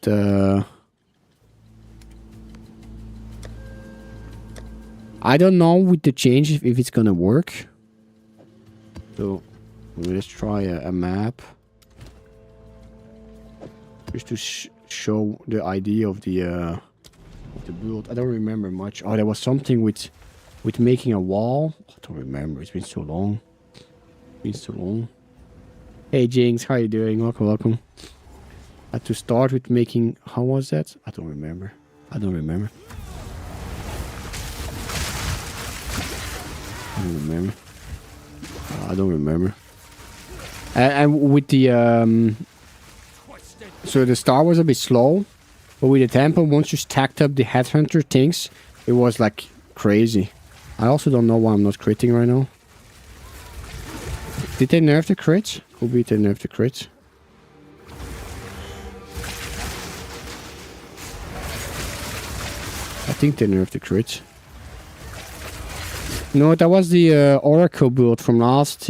Speaker 3: I don't know with the change if it's gonna work. So let's try a map just to show the idea of the build. I don't remember much. Oh, there was something with making a wall. I don't remember. It's been so long. Hey Jinx, how you doing? Welcome. I had to start with making. How was that? I don't remember. I don't remember. And with the so the start was a bit slow, but with the tempo, once you stacked up the headhunter things, it was like crazy. I also don't know why I'm not critting right now. Did they nerf the crits? Could be they nerfed the crits. I think they nerfed the crits. No, that was the Oracle build from last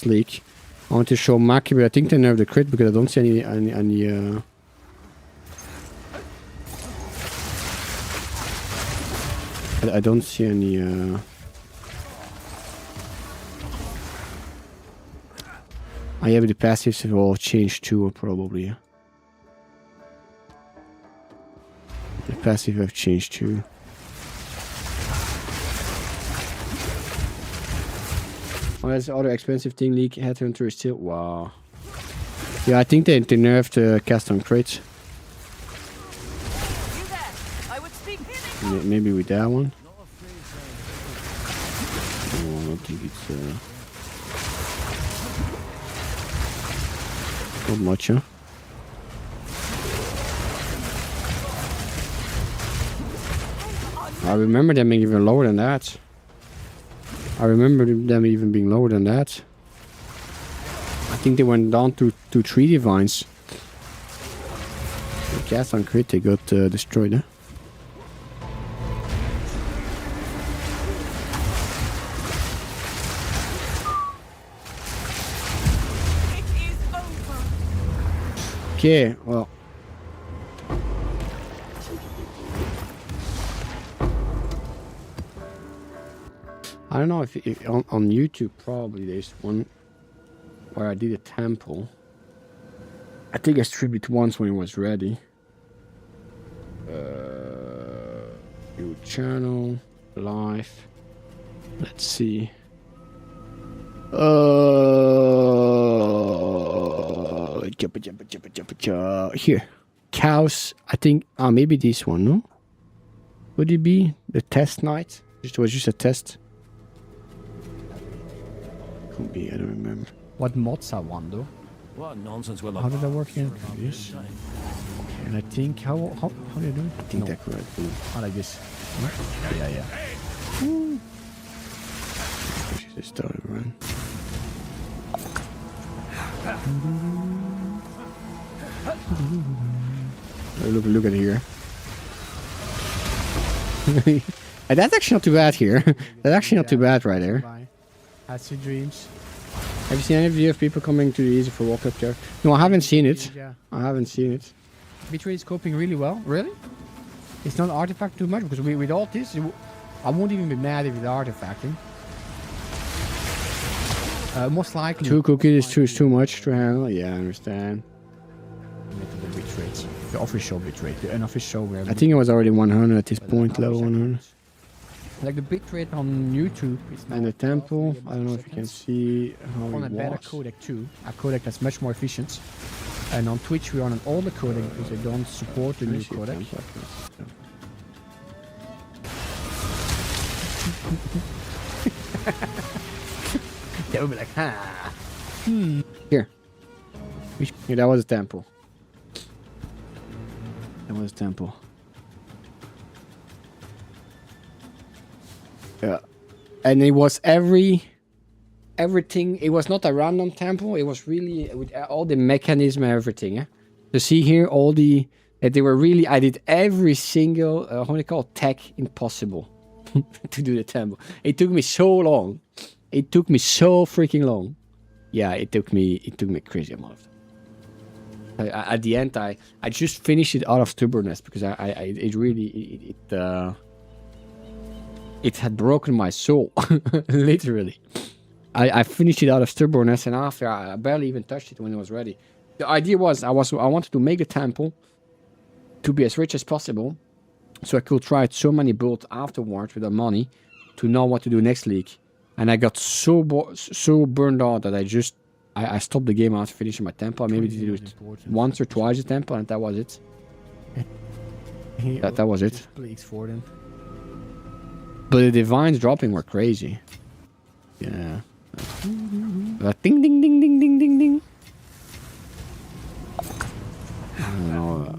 Speaker 3: league. I want to show Maki, but I think they nerfed the crit because I don't see any I don't see any I have the passives have all changed too, probably. Yeah. The passive have changed too. Oh, that's the other expensive thing. League Headhunter is still. Wow. Yeah, I think they nerfed cast on crits. Maybe with that one. Oh, I don't think it's not much, huh? I remember them being even lower than that. I remember them even being lower than that. I think they went down to 3 divines. The cast on crit, they got destroyed, huh? Okay, well. I don't know if on YouTube probably there's one where I did a temple. I think I streamed it once when it was ready. New channel, live. Let's see. Here, cows. I think. Maybe this one. No. Would it be the test night? It was just a test. Could be. I don't remember.
Speaker 6: What mods are one though?
Speaker 7: What nonsense will
Speaker 6: How did that work here?
Speaker 3: Yes.
Speaker 6: Okay, and I think how do you do it?
Speaker 3: I think that correct.
Speaker 6: I like this. Yeah.
Speaker 3: She just started run. Look at here. And that's actually not too bad here. That's actually not too bad right there.
Speaker 6: Acid dreams.
Speaker 3: Have you seen any video of people coming to the easy for walk up there? No, I haven't seen it.
Speaker 6: Yeah.
Speaker 3: I haven't seen it.
Speaker 6: Betray is coping really well. Really? It's not artifact too much because with all this, I won't even be mad if it's artifacting. Most likely.
Speaker 3: 2 cookies is too much to handle. Yeah, I understand.
Speaker 6: The bitrate. The official bitrate. The unofficial.
Speaker 3: I think it was already 100 at this point, level 100.
Speaker 6: Like the bitrate on YouTube is
Speaker 3: And the temple, I don't know if you can see how
Speaker 6: on a
Speaker 3: it
Speaker 6: better
Speaker 3: was.
Speaker 6: codec too. A codec that's much more efficient. And on Twitch we're on an older codec because they don't support the new codec. They will be like, ha.
Speaker 3: Here. Yeah, that was a temple. That was a temple. Yeah. And it was everything. It was not a random temple. It was really with all the mechanism and everything. Yeah? You see here all the... they were really... I did every single, how do you call it, tech impossible. to do the temple. It took me so long. It took me so freaking long. Yeah, it took me a crazy amount of time. At the end, I just finished it out of stubbornness because it really it had broken my soul, literally. I finished it out of stubbornness, and after I barely even touched it when it was ready. The idea was I wanted to make the temple to be as rich as possible, so I could try so many builds afterwards with the money to know what to do next league. And I got so burned out that I stopped the game after finishing my temple. I maybe did it once or twice a temple, and that was it. that was it.
Speaker 6: Please for them.
Speaker 3: But the divines dropping were crazy. Yeah. Ding ding ding ding ding ding ding. I don't know.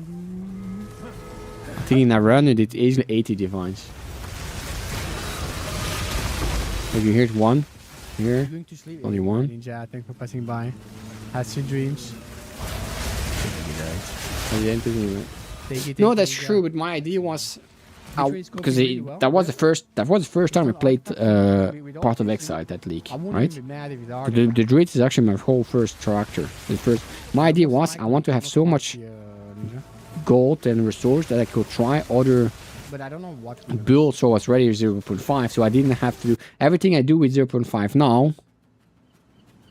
Speaker 3: I think in Iran it did easily 80 divines. Like you heard one here.
Speaker 6: Going to sleep.
Speaker 3: Only one.
Speaker 6: Ninja, thanks for passing by. Had sweet dreams. Take it,
Speaker 3: No, that's
Speaker 6: Ninja.
Speaker 3: true. But my idea was,
Speaker 6: Trade's
Speaker 3: because
Speaker 6: going really well,
Speaker 3: that was
Speaker 6: right?
Speaker 3: the first time I played
Speaker 6: with all
Speaker 3: part of
Speaker 6: this,
Speaker 3: Exile that league,
Speaker 6: I wouldn't
Speaker 3: right?
Speaker 6: even be mad if it
Speaker 3: The,
Speaker 6: argued.
Speaker 3: the Druid is actually my whole first character. My idea was I want to have so much
Speaker 6: Ninja.
Speaker 3: gold and resource that I could try other
Speaker 6: But I don't know what.
Speaker 3: builds so I was ready with 0.5, so I didn't have to do everything I do with 0.5 now.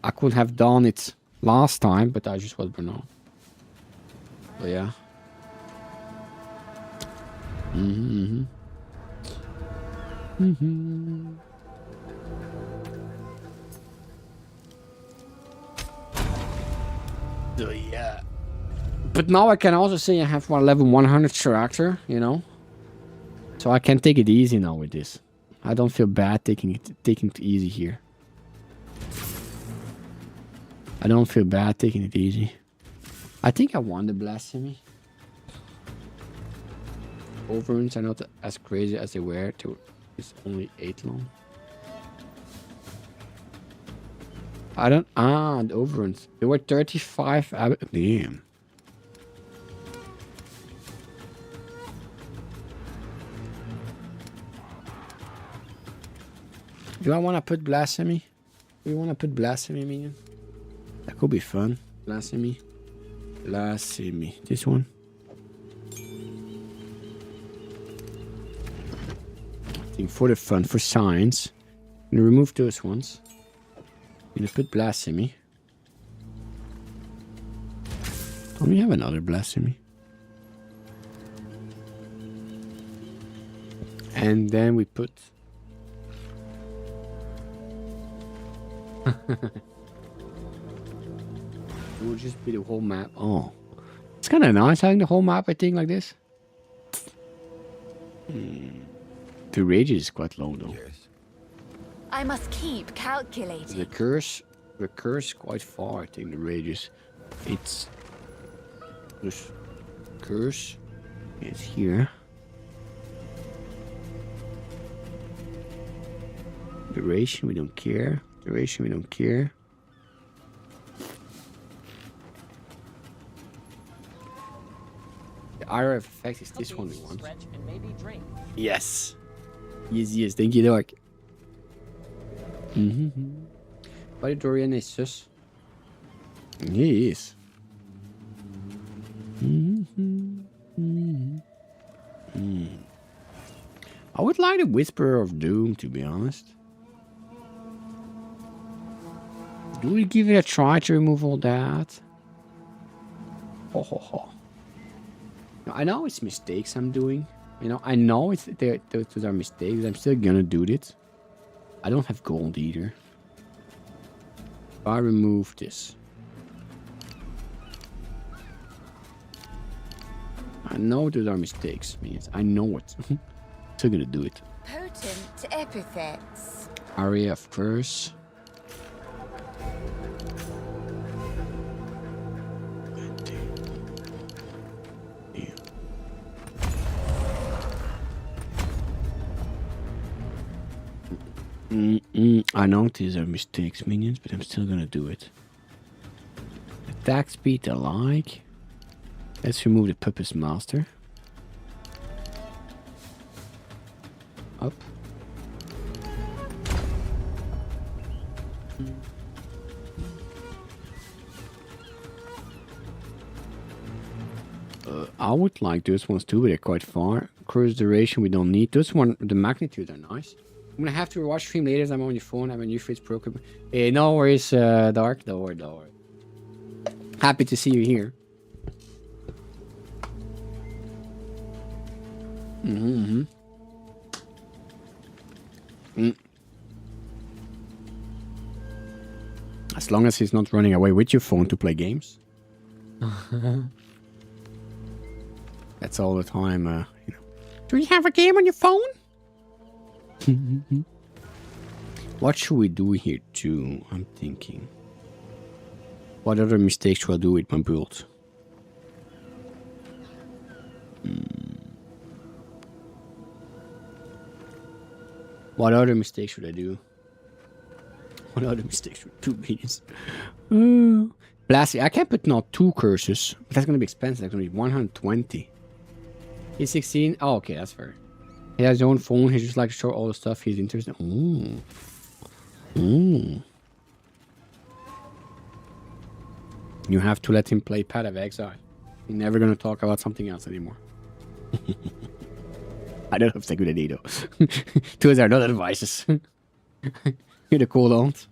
Speaker 3: I could have done it last time, but I just was burnt out. But yeah. So yeah. But now I can also say I have one level 100 character, you know. So I can take it easy now with this. I don't feel bad taking it easy here. I don't feel bad taking it easy. I think I won the blasphemy. Overruns are not as crazy as they were. It's only 8 long. I don't. The overruns. They were 35. Damn. Do I want to put blasphemy? Do you want to put blasphemy, minion? That could be fun. Blasphemy. Blasphemy. This one. I think for the fun, for science. I'm gonna remove those ones. I'm gonna put blasphemy. Don't we have another blasphemy? And then we put... It would just be the whole map. Oh. It's kind of nice having the whole map, I think, like this. The rage is quite low, though.
Speaker 4: Yes.
Speaker 5: I must keep calculating.
Speaker 3: The curse quite far, I think, the radius. It's... This curse is here. Duration, we don't care. Duration, we don't care. The IRF effect is this one we want. Yes. Yes, thank you, Dark. But Dorian is sus. He is. I would like the Whisperer of Doom, to be honest. Do we give it a try to remove all that? Ho ho ho. Now, I know it's mistakes I'm doing. You know, I know those are mistakes. I'm still gonna do it. I don't have gold either. If I remove this. I know those are mistakes, means I know it. Still gonna do it.
Speaker 5: Potent epithets.
Speaker 3: Area of curse. I know these are mistakes, minions, but I'm still gonna do it. Attack speed I like. Let's remove the Puppet's Master. Up. I would like those ones too, but they're quite far. Cruise duration we don't need. Those one, the magnitude are nice. I'm gonna have to watch stream later as I'm on your phone. I have a new Fritz Pro. Hey, no worries, Dark. Don't worry, don't worry. Happy to see you here. As long as he's not running away with your phone to play games. That's all the time, you know. Do you have a game on your phone? What should we do here too? I'm thinking. What other mistakes should I do with my build? What other mistakes should I do? What other mistakes should I do, please? Blasty, I can put not 2 curses. But that's gonna be expensive. That's gonna be 120. He's 16. Oh, okay, that's fair. He has his own phone. He just like to show all the stuff he's interested in. You have to let him play Path of Exile. He's never gonna talk about something else anymore. I don't know if it's a good idea though. Those are not advices. You're the cool aunt.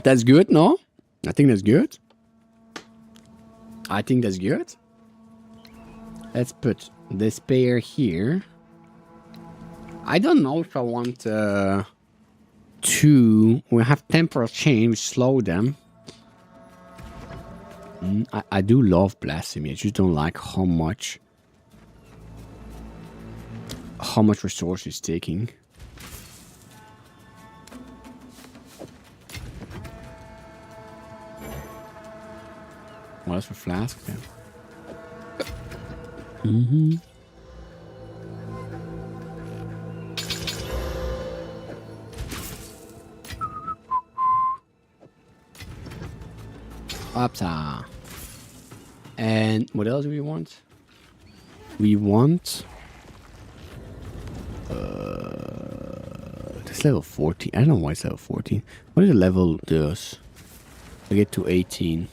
Speaker 3: That's good, no? I think that's good. I think that's good. Let's put despair here. I don't know if I want we have temporal change, which slow them. I do love blasphemy. I just don't like how much resource it's taking. Well, that's for flask then. Upsa. And what else do we want? We want this level 14. I don't know why it's level 14. What is the level does? I get to 18.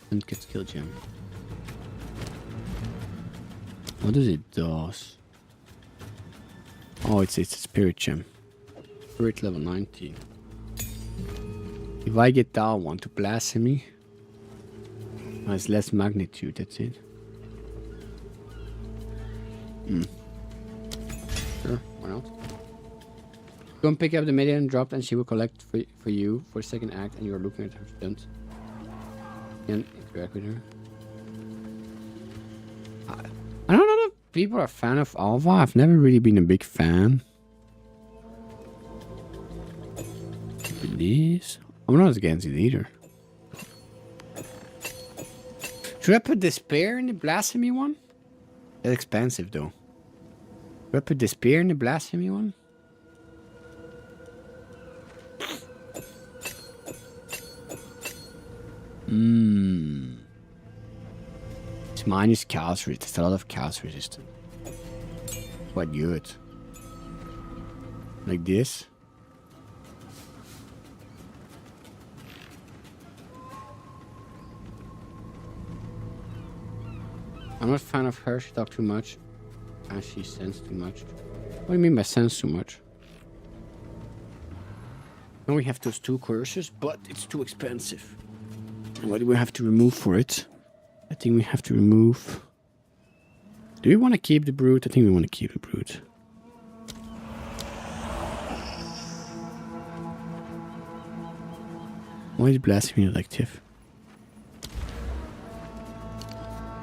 Speaker 3: And get skill gem. What does it does? Oh, it's a spirit gem. Spirit level 19. If I get that one to blasphemy, has less magnitude. That's it. Sure, why not? Go and pick up the minion dropped, and she will collect for you for the second act, and you are looking at her stunt. And interact with her. I don't know if people are a fan of Alva. I've never really been a big fan. This, I'm not against it either. Should I put despair in the blasphemy one? That's expensive though. Should I put despair in the blasphemy one? It's minus chaos resist. It's a lot of chaos resistance. Quite good. Like this. I'm not a fan of her. She talks too much. And she sends too much. What do you mean by sends too much? Now we have those 2 curses, but it's too expensive. What do we have to remove for it? I think we have to remove... Do we want to keep the brute? I think we want to keep the brute. Why is blasphemy not active?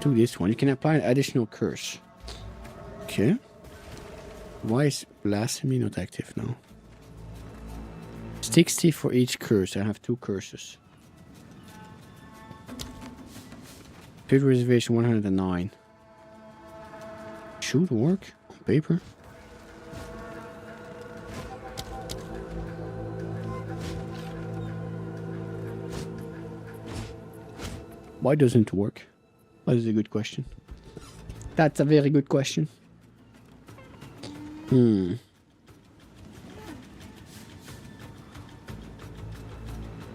Speaker 3: Do this one. You can apply an additional curse. Okay. Why is blasphemy not active now? 60 for each curse. I have 2 curses. Field reservation 109. Should work on paper. Why doesn't it work? That is a good question. That's a very good question.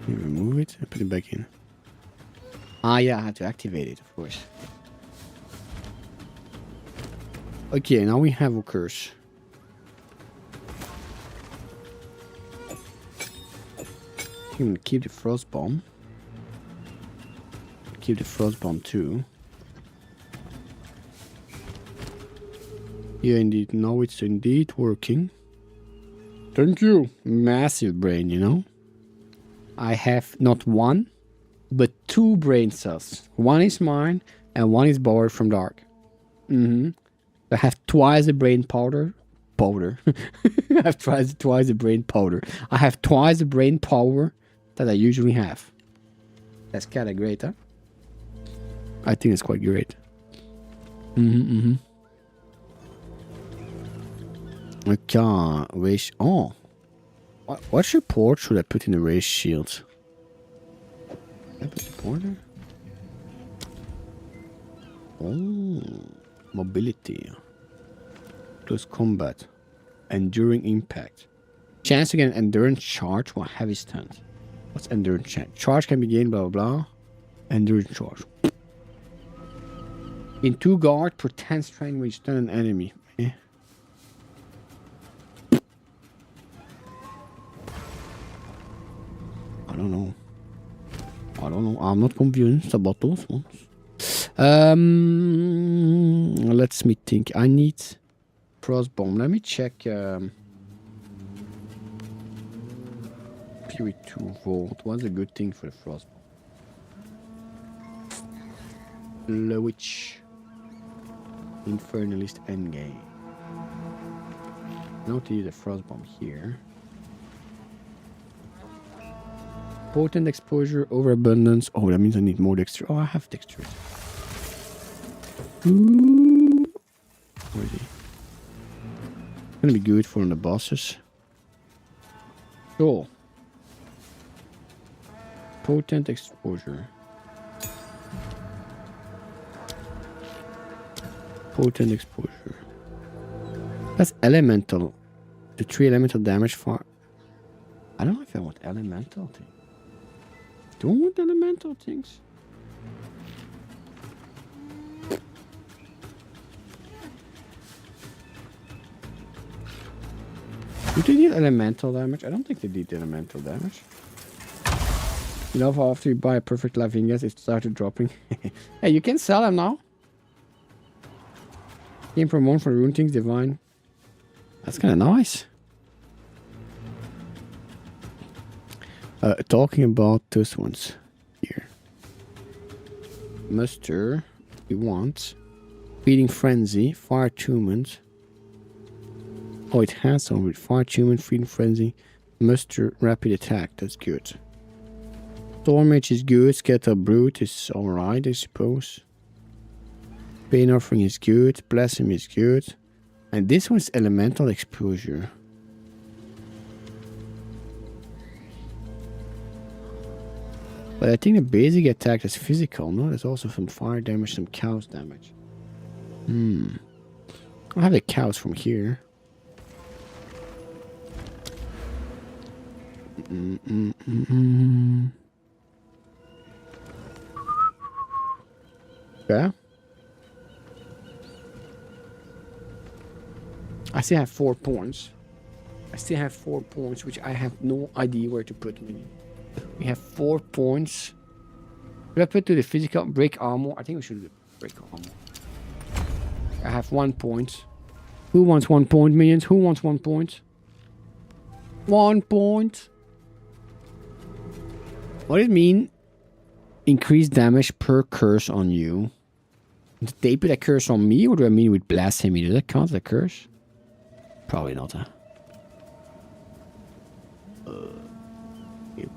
Speaker 3: Let me remove it and put it back in. Ah, yeah, I had to activate it, of course. Okay, now we have a curse. I'm gonna keep the frost bomb. Keep the frost bomb too. Yeah, indeed. Now it's indeed working. Thank you. Massive brain, you know. I have not one, but 2 brain cells. One is mine, and one is borrowed from Dark. I have twice the brain powder. I have twice the brain powder. I have twice the brain power that I usually have. That's kind of great, huh? I think it's quite great. Okay, race. Oh, what support should I put in the race shield? I put support there? Oh, mobility, close combat, enduring impact, chance to get an endurance charge while heavy stance. What's endurance charge? Charge can be gained, blah blah blah. Endurance charge. In 2 guard per 10 strength when you stun an enemy. Eh. I don't know. I'm not convinced about those ones. Let me think. I need frost bomb. Let me check. Fury 2 volt. What's a good thing for the frost bomb? Lowitch. Infernalist endgame. Now to use a frost bomb here. Potent exposure, overabundance. Oh, that means I need more dexter. Oh, I have dexter. Ooh. Where is he? Gonna be good for the bosses. Cool. Potent exposure. Potent exposure. That's elemental. The 3 elemental damage for. I don't know if I want elemental things. Do I want elemental things? Do they need elemental damage? I don't think they need elemental damage. You know, after you buy a perfect life ingot, it started dropping. Hey, you can sell them now. Came from 1 for rune things divine. That's kind of nice. Talking about those ones here. Muster, we want feeding frenzy, fire attunement. Oh, it has some with fire attunement, feeding frenzy, muster, rapid attack. That's good. Storm Mage is good. Scatter Brute is alright, I suppose. Pain Offering is good. Blasphemy is good. And this one's elemental exposure. But I think the basic attack is physical, no? There's also some fire damage, some chaos damage. I'll have the chaos from here. Yeah. I still have 4 points. Which I have no idea where to put me. We have 4 points. Should I put to the physical break armor? I think we should do break armor. I have 1 point. Who wants 1 point, minions? Who wants 1 point? 1 point. What does it mean? Increased damage per curse on you. Did they put a curse on me, or do I mean with blasphemy? Does that count as a curse? Probably not, huh? Yeah.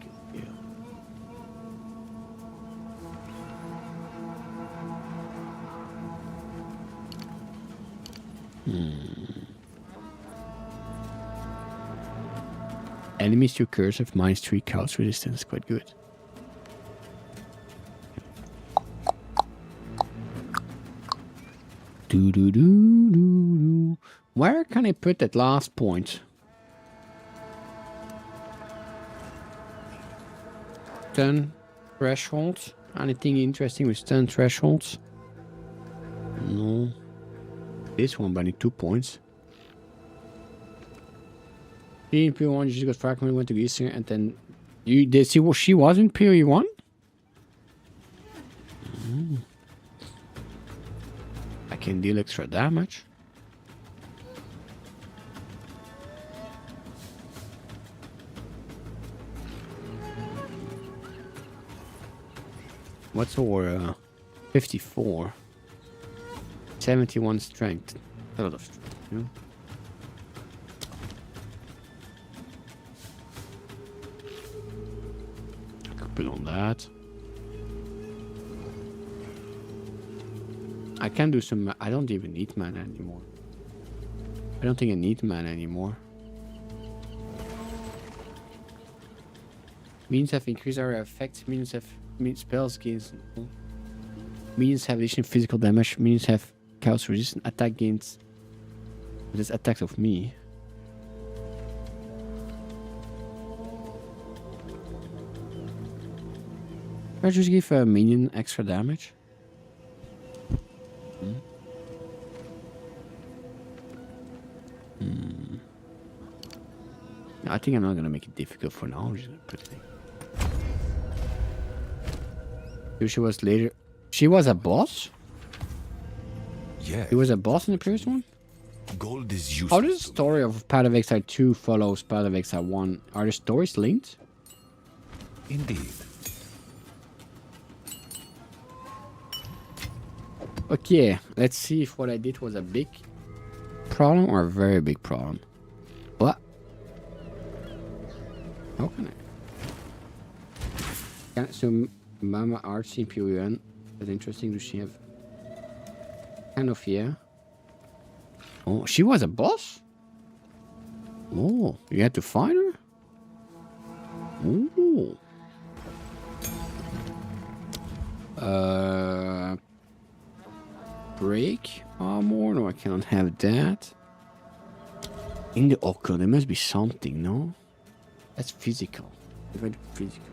Speaker 3: Enemies to curse have -3 chaos resistance. Quite good. Do. Where can I put that last point? stun thresholds? Anything interesting with stun thresholds? No. This one, but I need 2 points. In PO1, you just got fragment, went to Eastern, and then you did see what she was in PO1? I can deal extra damage. What's our 54? 71 strength. A lot of strength, you know? I could put on that. I can do some. I don't even need mana anymore. I don't think I need mana anymore. Minions have increased our effects. Minions have spells gains. Minions have additional physical damage. Minions have chaos resistant attack gains. This attacks of me. Can I just give a minion extra damage? I think I'm not gonna make it difficult for now. I'm just gonna put it. So she was later. She was a boss?
Speaker 4: Yeah.
Speaker 3: He was a boss in the previous one?
Speaker 4: Gold is useless.
Speaker 3: How does the story of Path of Exile 2 follows Path of Exile 1? Are the stories linked?
Speaker 4: Indeed.
Speaker 3: Okay, let's see if what I did was a big problem or a very big problem. What? How can I? So, Mama Artsy PON. That's interesting. Does she have? Kind of, yeah. Oh, she was a boss? Oh, you had to fight her? Ooh. Break armor? No, I cannot have that. In the Oko, there must be something, no? That's physical. If I do physical.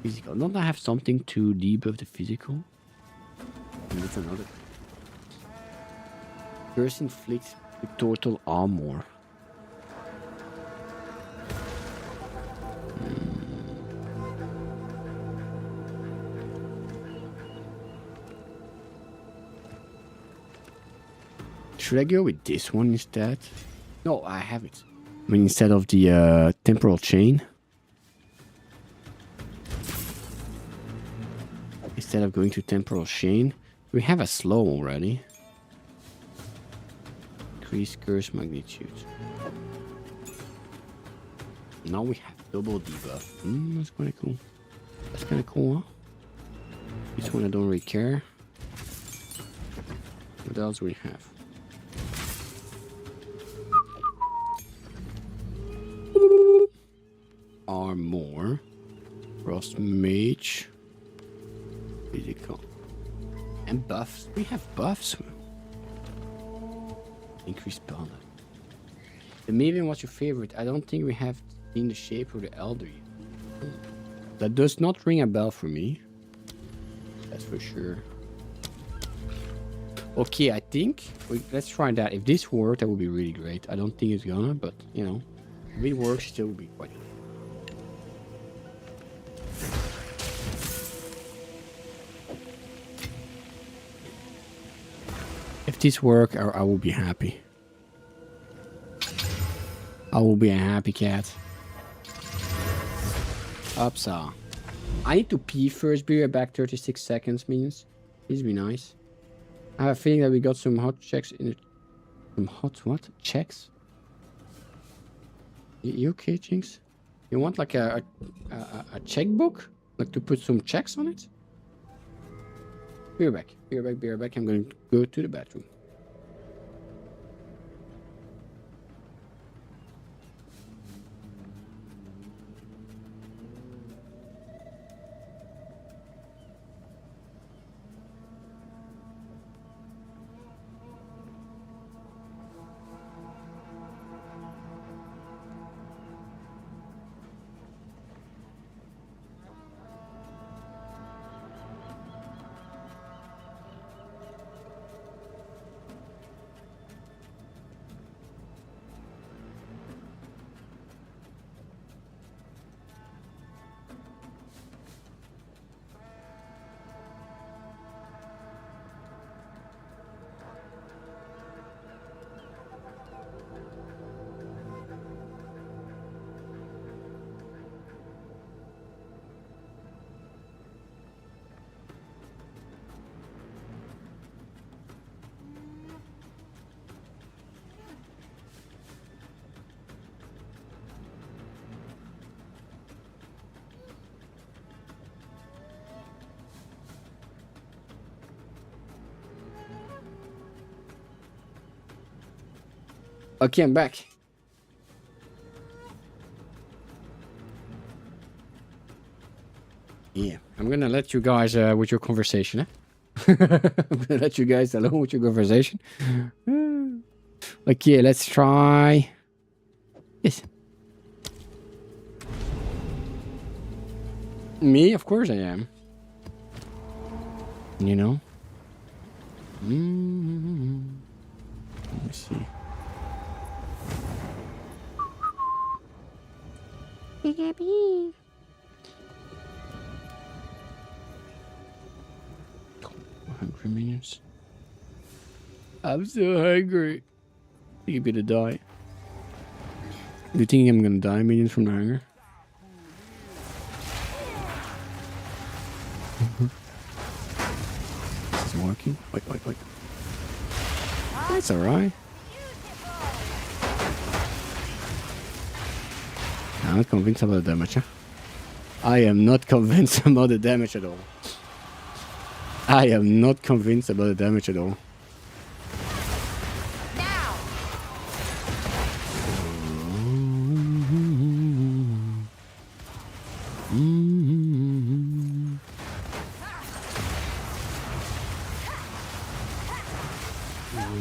Speaker 3: Physical. Don't I have something to debuff the physical? And that's another. Curse inflicts the total armor. Should I go with this one instead? No, I have it. I mean, instead of the temporal chain. Instead of going to temporal chain, we have a slow already. Increase curse magnitude. Now we have double debuff. That's kind of cool. That's kind of cool, huh? This one I don't really care. What else do we have? Armor. Frost Mage. Physical. And buffs. We have buffs. Increased bonus. The Maven was your favorite. I don't think we have seen the shape of the Elder yet. That does not ring a bell for me. That's for sure. Okay, I think let's try that. If this worked, that would be really great. I don't think it's gonna, but you know, if it works, still would be quite good. If this works, I will be happy. I will be a happy cat. Upsa. I need to pee first. Be right back. 36 seconds means. Please be nice. I have a feeling that we got some hot checks in it. Some hot what? Checks? You okay, Jinx? You want like a checkbook? Like to put some checks on it? Be right back. Be right back. Be right back. I'm going to go to the bathroom. Okay, I'm back. Yeah, I'm gonna let you guys with your conversation, eh? I'm gonna let you guys alone with your conversation. Okay, let's try. Yes. Me, of course I am. You know? Let me see. Hungry minions. I'm so hungry. I think I'm gonna die. Do you think I'm gonna die, minions, from the hunger? This is working. Wait. That's alright. I'm not convinced about the damage, huh? I am not convinced about the damage at all. I am not convinced about the damage at all.
Speaker 5: Now!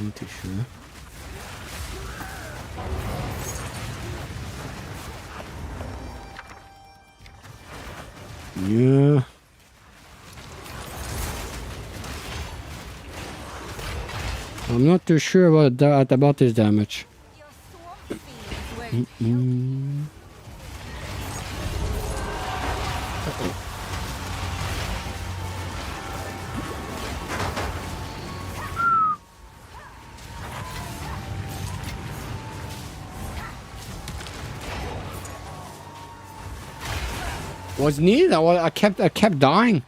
Speaker 3: Not too sure. Yeah. I'm not too sure about that, about this damage.
Speaker 5: Your swamp fiends won't help.
Speaker 3: Was neat. I kept dying.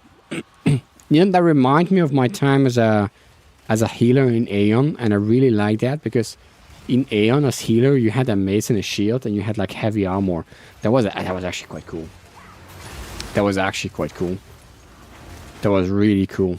Speaker 3: You know, that reminds me of my time as a healer in Aeon, and I really like that because in Aeon as healer you had a mace and a shield, and you had like heavy armor. That was actually quite cool. That was actually quite cool. That was really cool.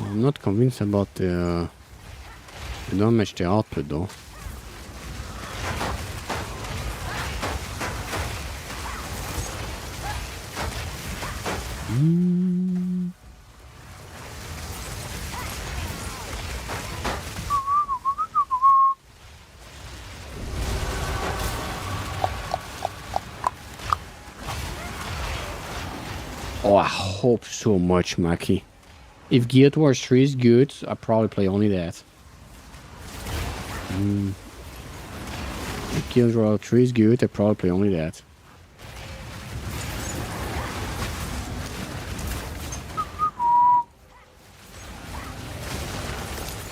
Speaker 3: I'm not convinced about the damage they output though. Oh, I hope so much, Maki. If Guild Wars 3 is good, I'll probably play only that. If Guild Wars 3 is good, I'll probably play only that.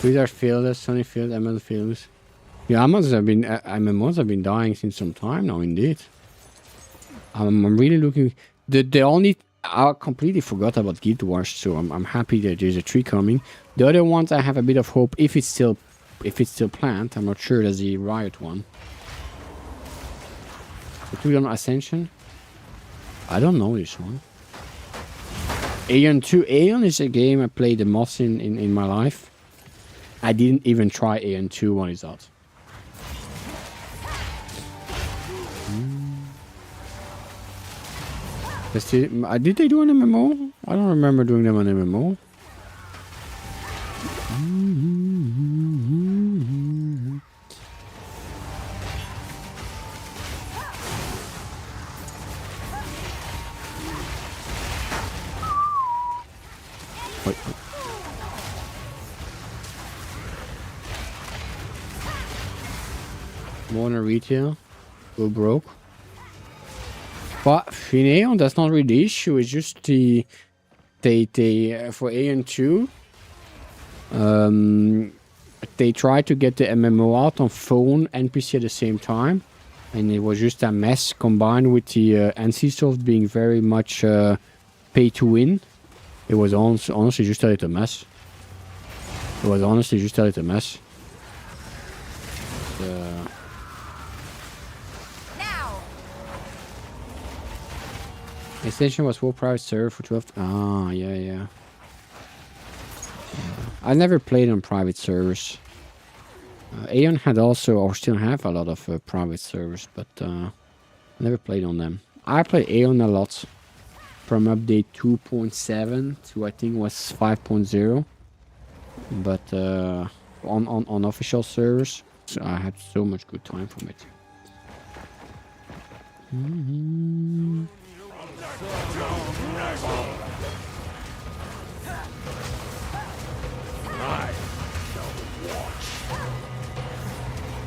Speaker 3: These are Fields, Sunny Field, ML Fields. Yeah, MMOs have been dying since some time now, indeed. I'm really looking. The only I completely forgot about Guild Wars, so I'm happy that there's a 3 coming. The other ones I have a bit of hope if it's still planned. I'm not sure. There's the Riot one. The 2 on Ascension. I don't know this one. Aeon 2. Aeon is a game I played the most in my life. I didn't even try Aeon 2 when it's out. Did they do an MMO? I don't remember doing them on MMO. Wait. Warner Retail. Go broke. But in Aeon, that's not really the issue. It's just they for Aeon 2, they try to get the MMO out on phone and PC at the same time, And it was just a mess combined with the NCSoft being very much pay to win. It was honestly just a little mess. It was honestly just a little mess.
Speaker 5: Now.
Speaker 3: Extension was full private server for 12. Ah, yeah. I never played on private servers. Aeon had also, or still have, a lot of private servers, but I never played on them. I played Aeon a lot from update 2.7 to I think was 5.0, but on official servers, so I had so much good time from it.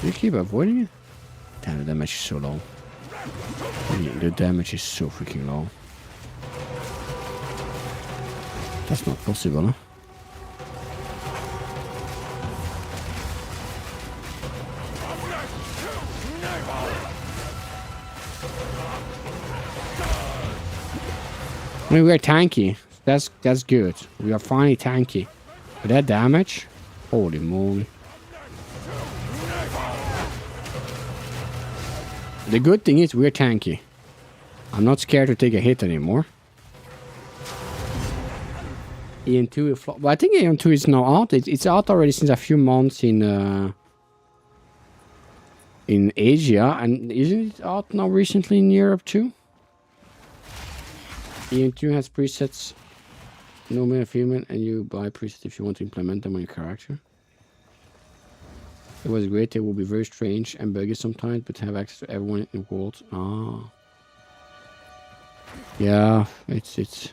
Speaker 3: Do you keep avoiding it? Damn, the damage is so low. The damage is so freaking low. That's not possible, huh? I mean, we're tanky. That's good. We are finally tanky. But that damage? Holy moly. The good thing is we're tanky. I'm not scared to take a hit anymore. Aeon 2, well, I think Aeon 2 is now out. It's out already since a few months in Asia, and isn't it out now recently in Europe too? Aeon 2 has presets, no male female, and you buy presets if you want to implement them on your character. It was great. It will be very strange and buggy sometimes, but have access to everyone in the world. Ah. Yeah, it's...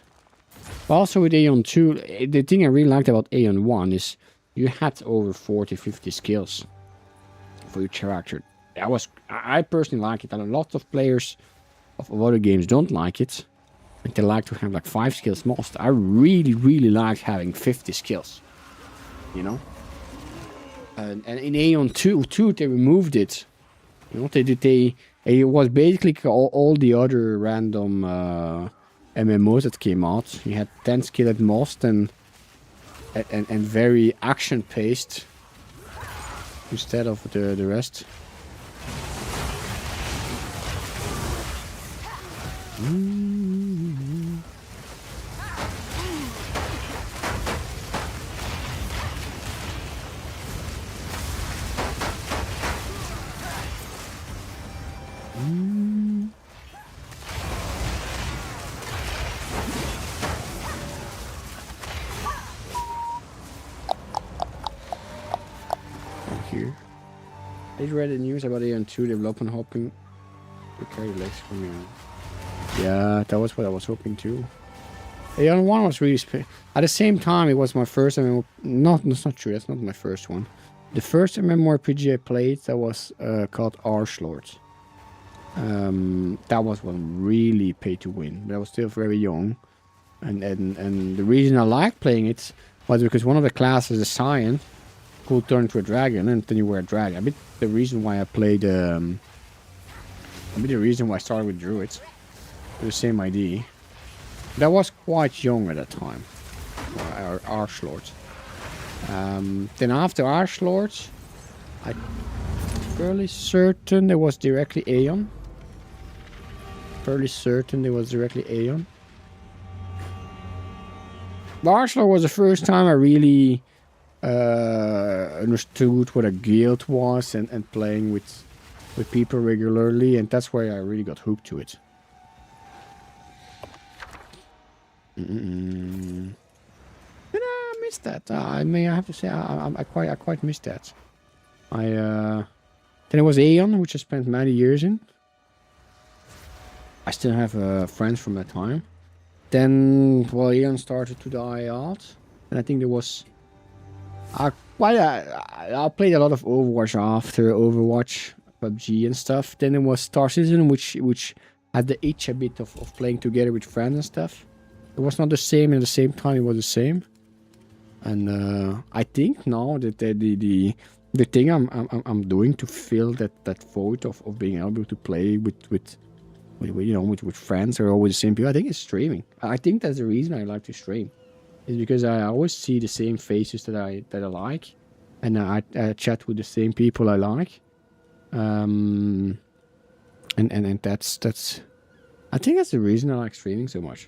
Speaker 3: Also with Aeon 2, the thing I really liked about Aeon 1 is you had over 40-50 skills for your character. I personally like it, and a lot of players of other games don't like it. And they like to have like 5 skills most. I really liked having 50 skills. You know? And in Aeon 2 they removed it. You know, it was basically all the other random MMOs that came out. You had 10 skill at most and very action paced instead of the rest. Here. I just read the news about Aeon 2 development hoping to carry legs from you. Yeah, that was what I was hoping too. Aeon 1 was really at the same time it was my first MMO. That's not true, that's not my first one. The first MMORPG I played that was called Archlord. That was one really pay to win, but I was still very young. And the reason I liked playing it was because one of the classes, a Scion, could turn into a dragon, and then you were a dragon. A bit the reason why I played, a bit the reason why I started with Druids. The same idea. But I was quite young at that time. Archlord. Then after Archlord, I'm fairly certain there was directly Aeon. Fairly certain there was directly Aeon. Archlord was the first time I really understood what a guild was and playing with people regularly, and that's where I really got hooked to it. And I missed that. I mean, I have to say, I quite missed that. Then it was Aeon, which I spent many years in. I still have friends from that time. Then, well, Aeon started to die out, and I think there was. I played a lot of Overwatch after Overwatch, PUBG and stuff. Then it was Star Citizen, which had the itch a bit of playing together with friends and stuff. It was not the same, and at the same time it was the same. And I think now that the the thing I'm doing to fill that void of being able to play with you know with friends or always the same people. I think it's streaming. I think that's the reason I like to stream, is because I always see the same faces that I like, and I chat with the same people I like. And that's I think that's the reason I like streaming so much.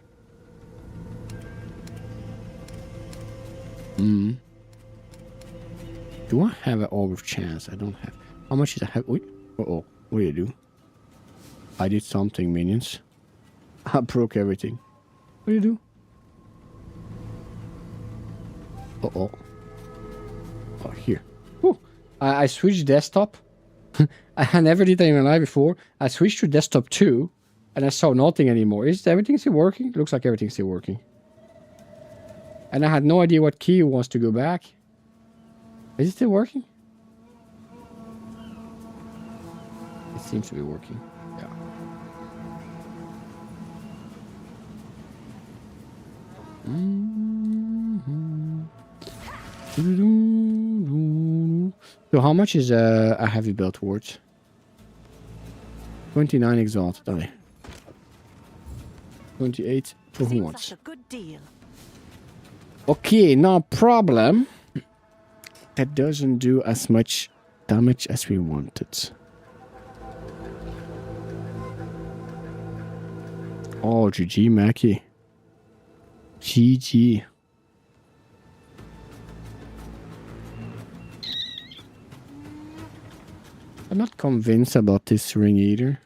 Speaker 3: Do I have an orb of chance? I don't have. How much is I have? Wait. Uh-oh. What did I do? I did something, minions. I broke everything. What did you do? Uh-oh. Oh, here. Whew. I switched desktop. I never did that in my life before. I switched to desktop 2, and I saw nothing anymore. Is everything still working? It looks like everything's still working. And I had no idea what key was to go back. Is it still working? It seems to be working. Yeah. So how much is a heavy belt worth? 29 exalted. Okay. 28 for who
Speaker 2: Seems
Speaker 3: wants.
Speaker 2: like a good deal.
Speaker 3: Okay, no problem. That doesn't do as much damage as we wanted. Oh, GG, Mackie. GG. I'm not convinced about this ring either.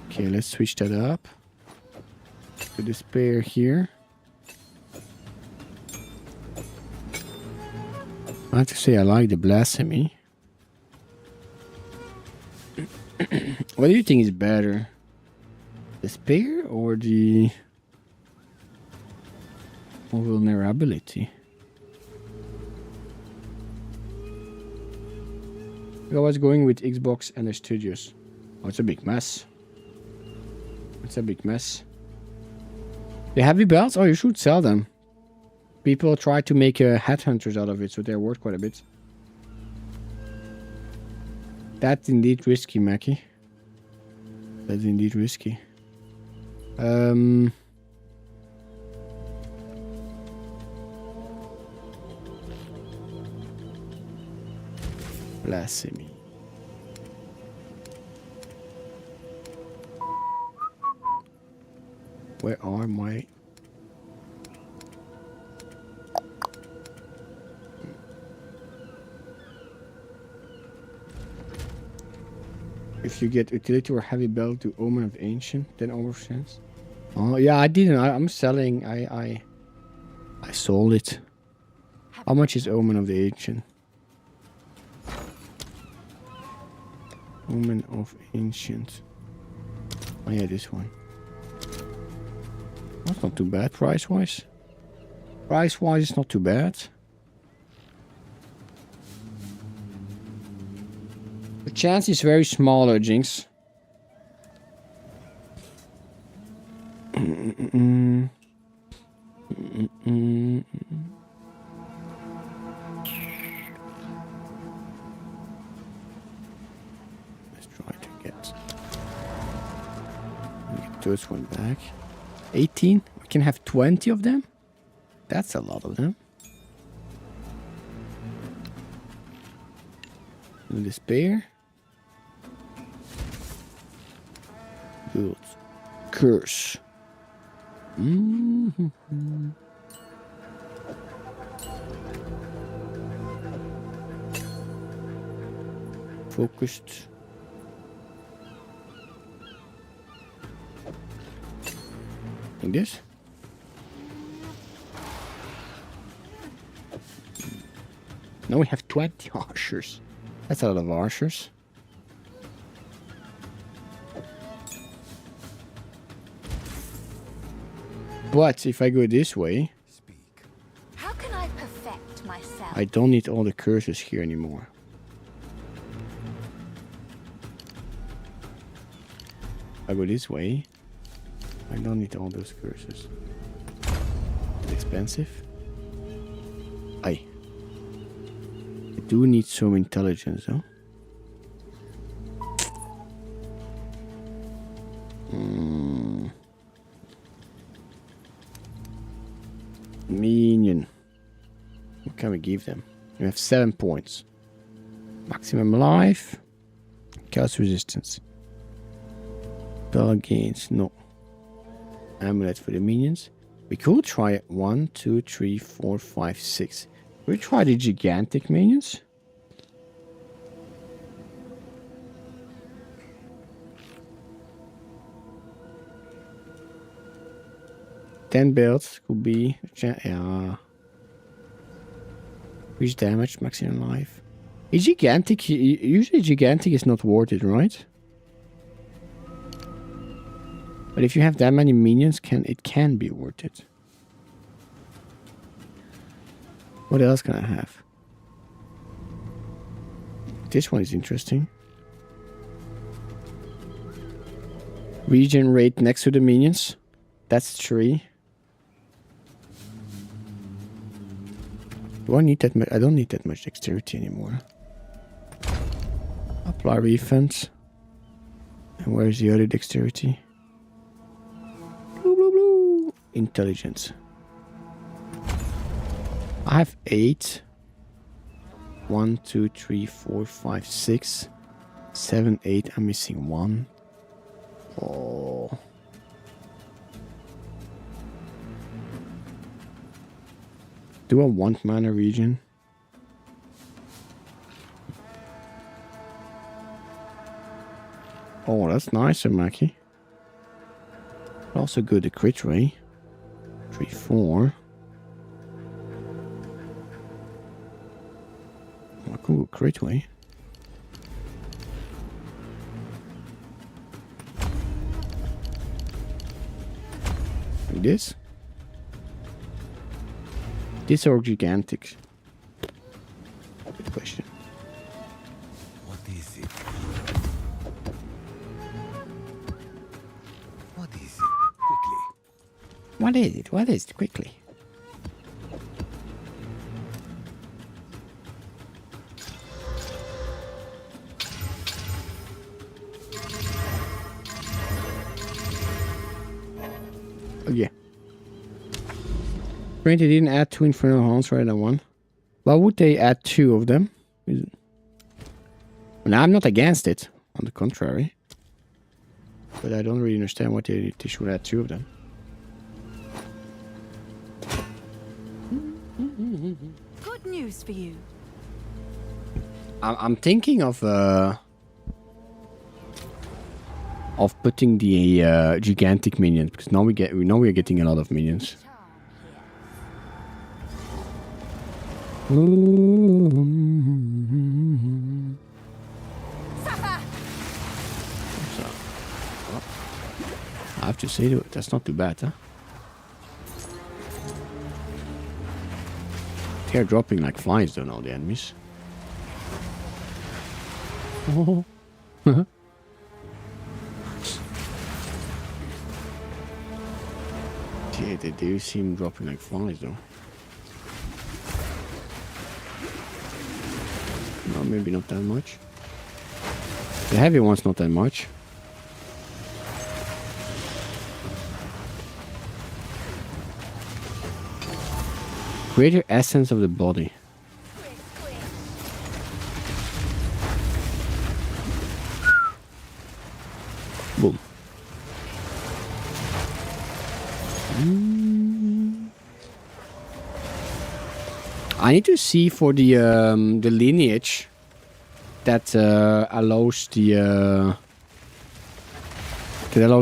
Speaker 3: Okay, let's switch that up. To the spare here. I have to say I like the blasphemy. What do you think is better? The spear or the vulnerability? I was going with Xbox and the studios. Oh, it's a big mess. It's a big mess. The heavy belts? Oh, you should sell them. People try to make headhunters out of it, so they're worth quite a bit. That's indeed risky, Mackie. That's indeed risky. Blasphemy. Where are my... If you get utility or heavy belt to Omen of Ancient, then oversense. Oh yeah, I didn't. I'm selling. I sold it. How much is Omen of the Ancient? Omen of Ancient. Oh yeah, this one. That's not too bad price-wise. Price-wise, it's not too bad. The chance is very small, Jinx. Let's try to get this one back. 18? We can have 20 of them? That's a lot of them. And the spare. Good. Curse. Focused. Like this. Now we have 20 archers. That's a lot of archers. But if I go this way,
Speaker 5: How can I perfect myself?
Speaker 3: I don't need all the curses here anymore. I go this way, I don't need all those curses. It's expensive. Aye. do need some intelligence, though. Minion. What can we give them? We have 7 points. Maximum life. Chaos resistance. Spell gains. No. Amulet for the minions. We could try 1, 2, 3, 4, 5, 6. We try the gigantic minions. Ten builds could be yeah. Reach damage, maximum life. A gigantic, usually gigantic is not worth it, right? But if you have that many minions, it can be worth it. What else can I have? This one is interesting. Regenerate next to the minions. That's 3. Do I need that much? I don't need that much dexterity anymore. Apply refund. And where's the other dexterity? Blue, blue, blue. Intelligence. I have 8. 1, 2, 3, 4, 5, 6, 7, 8. I'm missing 1. Oh. Do I want mana region? Oh, that's nice, Maki. Also good, the crit ray. 3, 4. Oh, cool, crit ray. Like this. This or gigantic? Good question.
Speaker 4: What is it? What is it? Quickly.
Speaker 3: What is it? What is it? Quickly. Oh yeah. Granted, they didn't add 2 Infernal Horns rather than 1. Why would they add 2 of them? Now, I'm not against it. On the contrary. But I don't really understand why they should add 2 of them.
Speaker 2: Good news for you.
Speaker 3: I'm thinking of putting the gigantic minions, because now we are getting a lot of minions. I have to say that's not too bad, huh? They're dropping like flies, though, now the enemies. Oh. Yeah, they do seem dropping like flies, though. No, maybe not that much. The heavy one's not that much. Greater essence of the body. Boom. I need to see for the lineage that allows the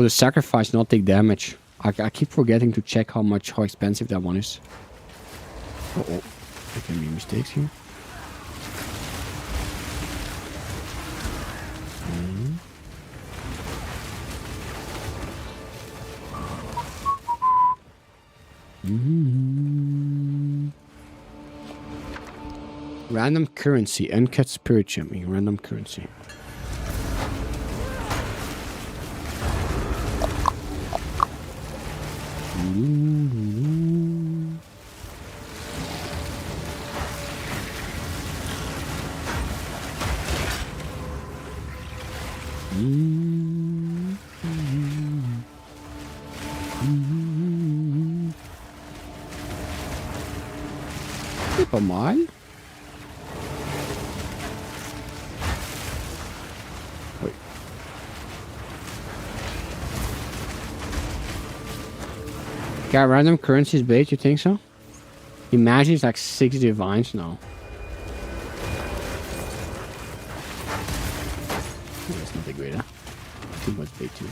Speaker 3: sacrifice not take damage. I keep forgetting to check how expensive that one is. Oh, there can be mistakes here. Random currency, uncut spirit gem, random currency. Pas mal. Wait. Got random currencies bait, you think so? Imagine it's like 6 divines now. Oh, that's not that great, huh? Too much bait too.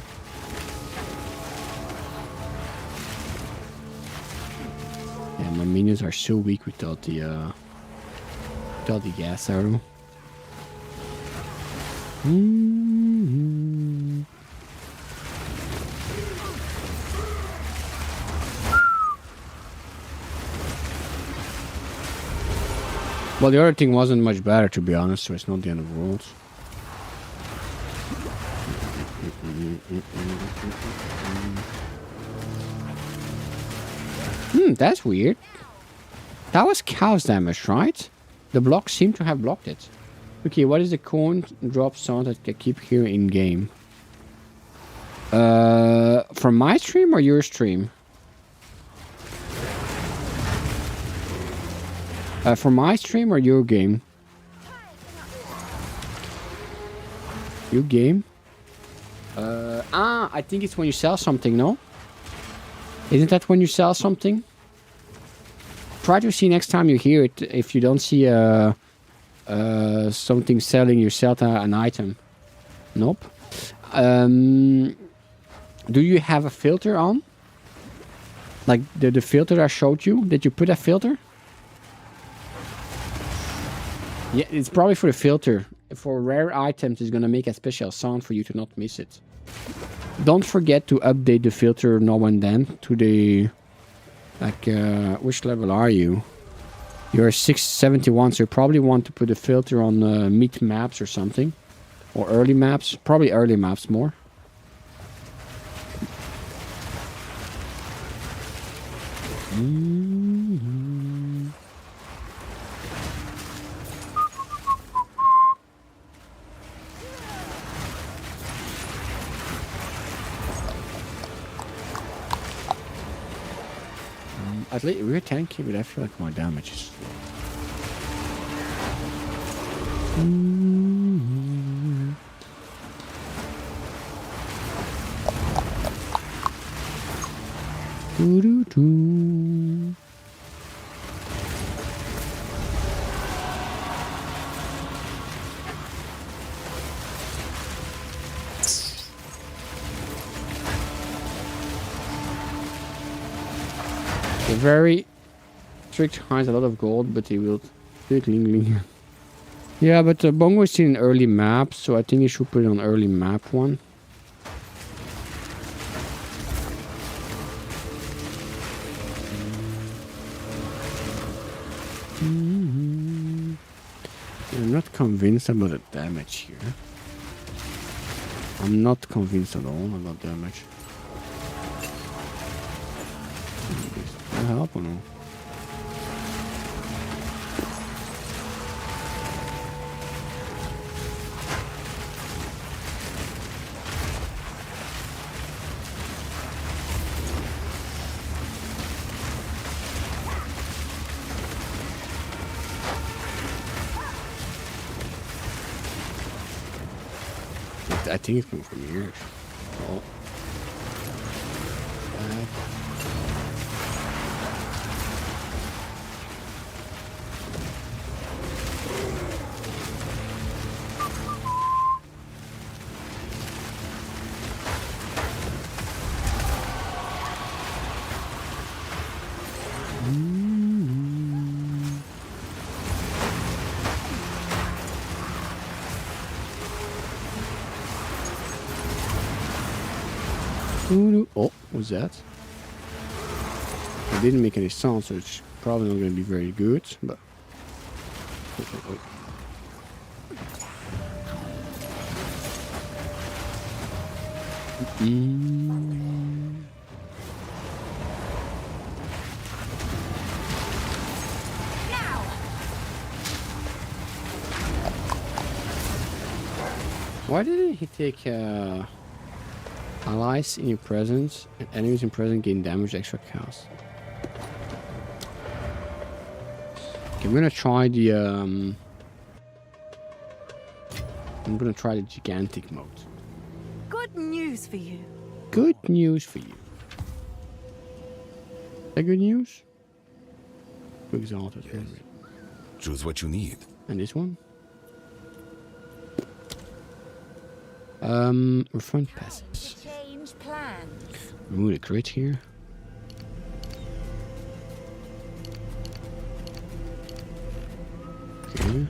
Speaker 3: Yeah, my minions are so weak without the gas arrow. Well, the other thing wasn't much better, to be honest, so it's not the end of the world. That's weird. That was chaos damage, right? The block seemed to have blocked it. Okay, what is the coin drop sound that I keep hearing in game? From my stream or your stream? From my stream or your game? Your game? I think it's when you sell something, no? Isn't that when you sell something? Try to see next time you hear it if you don't see something selling, you sell an item. Nope. Do you have a filter on? Like the filter I showed you? Did you put a filter? Yeah, it's probably for the filter. For rare items, it's gonna make a special sound for you to not miss it. Don't forget to update the filter now and then to the... Like, which level are you? You're 671, so you probably want to put a filter on mid maps or something. Or early maps. Probably early maps more. At least we're tanky, but I feel like my damage is... Doo-doo-doo. The very strict hides a lot of gold, but he will do it lingling. Yeah, but Bongo is still in early map, so I think you should put it on early map one. I'm not convinced about the damage here. I'm not convinced at all about damage. Does that help or no? I think it's coming from here. Oh. Oh, what's that? It didn't make any sound, so it's probably not going to be very good, but... Oh. Why didn't he take allies in your presence and enemies in presence gain damage extra chaos? Okay, I'm gonna try the I'm gonna try the gigantic mode.
Speaker 2: Good news for you.
Speaker 3: Good news for you. Is that good news? Exalted.
Speaker 4: Yes. Choose what you need.
Speaker 3: And this one? Refund passes.
Speaker 5: Change plans.
Speaker 3: Remove the crit here. Okay. I'm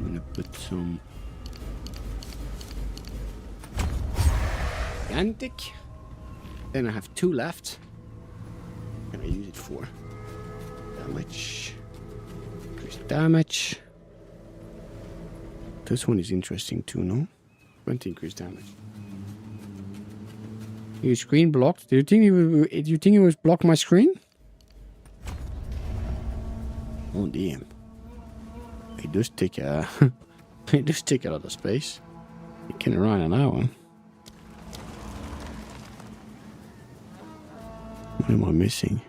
Speaker 3: gonna put some gigantic. Then I have 2 left. Can I use it for damage? Increase damage. This one is interesting too, no? 20 increased damage. Your screen blocked. Do you think it was block my screen? Oh damn. It does take a it does take a lot of space. You can run on that one. What am I missing?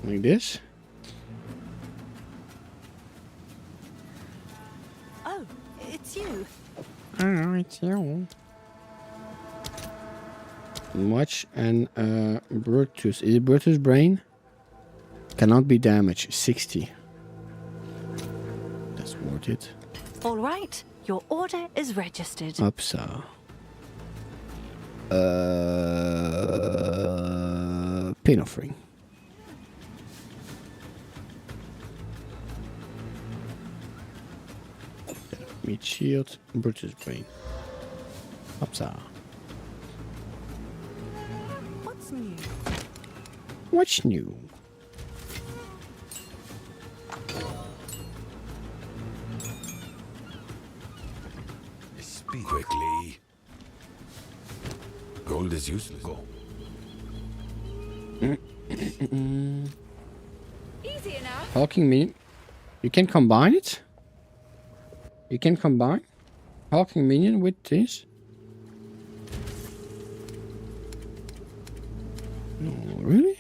Speaker 3: Like this?
Speaker 2: Oh, it's you.
Speaker 3: Oh, it's you. Watch and Brutus. Is it Brutus' brain? Cannot be damaged. 60. That's worth it.
Speaker 2: All right, your order is registered.
Speaker 3: Upsa. Pain offering. Meat shield. Brutus' brain. Upsa.
Speaker 2: What's new?
Speaker 3: What's new?
Speaker 4: Speak quickly. Gold is useless. Go.
Speaker 5: Easy enough.
Speaker 3: Talking minion. You can combine it? You can combine talking minion with this? No, really?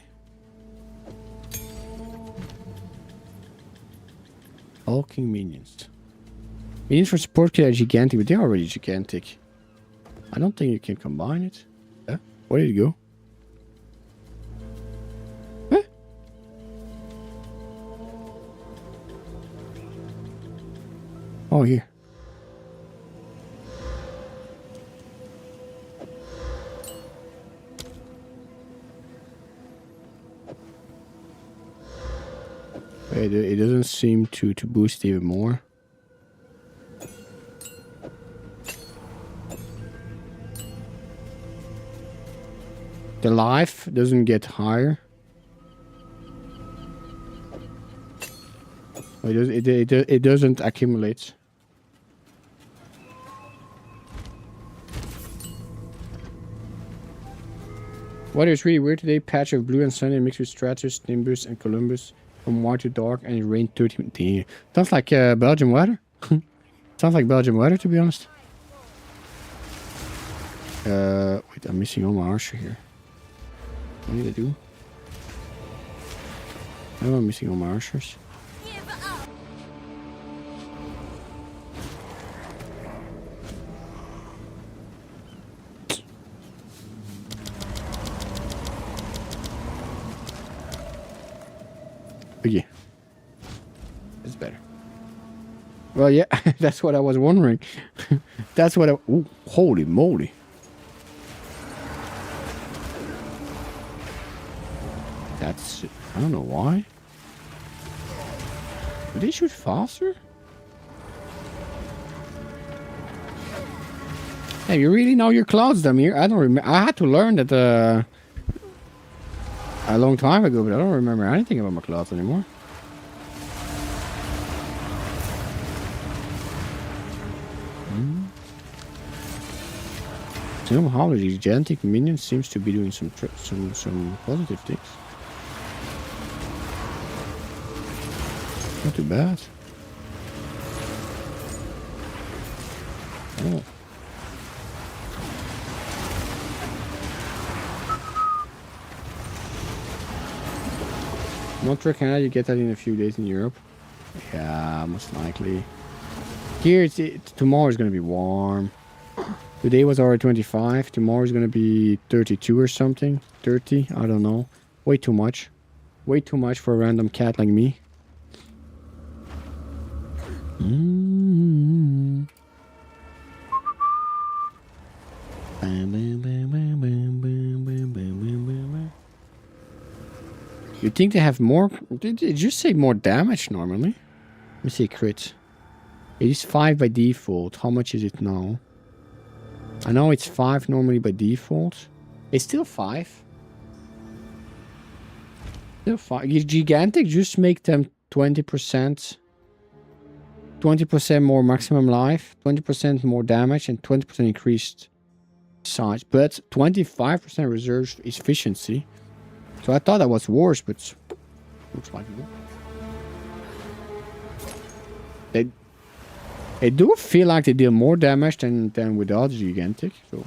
Speaker 3: Talking minions. Minions for support kit are gigantic, but they're already gigantic. I don't think you can combine it. Huh? Where did it go? Huh? Oh, here. It doesn't seem to boost even more. The life doesn't get higher. It doesn't accumulate. Weather is really weird today. Patch of blue and sunny mixed with Stratus, Nimbus, and Columbus. From white to dark, and it rained 30 minutes. Sounds like Belgian weather. Sounds like Belgian weather, to be honest. Wait, I'm missing all my archer here. What did I do? Why am I missing all my archers? Okay. It's better. Well, yeah, that's what I was wondering. That's what I... Ooh, holy moly. That's... I don't know why. Do they shoot faster? Hey, you really know your clouds, Damir? I don't remember. I had to learn that a long time ago, but I don't remember anything about my clouds anymore. Somehow the gigantic minion seems to be doing some positive things. Not too bad. Oh. Not Canada, you get that in a few days in Europe. Yeah, most likely. Here, tomorrow is going to be warm. Today was already 25. Tomorrow is going to be 32 or something. 30, I don't know. Way too much. Way too much for a random cat like me. Mm-hmm. You think they have more? Did you just say more damage normally? Let me see crit. It is 5 by default. How much is it now? I know it's 5 normally by default. It's still 5. Still 5. Gigantic, just make them 20%. 20% more maximum life, 20% more damage, and 20% increased size. But 25% reserve efficiency. So I thought that was worse, but looks like it. They do feel like they deal more damage than without Gigantic. So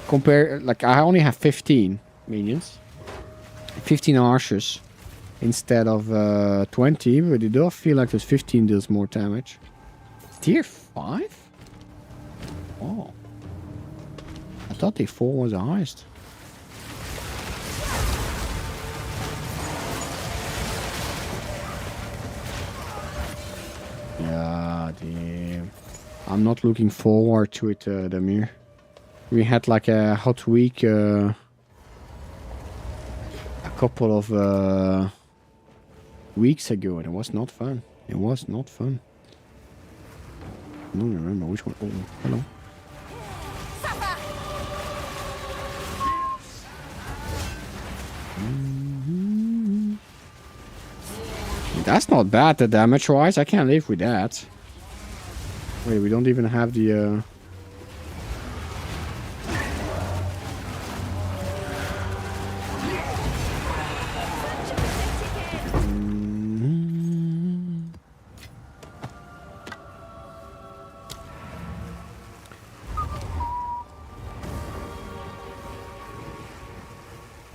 Speaker 3: compare, like I only have 15 minions, 15 archers instead of 20, but it does feel like those 15 deals more damage. Tier 5? Oh, I thought tier 4 was the highest. Yeah, damn. I'm not looking forward to it, Damir. We had like a hot week a couple of weeks ago, and it was not fun. It was not fun. I don't remember which one. Oh, hello. That's not bad, the damage-wise. I can't live with that. Wait, we don't even have the...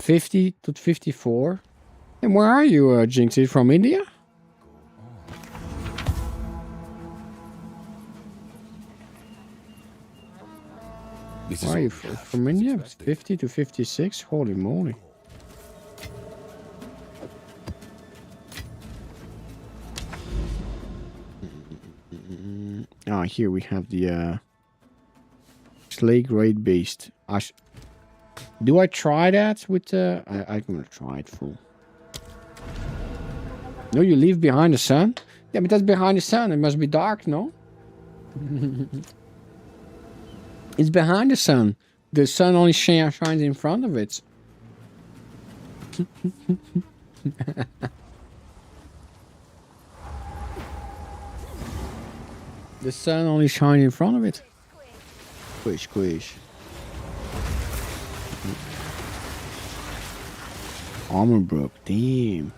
Speaker 3: $50 to $54. And where are you, Jinx? Is it from India? Where are you from India? 50 to 56? Holy moly. Ah, here we have the Slay grade based. Do I try that with I'm gonna try it full. No, you live behind the sun? Yeah, but that's behind the sun. It must be dark, no? It's behind the sun. The sun only shines in front of it. The sun only shines in front of it. Squish, squish. Armor broke. Damn.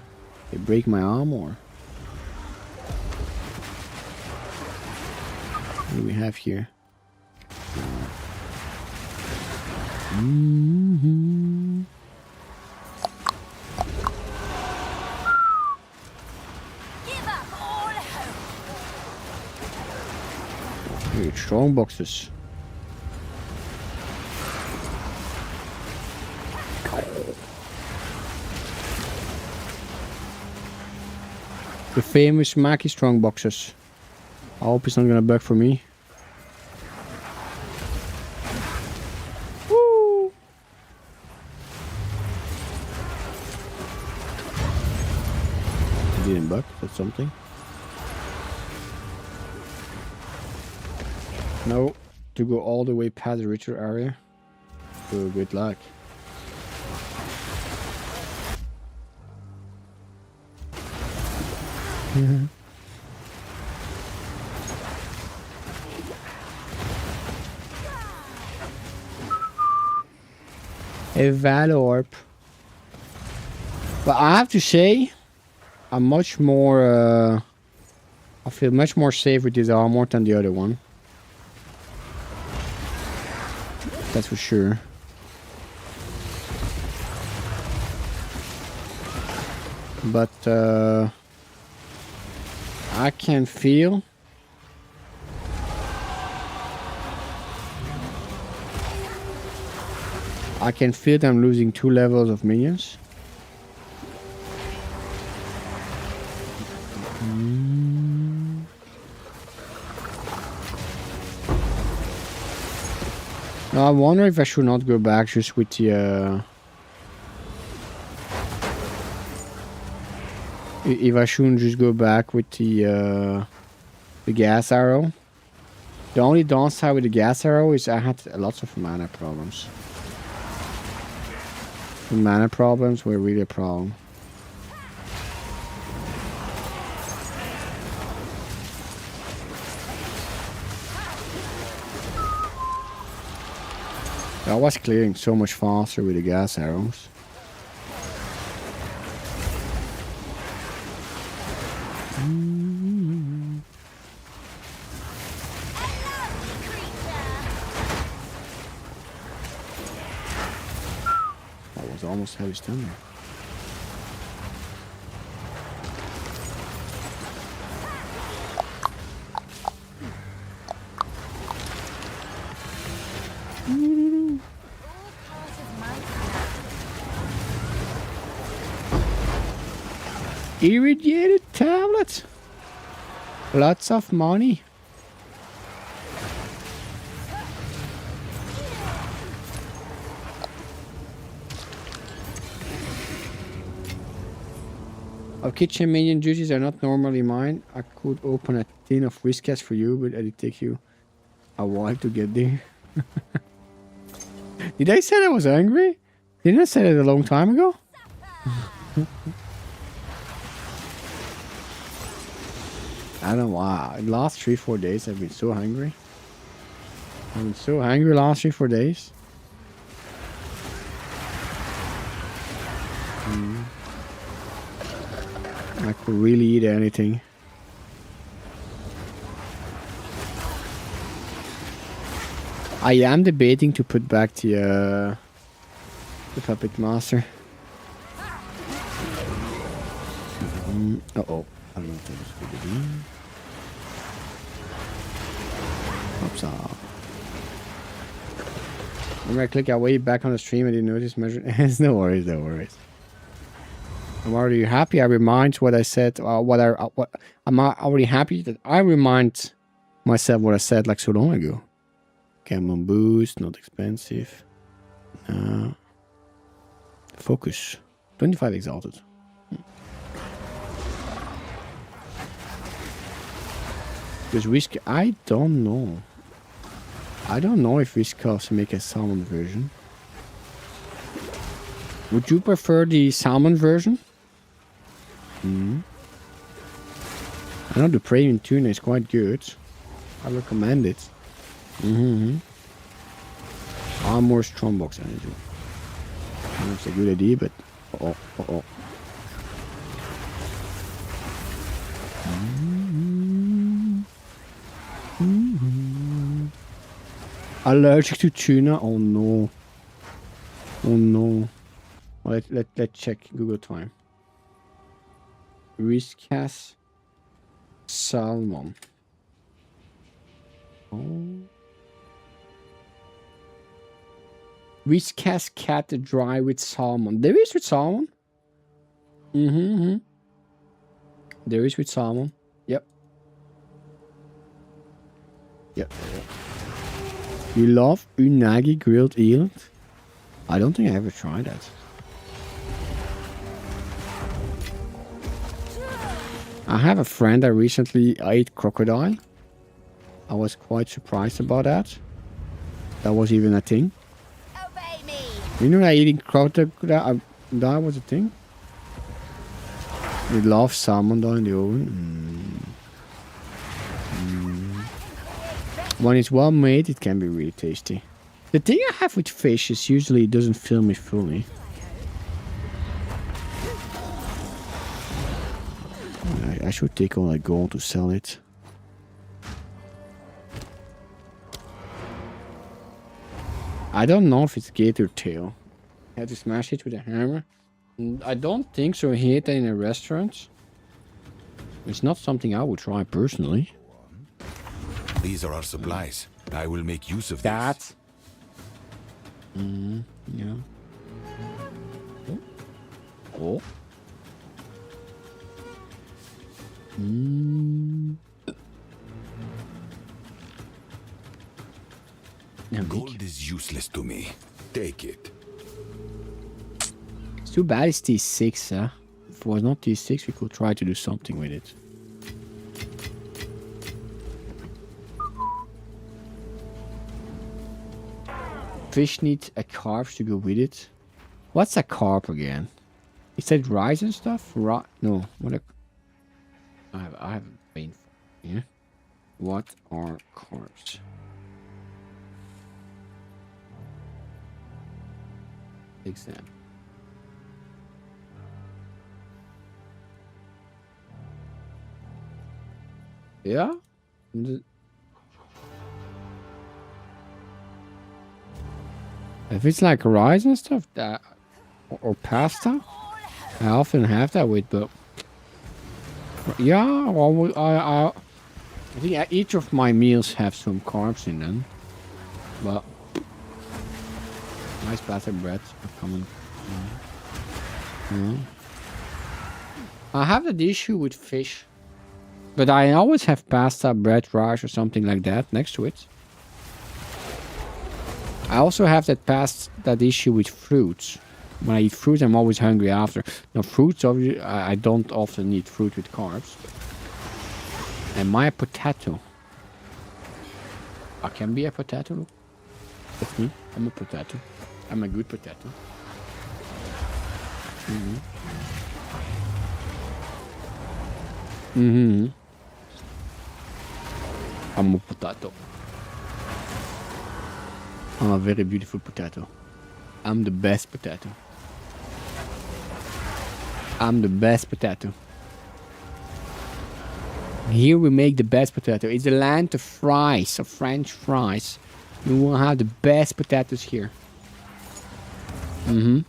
Speaker 3: They break my armor. What do we have here? Mm-hmm.
Speaker 5: Give up all hope.
Speaker 3: Hey, strong boxes. The famous Maki strong boxes. I hope it's not gonna bug for me. Woo! It didn't bug, that's something. No, to go all the way past the ritual area. So good luck. A Valorp. But I have to say, I'm much more, I feel much more safe with this armor than the other one. That's for sure. but I can feel them losing 2 levels of minions. Now I wonder if I should not go back just with the if I shouldn't just go back with the gas arrow. The only downside with the gas arrow is I had lots of mana problems. The mana problems were really a problem. I was clearing so much faster with the gas arrows. That was almost heavy stun there. Irradiated tablets. Lots of money. Our kitchen minion duties are not normally mine. I could open a tin of whiskas for you, but it'd take you a while to get there. Did I say I was angry? Didn't I say that a long time ago? I don't know why. The last 3-4 days I've been so hungry. I've been so hungry last 3-4 days. I could really eat anything. I am debating to put back the puppet master. Uh-oh. I don't know if that was a good idea. Oops. Remember I clicked way back on the stream and didn't notice measure. No worries, no worries. I'm already happy. I remind what I said. I'm already happy that I remind myself what I said like so long ago. Cameron boost, not expensive. Focus. 25 exalted. Because risk, I don't know. I don't know if Viscos make a salmon version. Would you prefer the salmon version? I know the premium tuna is quite good. I recommend it. More strongbox energy. That's a good idea, but Allergic to tuna? Oh no. Oh no. Well, let's check Google time. Riskas salmon. Oh. Riskas cat dry with salmon. There is with salmon. There is with salmon. Yep. Yep. You love unagi grilled eel? I don't think I ever tried that. I have a friend that recently ate crocodile. I was quite surprised about that. That was even a thing.
Speaker 5: Obey me.
Speaker 3: You know that eating crocodile that was a thing? We love salmon though in the oven. When it's well made, it can be really tasty. The thing I have with fish is usually it doesn't fill me fully. I should take all that gold to sell it. I don't know if it's gate or tail. I had to smash it with a hammer. I don't think so. He ate in a restaurant. It's not something I would try personally.
Speaker 4: These are our supplies. I will make use of
Speaker 3: That. Yeah. Oh. Yeah,
Speaker 4: these. Gold is useless to me. Take it.
Speaker 3: it's too bad it's T6, huh? If it was not T6, we could try to do something with it. Fish needs a carp to go with it. What's a carp again? It said rice and stuff? No, what a... I have a pain for yeah. What are carps? Exam. Yeah? If it's like rice and stuff, that or pasta, I often have that with, but yeah, well, I think each of my meals have some carbs in them, but nice batter bread coming. Yeah. I have that issue with fish, but I always have pasta, bread, rice, or something like that next to it. I also have that issue with fruits. When I eat fruit, I'm always hungry after. Now, fruits, obviously, I don't often eat fruit with carbs. Am I a potato? I can be a potato. That's me. I'm a potato. I'm a good potato. I'm a potato. I'm a very beautiful potato. I'm the best potato. I'm the best potato. Here we make the best potato. It's the land of fries, of French fries. We will have the best potatoes here. Cool.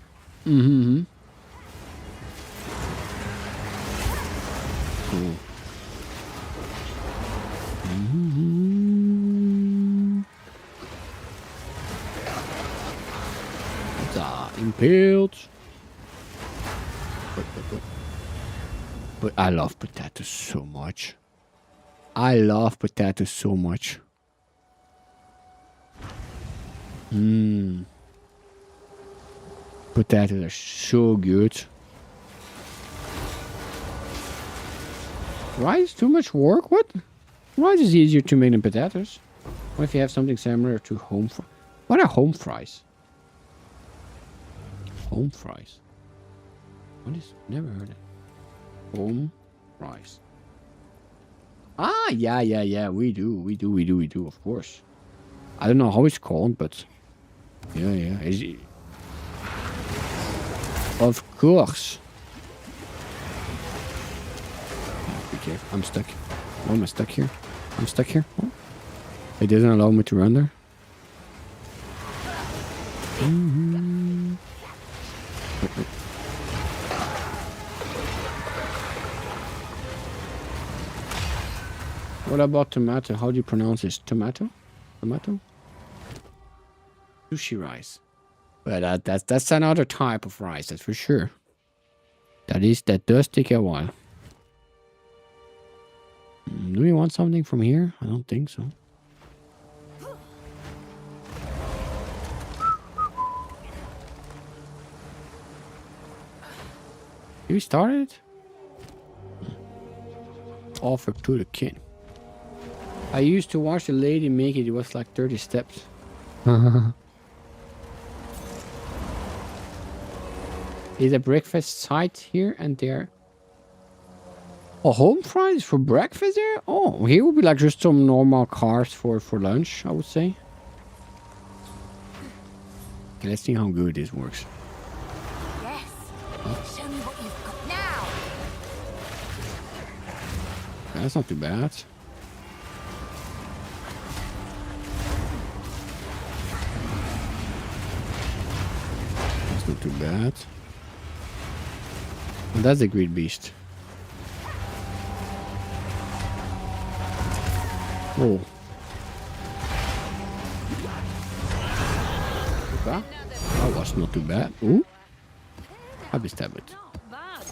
Speaker 3: Impaled. But I love potatoes so much. I love potatoes so much. Potatoes are so good. Rice? Too much work? What? Rice is easier to make than potatoes. What if you have something similar to home fries? What are home fries? Home fries. What is? Never heard it. Home fries. Ah, yeah. We do. Of course. I don't know how it's called, but yeah. Is it? Of course. Be careful. I'm stuck. Why am I stuck here? I'm stuck here. Oh. It doesn't allow me to run there. What about tomato? How do you pronounce this? Tomato? Tomato? Sushi rice. But that's another type of rice, that's for sure. That does take a while. Do we want something from here? I don't think so. You started it? Offer to the king. I used to watch the lady make it. It was like 30 steps. Is a breakfast site here and there? Oh, home fries for breakfast there? Oh, here would be like just some normal carbs for lunch, I would say. Okay, let's see how good this works.
Speaker 5: Yes. Show me what you've got now.
Speaker 3: That's not too bad. That's not too bad. Well, that's a great beast. Oh. Okay. That was not too bad. Ooh. I'll be stabbed.
Speaker 5: Not bad.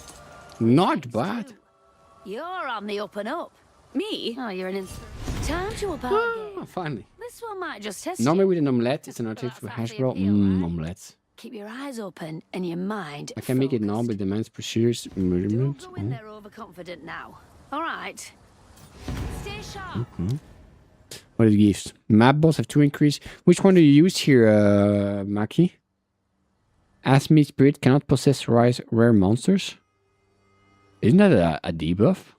Speaker 3: Not bad.
Speaker 5: You're on the up and up. Me? Oh, you're an time to up our
Speaker 3: Ah,
Speaker 5: game.
Speaker 3: finally.
Speaker 5: This one might just test
Speaker 3: Normally
Speaker 5: you.
Speaker 3: with an omelette, it's an alternative to hash brown. Omelette.
Speaker 5: Keep your eyes open and your mind
Speaker 3: I can make it now, but demands precise
Speaker 5: Don't
Speaker 3: measurement.
Speaker 5: go in there overconfident now. All right. Stay sharp.
Speaker 3: What it gives? Map boss have 2 increase. Which one do you use here, Maki? Asmi Spirit cannot possess rare monsters. Isn't that a debuff?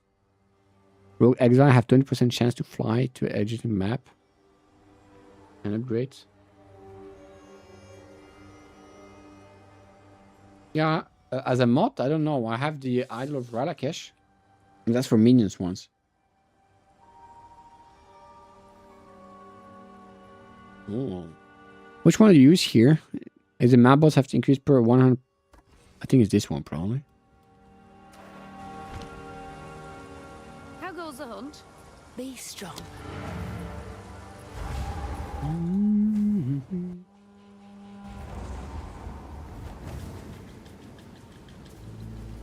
Speaker 3: Rogue Exile have 20% chance to fly to the edge of the map. And upgrades. Yeah, as a mod, I don't know. I have the Idol of Ralakesh. And that's for minions ones. Oh. Which one do you use here? Is the map boss have to increase per 100? I think it's this one probably.
Speaker 5: How goes the hunt? Be strong.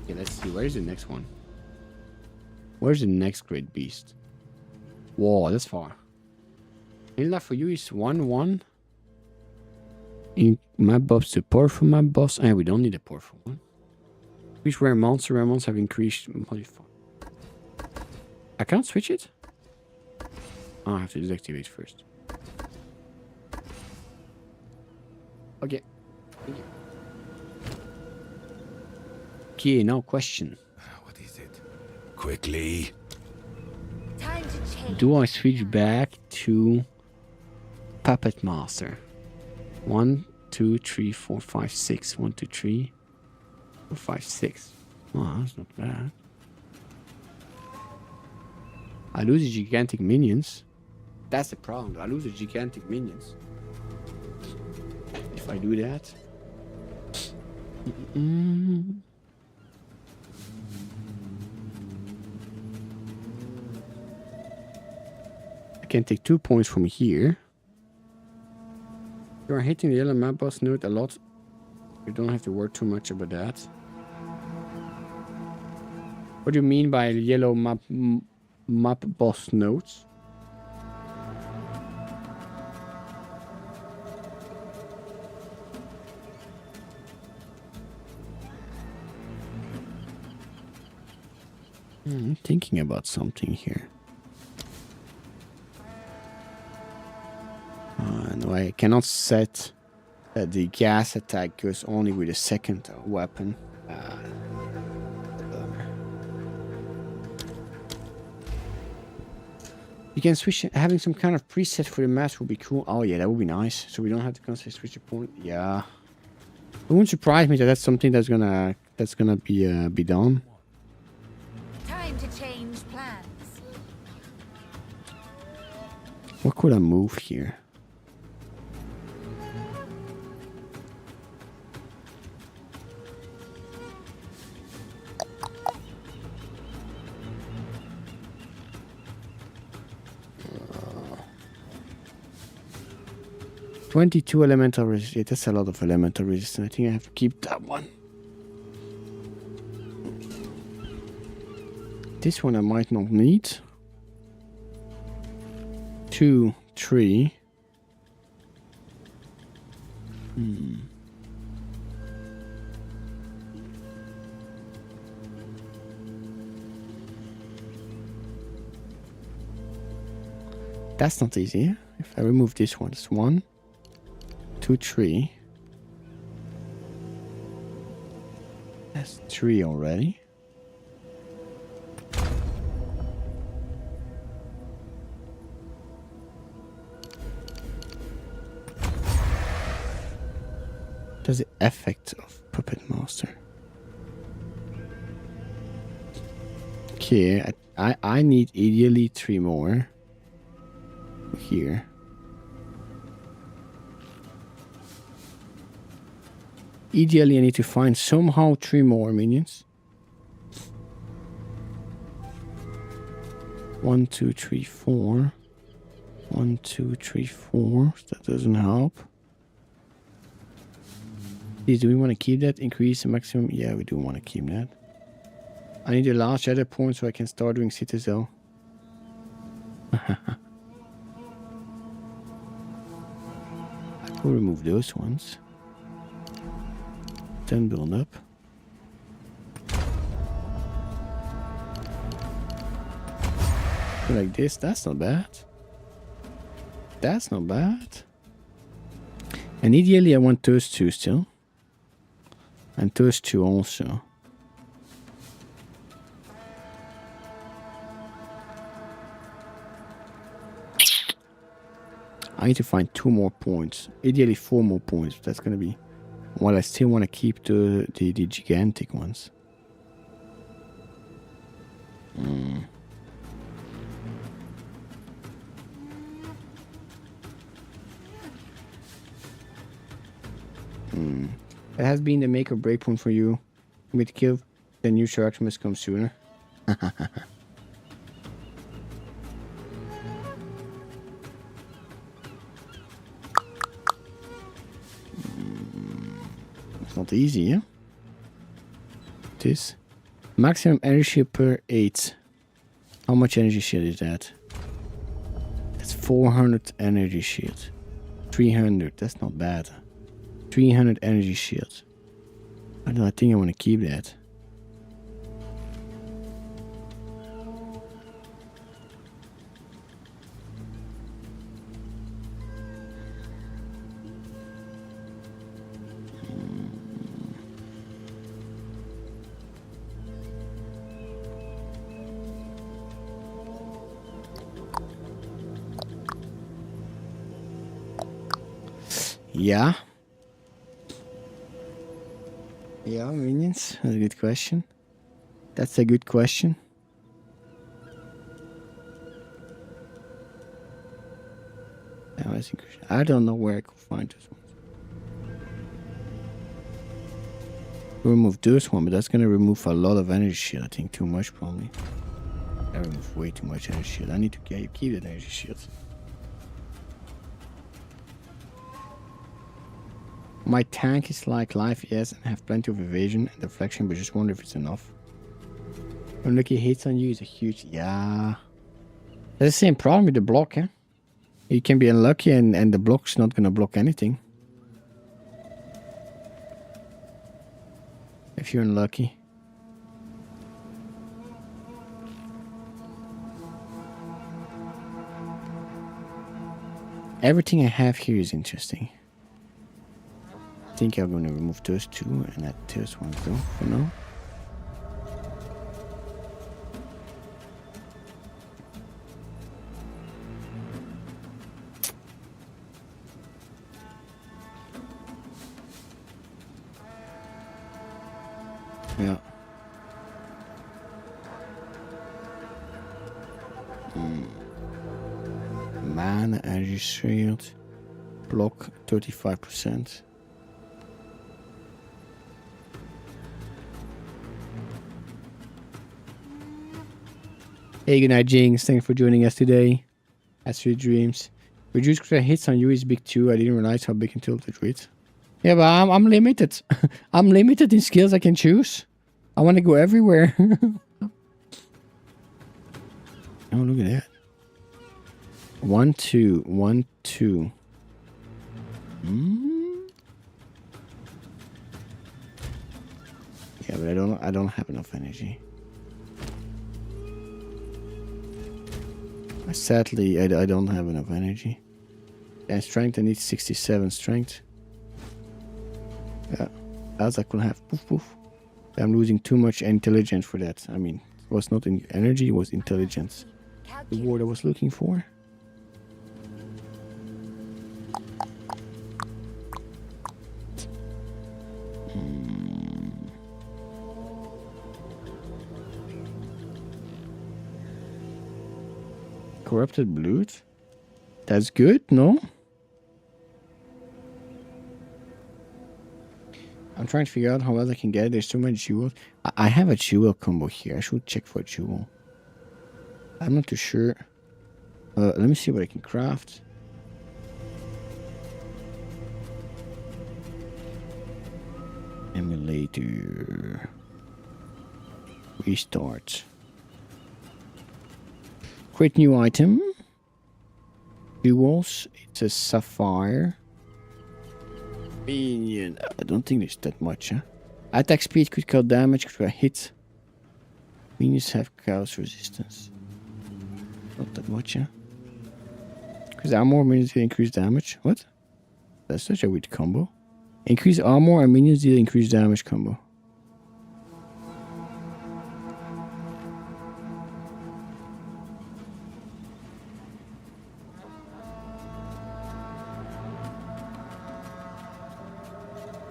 Speaker 3: Okay, let's see. Where's the next one? Where's the next great beast? Whoa, that's far. Hilda for you is 1-1. In map buffs to powerful map boss. We don't need a powerful one. Which rare monster? Rare monsters have increased modifier. I can't switch it? Oh, I have to deactivate first. Okay. Thank you. Okay, now question.
Speaker 4: What is it? Quickly.
Speaker 5: Time to change.
Speaker 3: Do I switch back to Puppet Master? 1, 2, 3, 4, 5, 6. 1, 2, 3, 4, 5, 6. Oh, that's not bad. I lose the gigantic minions. That's the problem. I lose the gigantic minions. If I do that. I can take 2 points from here. You are hitting the yellow map boss node a lot. You don't have to worry too much about that. What do you mean by yellow map boss nodes? I'm thinking about something here. No, I cannot set that the gas attack goes only with a second weapon. You can switch. Having some kind of preset for the match would be cool. Oh yeah, that would be nice. So we don't have to constantly switch a point. Yeah, it wouldn't surprise me that that's something that's gonna be done.
Speaker 5: Time to change plans.
Speaker 3: What could I move here? Uh, 22 elemental resistance. Yeah, that's a lot of elemental resistance. I think I have to keep that one. This one I might not need. 2, 3. That's not easy. If I remove this one, it's 1, 2, 3. That's 3 already. Does the effect of Puppet Master? Okay, I need ideally 3 more here. Ideally, I need to find somehow 3 more minions. 1, 2, 3, 4. 1, 2, 3, 4. That doesn't help. Please, do we want to keep that? Increase the maximum? Yeah, we do want to keep that. I need a last shadow point so I can start doing Citadel. I could remove those ones. Then build up. Like this, that's not bad. That's not bad. And ideally I want those two still. And those two also. I need to find 2 more points. Ideally 4 more points. That's gonna be... Well, I still want to keep the gigantic ones. It has been the make or break point for you. With kill, the new sharks must come sooner. It's not easy, yeah? This maximum energy shield per 8. How much energy shield is that? That's 400 energy shield. 300, that's not bad. 300 energy shield. I don't know, I think I want to keep that. Yeah. Yeah, minions. That's a good question. That's a good question. I don't know where I could find this one. Remove this one, but that's gonna remove a lot of energy shield. I think too much probably. I remove way too much energy shield. I need to keep that energy shield. My tank is like life, yes, and have plenty of evasion and deflection, but just wonder if it's enough. Unlucky hits on you is a huge... Yeah. That's the same problem with the block, eh? You can be unlucky and the block's not gonna block anything. If you're unlucky. Everything I have here is interesting. I think I'm gonna remove those two and add those ones though, for now. Yeah. Mana, energy shield, block 35%. Hey, good night, Jinx. Thanks for joining us today. As sweet dreams. Reduce critical hits on you is big too. I didn't realize how big until the read. Yeah, but I'm limited. I'm limited in skills I can choose. I want to go everywhere. Oh, look at that. 1, 2, 1, 2. Yeah, but I don't have enough energy. Sadly, I don't have enough energy. And strength, I need 67 strength. Yeah, else I could have poof poof. I'm losing too much intelligence for that. I mean, it was not in energy, it was intelligence. The word I was looking for. Corrupted blood? That's good, no? I'm trying to figure out how else I can get it. There's so many jewels. I have a jewel combo here. I should check for a jewel. I'm not too sure. Let me see what I can craft. Emulator. Restart. Create new item. Jewels. It's a sapphire. Minion. I don't think there's that much, huh? Attack speed, critical damage, critical hit. Minions have chaos resistance. Not that much, huh? Increase armor, minions deal increased damage. What? That's such a weird combo. Increase armor and minions deal increased damage combo.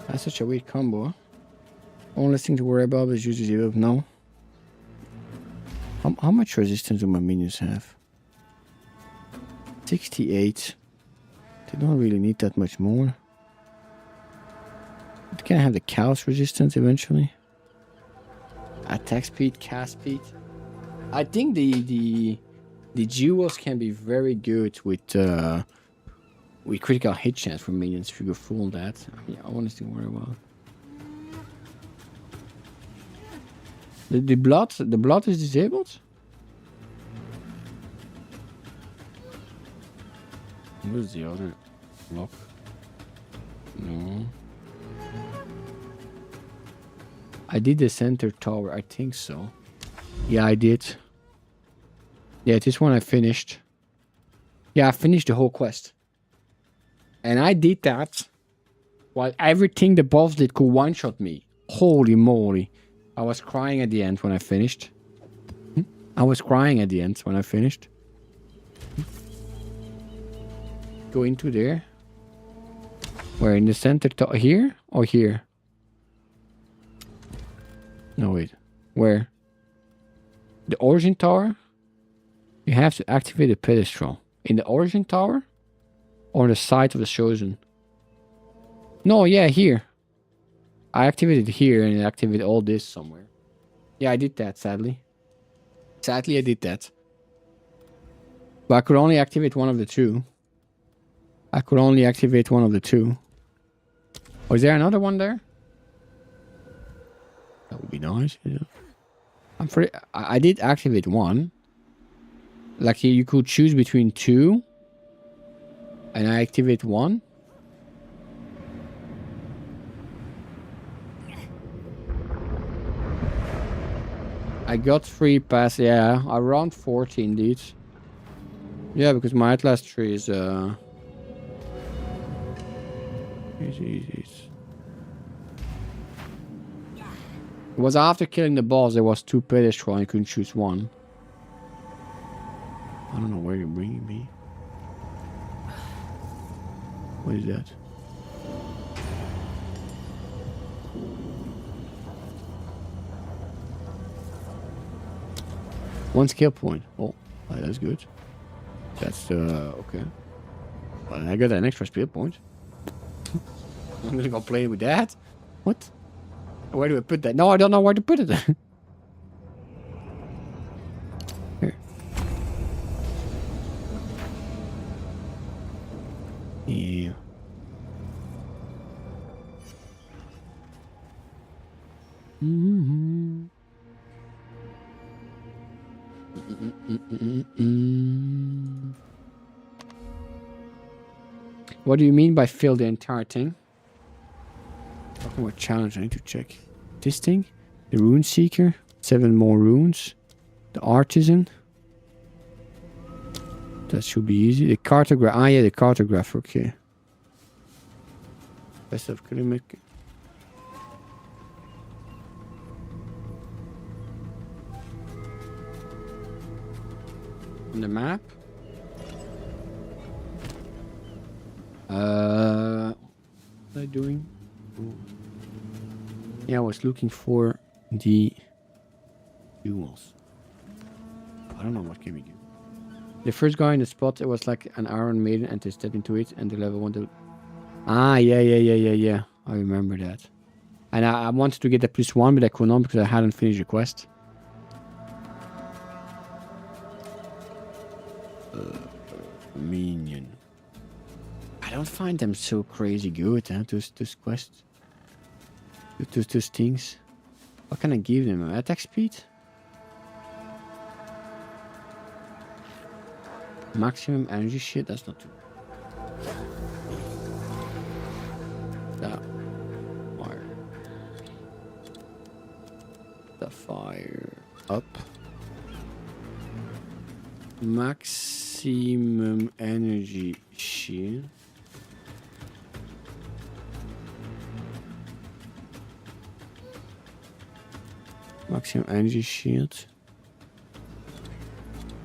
Speaker 3: That's such a weird combo, huh? Only thing to worry about is usually zero. No. How much resistance do my minions have? 68. They don't really need that much more. But can I have the chaos resistance eventually? Attack speed, cast speed. I think the jewels can be very good with critical hit chance for minions if you go full on that. I mean, I want to worry about. The blood is disabled? Where's the other block? No. I did the center tower, I think so. Yeah, I did. Yeah, this one I finished. Yeah, I finished the whole quest. And I did that while everything the boss did could one-shot me. Holy moly. I was crying at the end when I finished. I was crying at the end when I finished. Go into there. Where, in the center? Here or here? No, wait. Where? The origin tower? You have to activate the pedestal. In the origin tower? Or the side of the chosen? No, yeah, here. I activated here and it activated all this somewhere. Yeah, I did that, sadly. Sadly, I did that. But I could only activate one of the two. I could only activate one of the two. Oh, is there another one there? That would be nice. Yeah. I'm pretty... I did activate one. Like, you could choose between two. And I activate one. I got 3 pass, yeah, around 40 indeed. Yeah, because my Atlas tree is easy. It was after killing the boss, there was 2 pedestals, I couldn't choose one. I don't know where you're bringing me. What is that? One skill point. Oh, that's good. That's okay. Well, I got an extra skill point. I'm gonna go play with that. What? Where do I put that? No, I don't know where to put it. Here. Yeah. Mm-hmm. What do you mean by fill the entire thing? Talking about challenge, I need to check. This thing? The Rune Seeker? 7 more runes. The Artisan? That should be easy. The Cartograph. Ah, yeah, the Cartograph. Okay. Best of Klimek. On the map? What am I doing? Yeah, I was looking for the jewels. I don't know what can we do. The first guy in the spot, it was like an Iron Maiden and they stepped into it and the level 1 to... Ah, yeah. I remember that. And I wanted to get the +1, but I could not because I hadn't finished the quest. Minion. I don't find them so crazy good, huh? Those quests. Those things. What can I give them? Attack speed? Maximum energy shit? That's not too bad. Fire. The fire. Up. Maximum energy shield. Maximum energy shield.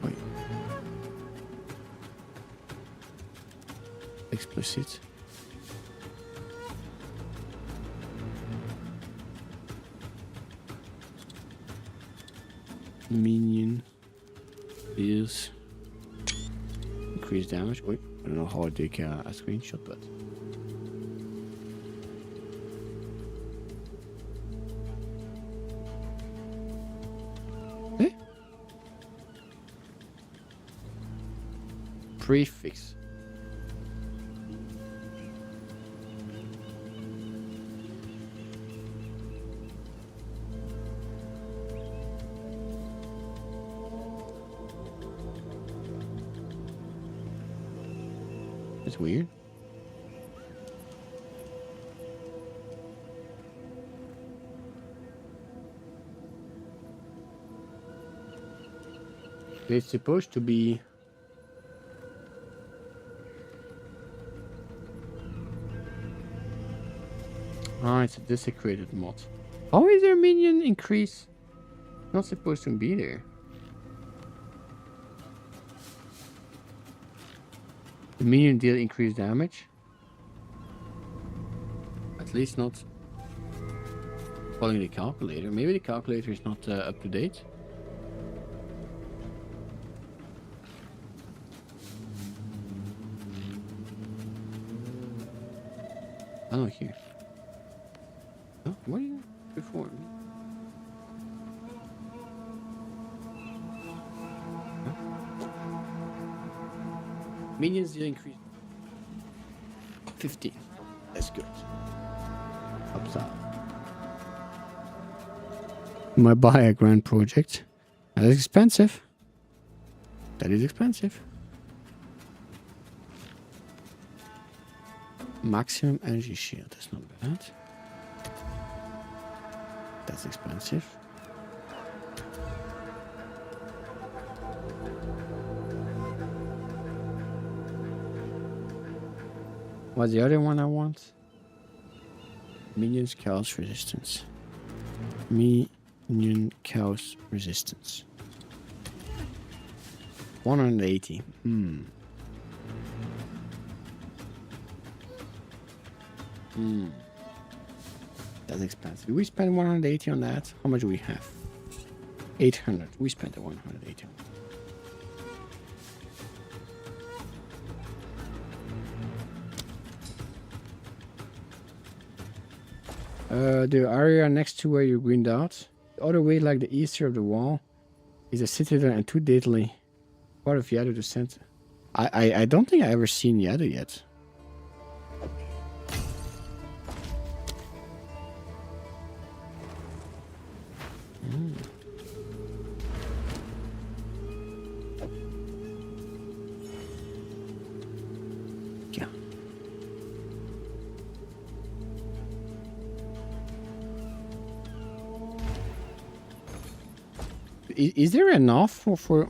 Speaker 3: Wait. Explicit. Minion is increase damage. Wait, I don't know how I take a screenshot, but eh? Prefix. That's weird. It's supposed to be it's a desecrated mod. How is there a minion increase? Not supposed to be there. The minion deal increased damage. At least not following the calculator. Maybe the calculator is not up to date. I don't hear. Oh, what are you before? Minions deal increase 15. That's good. Upside. Might buy a grand project. That is expensive. That is expensive. Maximum energy shield. That's not bad. That's expensive. What's the other one I want? Minions chaos resistance. Minion chaos resistance. 180. That's expensive. We spent 180 on that. How much do we have? 800. We spent the 180. The area next to where you greened out. The other way, like the east of the wall, is a citadel and two deadly. Part of Yadu descent. I don't think I ever seen Yadu yet. Yeah. Is there enough for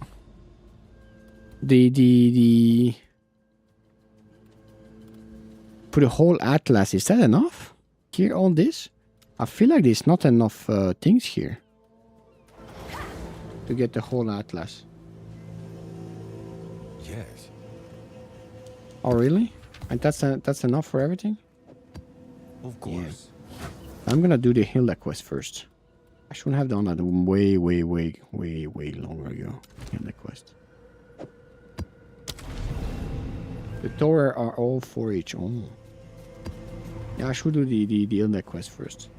Speaker 3: the for the whole atlas? Is that enough here on this? I feel like there's not enough things here to get the whole atlas.
Speaker 4: Yes.
Speaker 3: Oh really? And that's enough for everything?
Speaker 4: Of course.
Speaker 3: Yeah. I'm gonna do the Hilda quest first. I shouldn't have done that way longer ago. Hilda quest. The Torah are all for each. Oh. Yeah, I should do the Hilda quest first.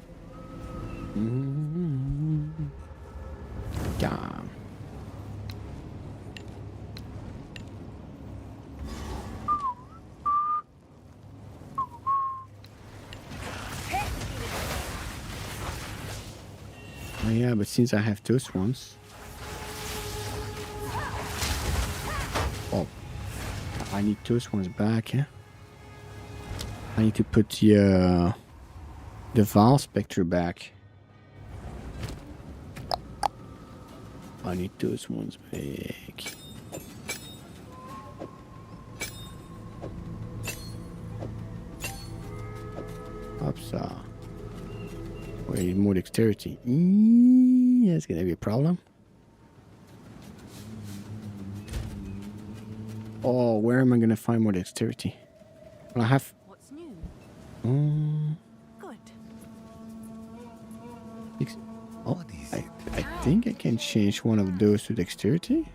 Speaker 3: Yeah. Yeah, but since I have those ones... Oh. I need those ones back, yeah? I need to put the Val Spectre back. I need those ones back. Upsa. Wait, more dexterity. That's gonna be a problem. Oh, where am I gonna find more dexterity? Well, I have.
Speaker 2: What's new?
Speaker 3: Good. Oh, I think I can change one of those to dexterity.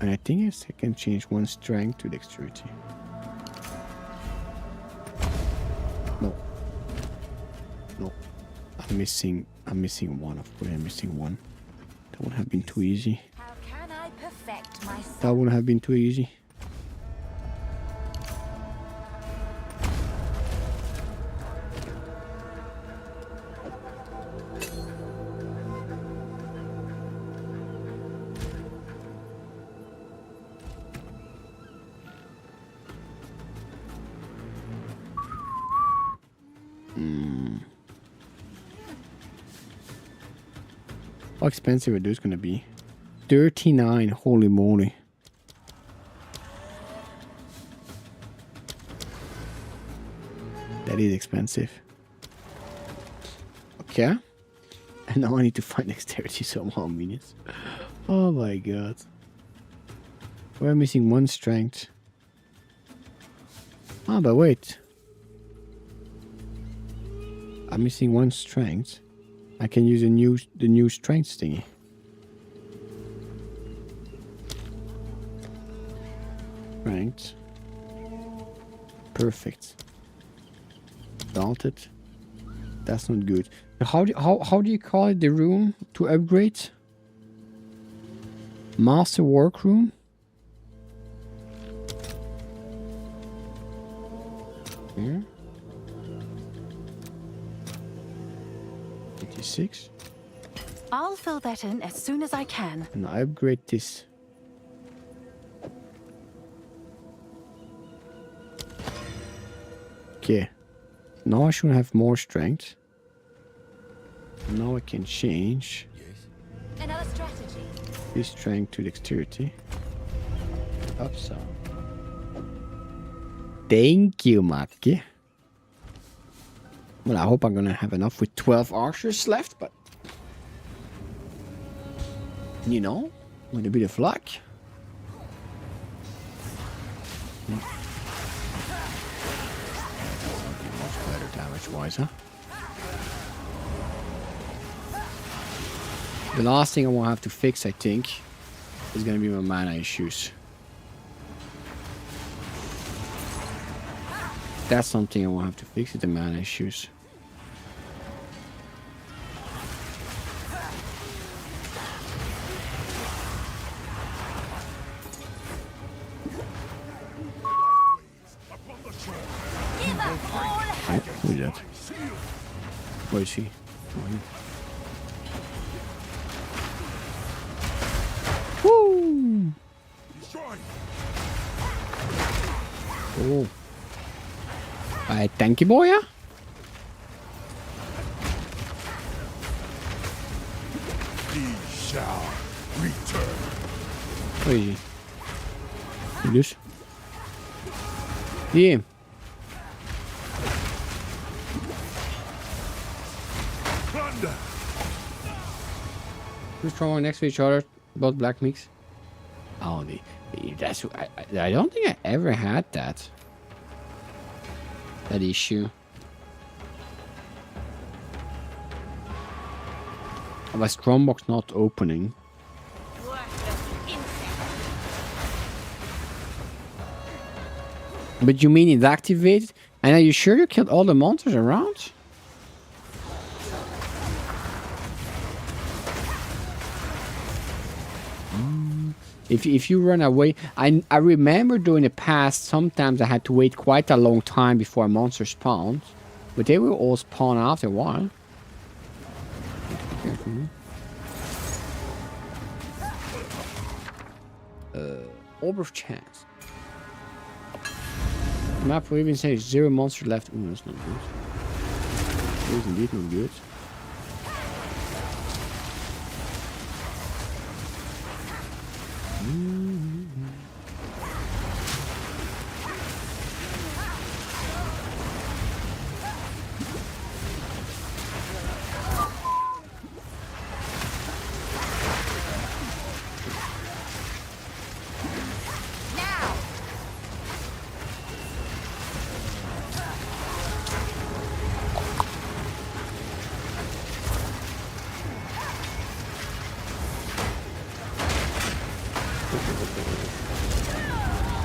Speaker 3: And I think I can change one strength to dexterity. No. No. I'm missing one, of course. I'm missing one. That would have been too easy.
Speaker 5: How can I perfect myself?
Speaker 3: That would have been too easy. How expensive are those gonna be? 39, holy moly. That is expensive. Okay. And now I need to find dexterity somehow, minions. Oh my god. We're missing one strength. Ah, but wait. I'm missing one strength. I can use the new strength thingy. Strength. Perfect. Daunted. That's not good. How do you call it, the rune to upgrade? Master work rune? Here. 86.
Speaker 2: I'll fill that in as soon as I can.
Speaker 3: And I upgrade this. Okay. Now I should have more strength. Now I can change
Speaker 5: Another strategy.
Speaker 3: this strength to dexterity. Up so. Thank you, Maki. Well, I hope I'm gonna have enough with 12 archers left, but you know, with a bit of luck. Much better damage-wise, huh? The last thing I will have to fix, I think, is gonna be my mana issues. That's something I will have to fix, is the mana issues. Oh, who is that? Where is he? Woo! Oh. Tanky boy, yeah?
Speaker 4: He shall return.
Speaker 3: Where is he? Dus. Hier.
Speaker 4: Thunder.
Speaker 3: Who's throwing next to each other? Both black mix. Oh, that's. I don't think I ever had that. That issue. My strongbox not opening. But you mean it activated? And are you sure you killed all the monsters around? If you run away, I remember during the past, sometimes I had to wait quite a long time before a monster spawned, but they will all spawn after a while. Careful. Orb of Chance. Map will even say 0 monster left. Ooh, that's not good. That is indeed not good.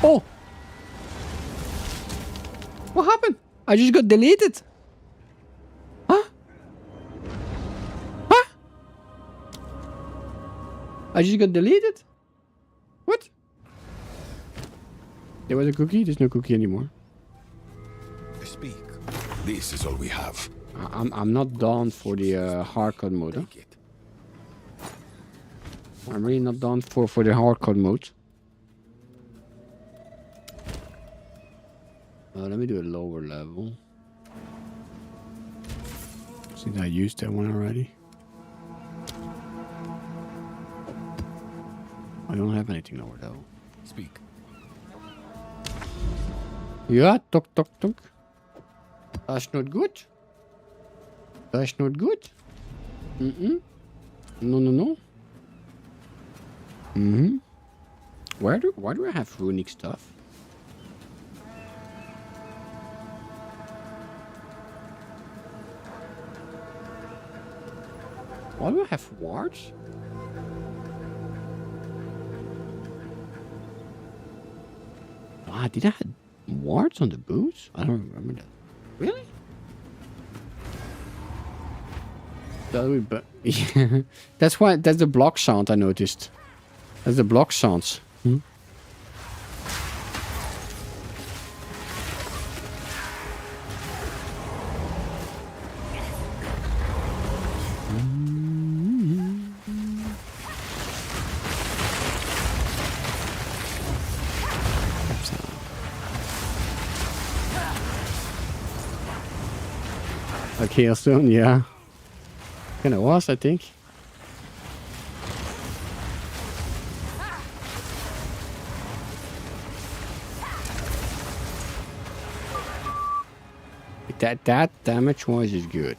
Speaker 3: Oh! What happened? I just got deleted. Huh? Huh? I just got deleted? What? There was a cookie? There's no cookie anymore.
Speaker 4: Speak. This is all we have.
Speaker 3: I'm not done for the hardcore mode. Huh?
Speaker 4: Take it.
Speaker 3: I'm really not done for the hardcore mode. Let me do a lower level. Since I used that one already. I don't have anything lower level.
Speaker 4: Speak.
Speaker 3: Yeah, talk, talk, talk. That's not good. That's not good. No, no, no. Why do I have runic stuff? Why do I have wards? Ah, did I have wards on the boots? I don't remember that. Really? That would be, yeah. That's why. That's the block sound I noticed. That's the block sounds. A Keystone, yeah. Kinda was, I think. That damage wise is good.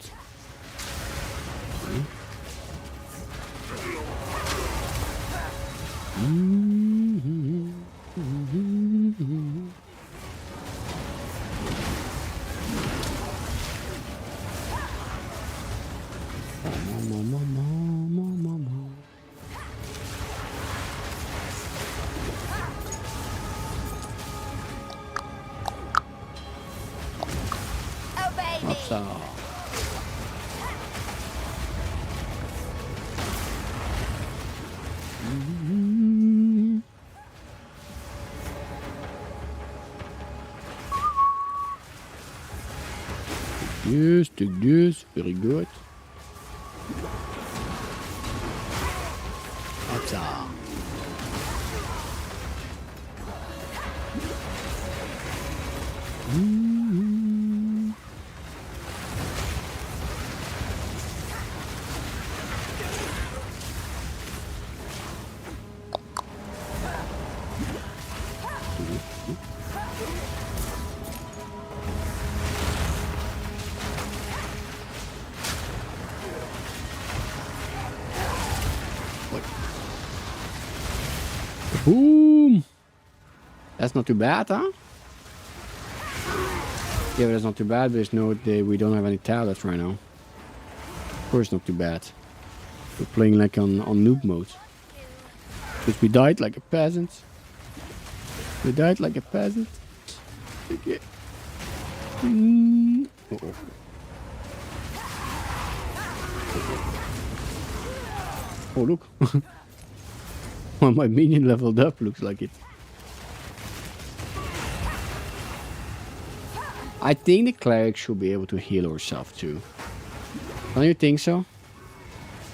Speaker 3: Hopsa. Yes, take this, very good. Hopsa. Boom! That's not too bad, huh? Yeah, but that's not too bad. There's no, we don't have any tablets right now. Of course, not too bad. We're playing like on noob mode. Because we died like a peasant. We died like a peasant. Okay. Uh-oh. Oh, look. Well, my minion leveled up, looks like it. I think the cleric should be able to heal herself too. Don't you think so?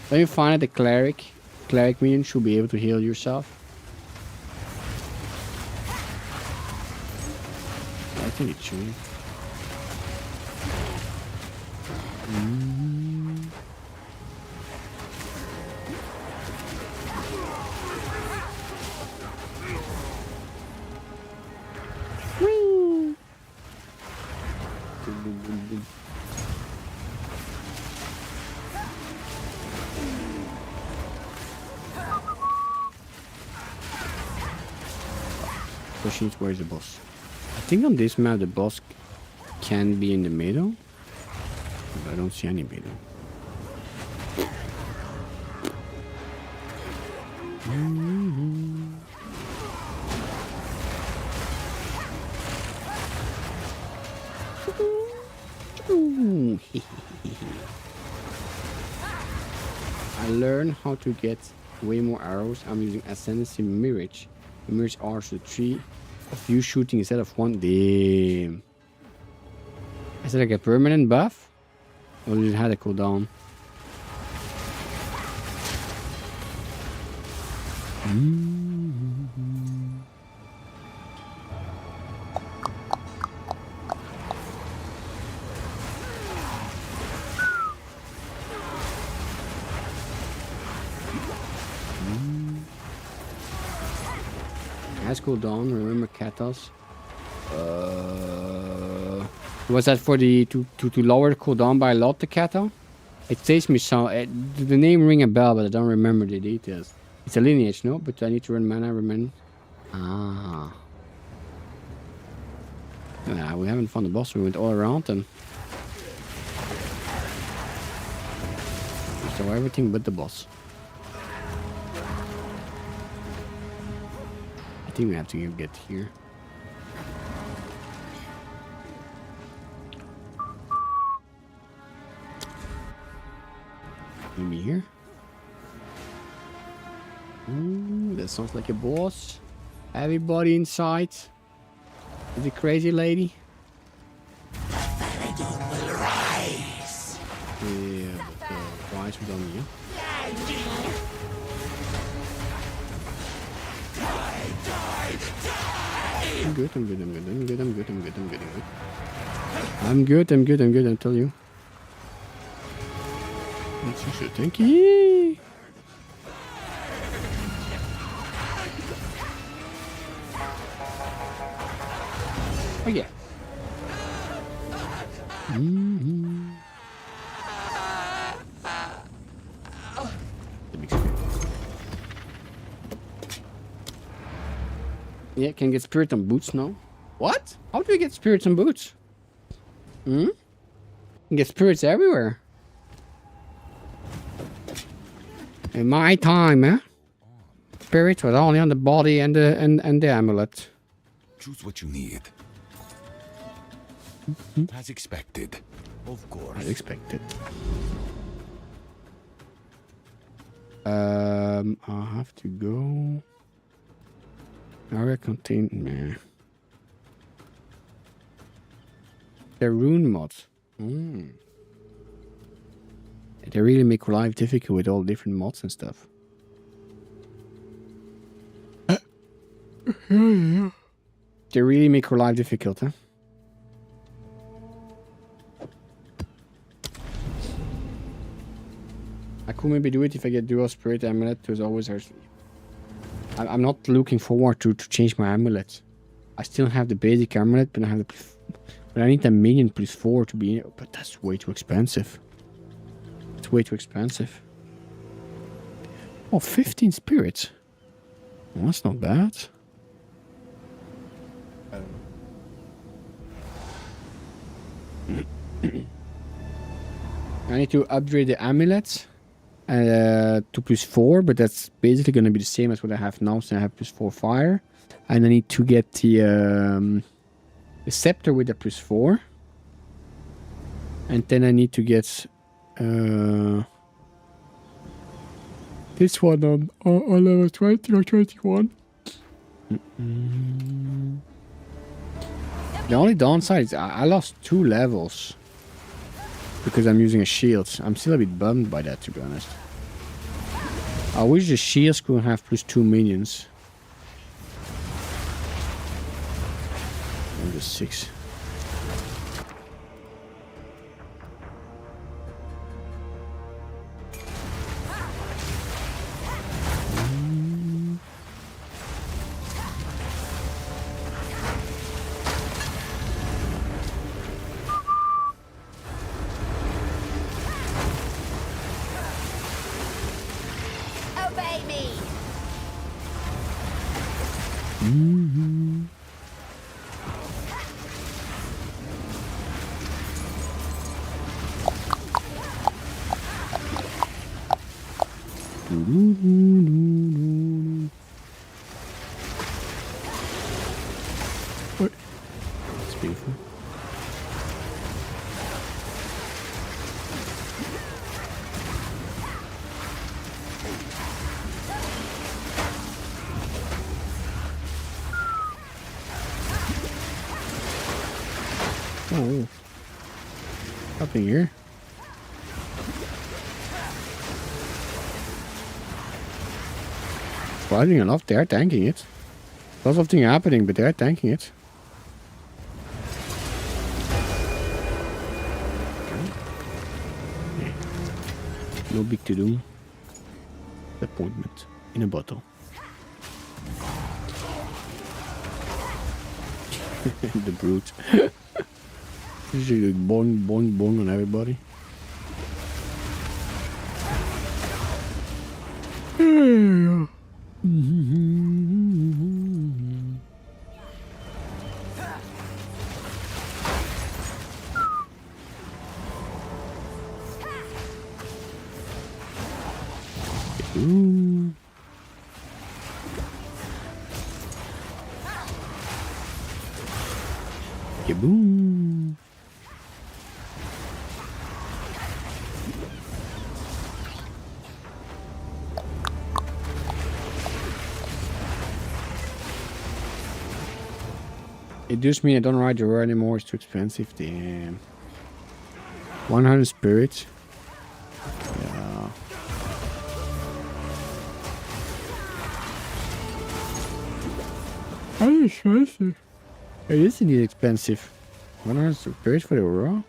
Speaker 3: Then you find that the cleric minion should be able to heal yourself. I think it should. Question is, where's the boss? I think on this map the boss can be in the middle, but I don't see any middle. I learned how to get way more arrows. I'm using Ascendancy Mirage. The Mirage are so 3 of you shooting instead of 1. Damn. Is it like a permanent buff? Or did it have a cooldown? Has cooldown, remember Katas. Was that for the to lower cooldown by a lot, the Kata? It says me so. The name ring a bell, but I don't remember the details. It's a lineage, no? But I need to run mana, remember? Ah. Yeah, we haven't found the boss. We went all around and so everything but the boss. I think we have to get here. Maybe here. Ooh, that sounds like a boss. Everybody inside. Is it crazy lady?
Speaker 4: Paladin will rise.
Speaker 3: Yeah, but why is it on here? I'm good, I'm good, I'm good, I'm good, I'm good, I'm good, I'm good, I'm good. I'm good, I'm good, I'm good, I'll tell you. It's so tanky. Oh yeah. The big spirit. Yeah, can get spirit on boots now. What? How do we get spirits on boots? You can get spirits everywhere. In my time, eh? Spirits was only on the body and the amulet.
Speaker 4: Choose what you need. As expected. Of course.
Speaker 3: As expected. I have to go. Area contain. Nah. The rune mods. They really make life difficult with all different mods and stuff. They really make your life difficult, huh? I could maybe do it if I get dual spirit amulet, because always there's... I'm not looking forward to change my amulet. I still have the basic amulet, but I have the... But I need a minion +4 to be... But that's way too expensive. It's way too expensive. Oh, 15 spirits. Well, that's not bad. I need to upgrade the amulets to +4, but that's basically going to be the same as what I have now, so I have +4 fire. And I need to get the scepter with the +4. And then I need to get this one on level 20 or 21. The only downside is I lost 2 levels because I'm using a shield. I'm still a bit bummed by that, to be honest. I wish the shields could have +2 minions. And the 6.
Speaker 5: Obey me.
Speaker 3: It's beautiful. Oh, up in here. Surprising enough, they're tanking it. Lots of things happening, but they're tanking it. No big to do. Appointment in a bottle. The brute. Usually like boing, boing, boing on everybody. Ooh. Kaboom. It does mean I don't ride the road anymore, it's too expensive. Damn. 100 spirits. Yeah. How expensive? It is indeed expensive. 100 spirits for the raw?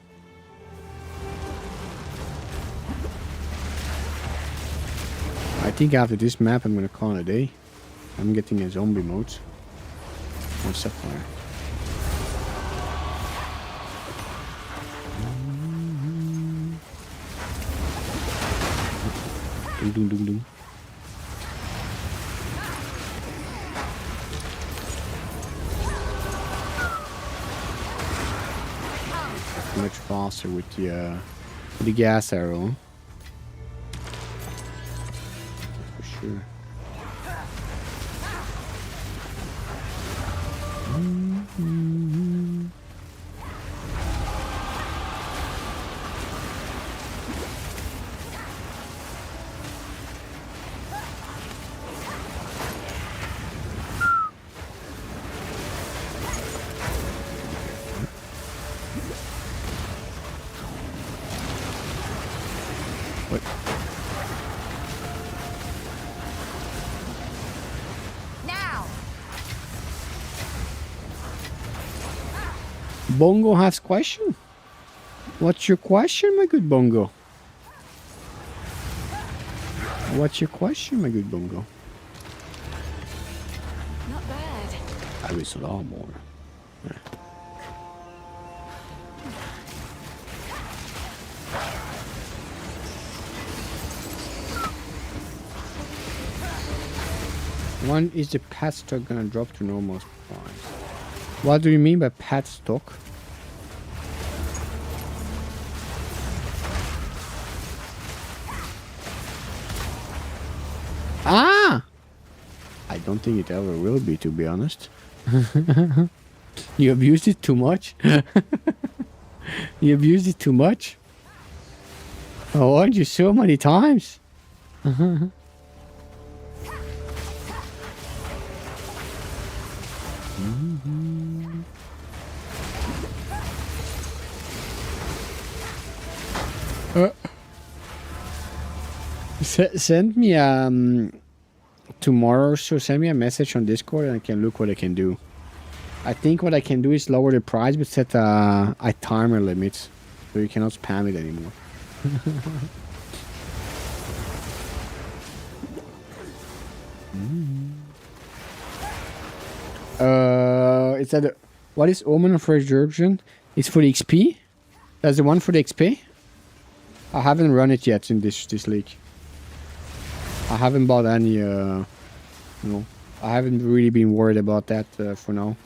Speaker 3: I think after this map I'm gonna call it a day. I'm getting a zombie mode. On Sapphire. Ding ding ding ding. Much faster with the gas arrow. For sure. What?
Speaker 5: Now.
Speaker 3: Bongo has question? What's your question, my good Bongo? What's your question, my good Bongo?
Speaker 2: Not bad.
Speaker 3: I wish a lot more. When is the pet stock gonna drop to normal price? What do you mean by pet stock? Ah! I don't think it ever will be, to be honest. You abused it too much? You abused it too much? I warned you so many times.
Speaker 6: Send me tomorrow, so send me a message on Discord and I can look what I can do. I think what I can do is lower the price but set a timer limit so you cannot spam it anymore. Is that what is Omen of Resurrection? It's for the XP? That's the one for the XP? I haven't run it yet in this league. I haven't bought any no. I haven't really been worried about that for now.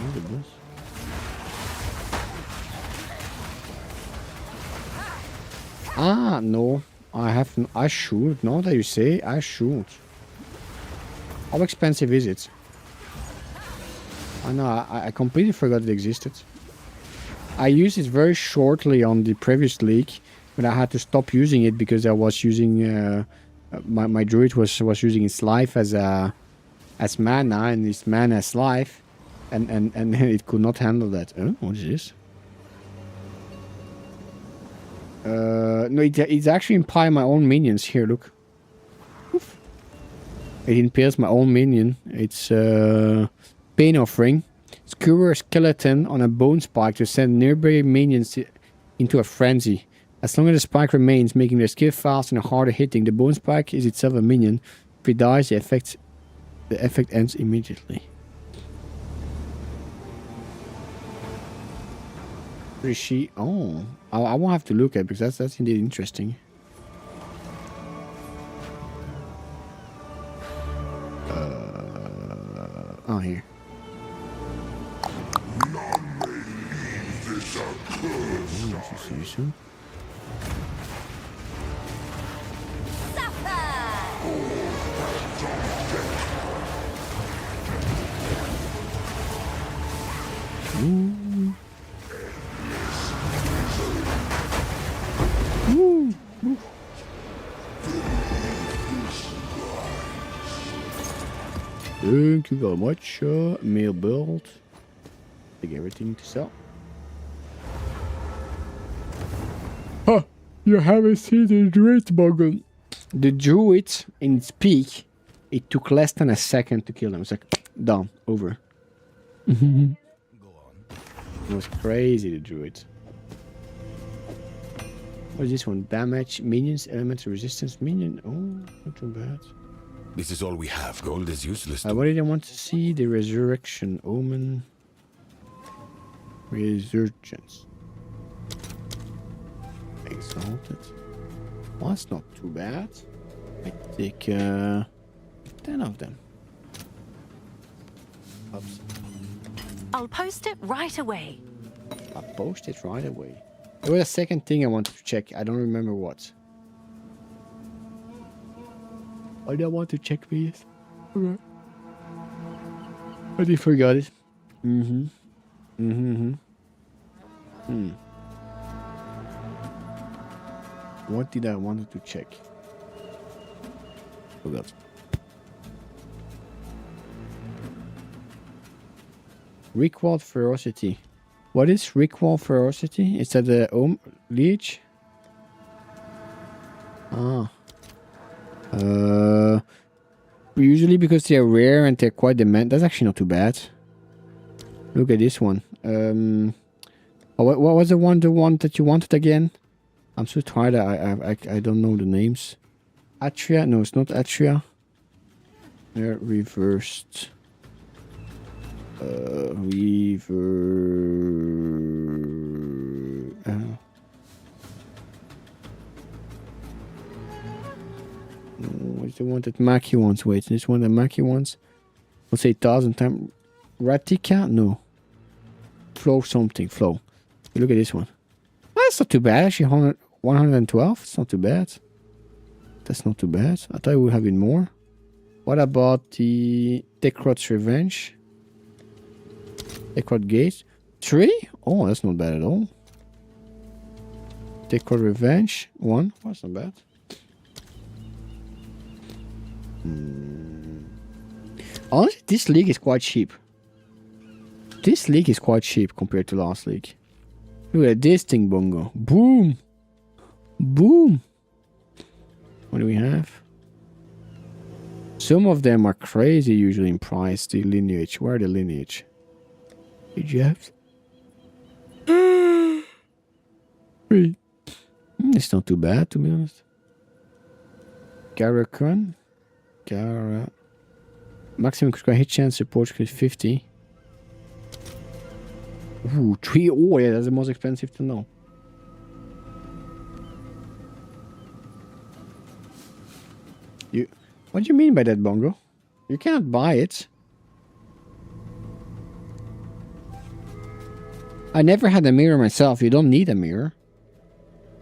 Speaker 6: Look at this. Ah, no. I haven't. I should. Now that you say, I should. How expensive is it? I know. I completely forgot it existed. I used it very shortly on the previous league, but I had to stop using it because I was using my druid was using its life as mana, and its mana as life, and it could not handle that. Oh, what is this? No, it's actually impairing my own minions here. Look, oof. It impairs my own minion. It's pain offering. Skewer a skeleton on a bone spike to send nearby minions into a frenzy. As long as the spike remains, making their skill fast and harder hitting, the bone spike is itself a minion. If it dies, the effect ends immediately. Where is she? Oh, I won't have to look at it because that's indeed interesting. Oh, here. Thank you very much, mail build. Take everything to sell. Huh, you haven't seen the druid buggle. The druid, in its peak, it took less than a second to kill them. It's like, done, over. Go on. It was crazy, the druid. What is this one? Damage, minions, elemental resistance, minion. Oh, not too bad.
Speaker 4: This is all we have. Gold is useless.
Speaker 6: What did I want to see? The resurrection, omen, resurgence, exalted. Well, that's not too bad. I take 10 of them. Oops.
Speaker 2: I'll post it right away.
Speaker 6: I'll post it right away. There was a second thing I wanted to check. I don't remember what. I don't want to check please. Okay. But I forgot it. What did I wanted to check? Forgot. Recoil ferocity. What is recoil ferocity? Is that the leech? Ah. Usually because they're rare and they're quite demand. That's actually not too bad. Look at this one. What was the one that you wanted again? I'm so tired. I don't know the names. Atria? No, it's not Atria. They're reversed. What's the one that Maki wants? Wait, this one that Maki wants? Let's say 1,000 times. Ratika? No. Flow something. Flow. Look at this one. That's not too bad. Actually, 112. It's not too bad. That's not too bad. I thought we would have been more. What about the Dekrot's Revenge? Dekrot Gate. 3? Oh, that's not bad at all. Dekrot Revenge. 1. Oh, that's not bad. Honestly, this league is quite cheap. This league is quite cheap compared to last league. Look at this thing, Bongo. Boom! Boom! What do we have? Some of them are crazy usually in price. The lineage. Where are the lineage? Did you have? It's not too bad, to be honest. Garakun. Gara. Maximum critical hit chance support 50. Ooh, 3. Oh, yeah, that's the most expensive to know. What do you mean by that, Bongo? You cannot buy it. I never had a mirror myself. You don't need a mirror.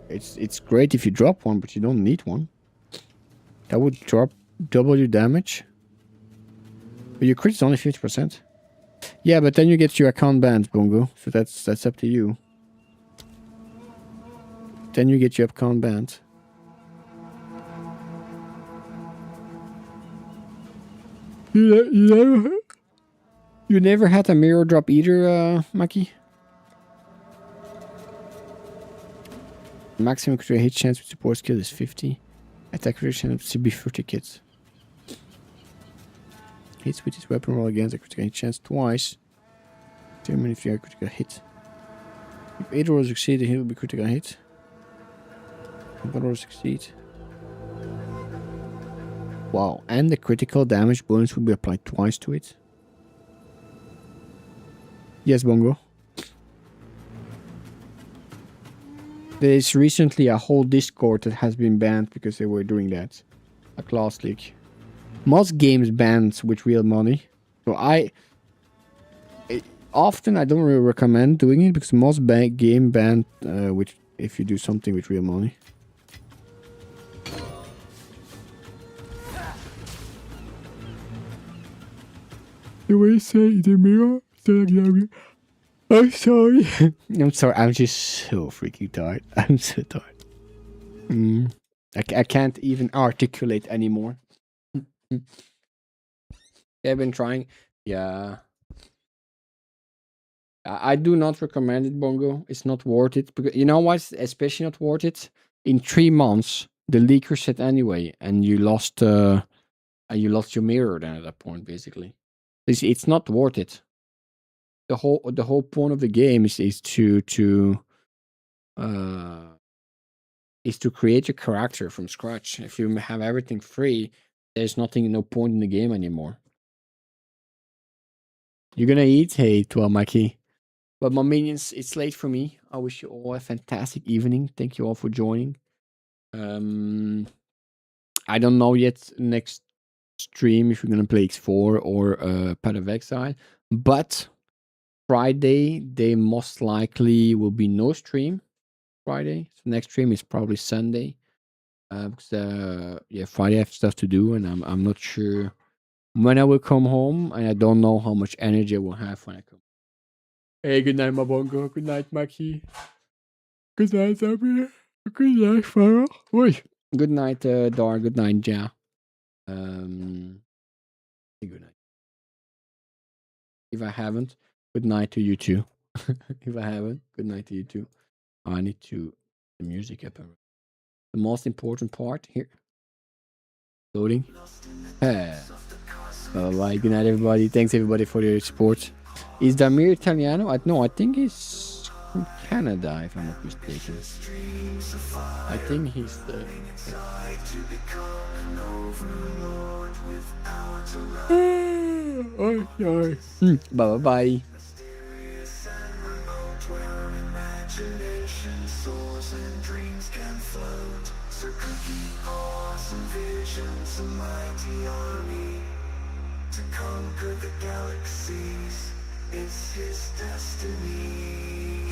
Speaker 6: It's great if you drop one, but you don't need one. That would drop double your damage. But your crit is only 50%. Yeah, but then you get your account banned, Bongo. So that's up to you. Then you get your account banned. You never had a mirror drop either, Maki? Maximum critical hit chance with support skill is 50. Attack critical chance to be 30 kits. Hits with his weapon roll against a critical hit chance twice. Determine if you are critical hit. If 8 rolls succeed, he will be critical hit. If 1 rolls succeed. Wow, and the critical damage bonus will be applied twice to it. Yes, Bongo. There's recently a whole Discord that has been banned because they were doing that. Like last league. Most games banned with real money. So often I don't really recommend doing it because most game banned with if you do something with real money. The way you say the mirror, I'm sorry. I'm sorry, I'm just so freaking tired. I'm so tired. I can't even articulate anymore. Yeah, I've been trying. Yeah. I do not recommend it, Bongo. It's not worth it. Because you know what's especially not worth it? In 3 months, the leak reset anyway, and you lost your mirror then at that point, basically. It's not worth it. The whole point of the game is to create a character from scratch. If you have everything free, there's no point in the game anymore. You're gonna eat? Hey, Tuamaki. But my minions, it's late for me. I wish you all a fantastic evening. Thank you all for joining. I don't know yet next stream if we're gonna play X4 or Path of Exile, but Friday they most likely will be no stream. Friday, so next stream is probably Sunday. Because Friday I have stuff to do, and I'm not sure when I will come home, and I don't know how much energy I will have when I come. Hey, good night, my Bongo. Good night, Maki. Good night, Abby. Good night, Farah. Oi. Good night, Dar. Good night, Ja. Good night. If I haven't, good night to you too. If I haven't, good night to you too. I need to the music up. The most important part here. Loading. Bye. Good night, everybody. Thanks everybody for your support. Is Damir Italiano? No, I think he's from Canada, if I'm not mistaken. I think he's the. Bye bye.
Speaker 1: To conquer the galaxies is his destiny.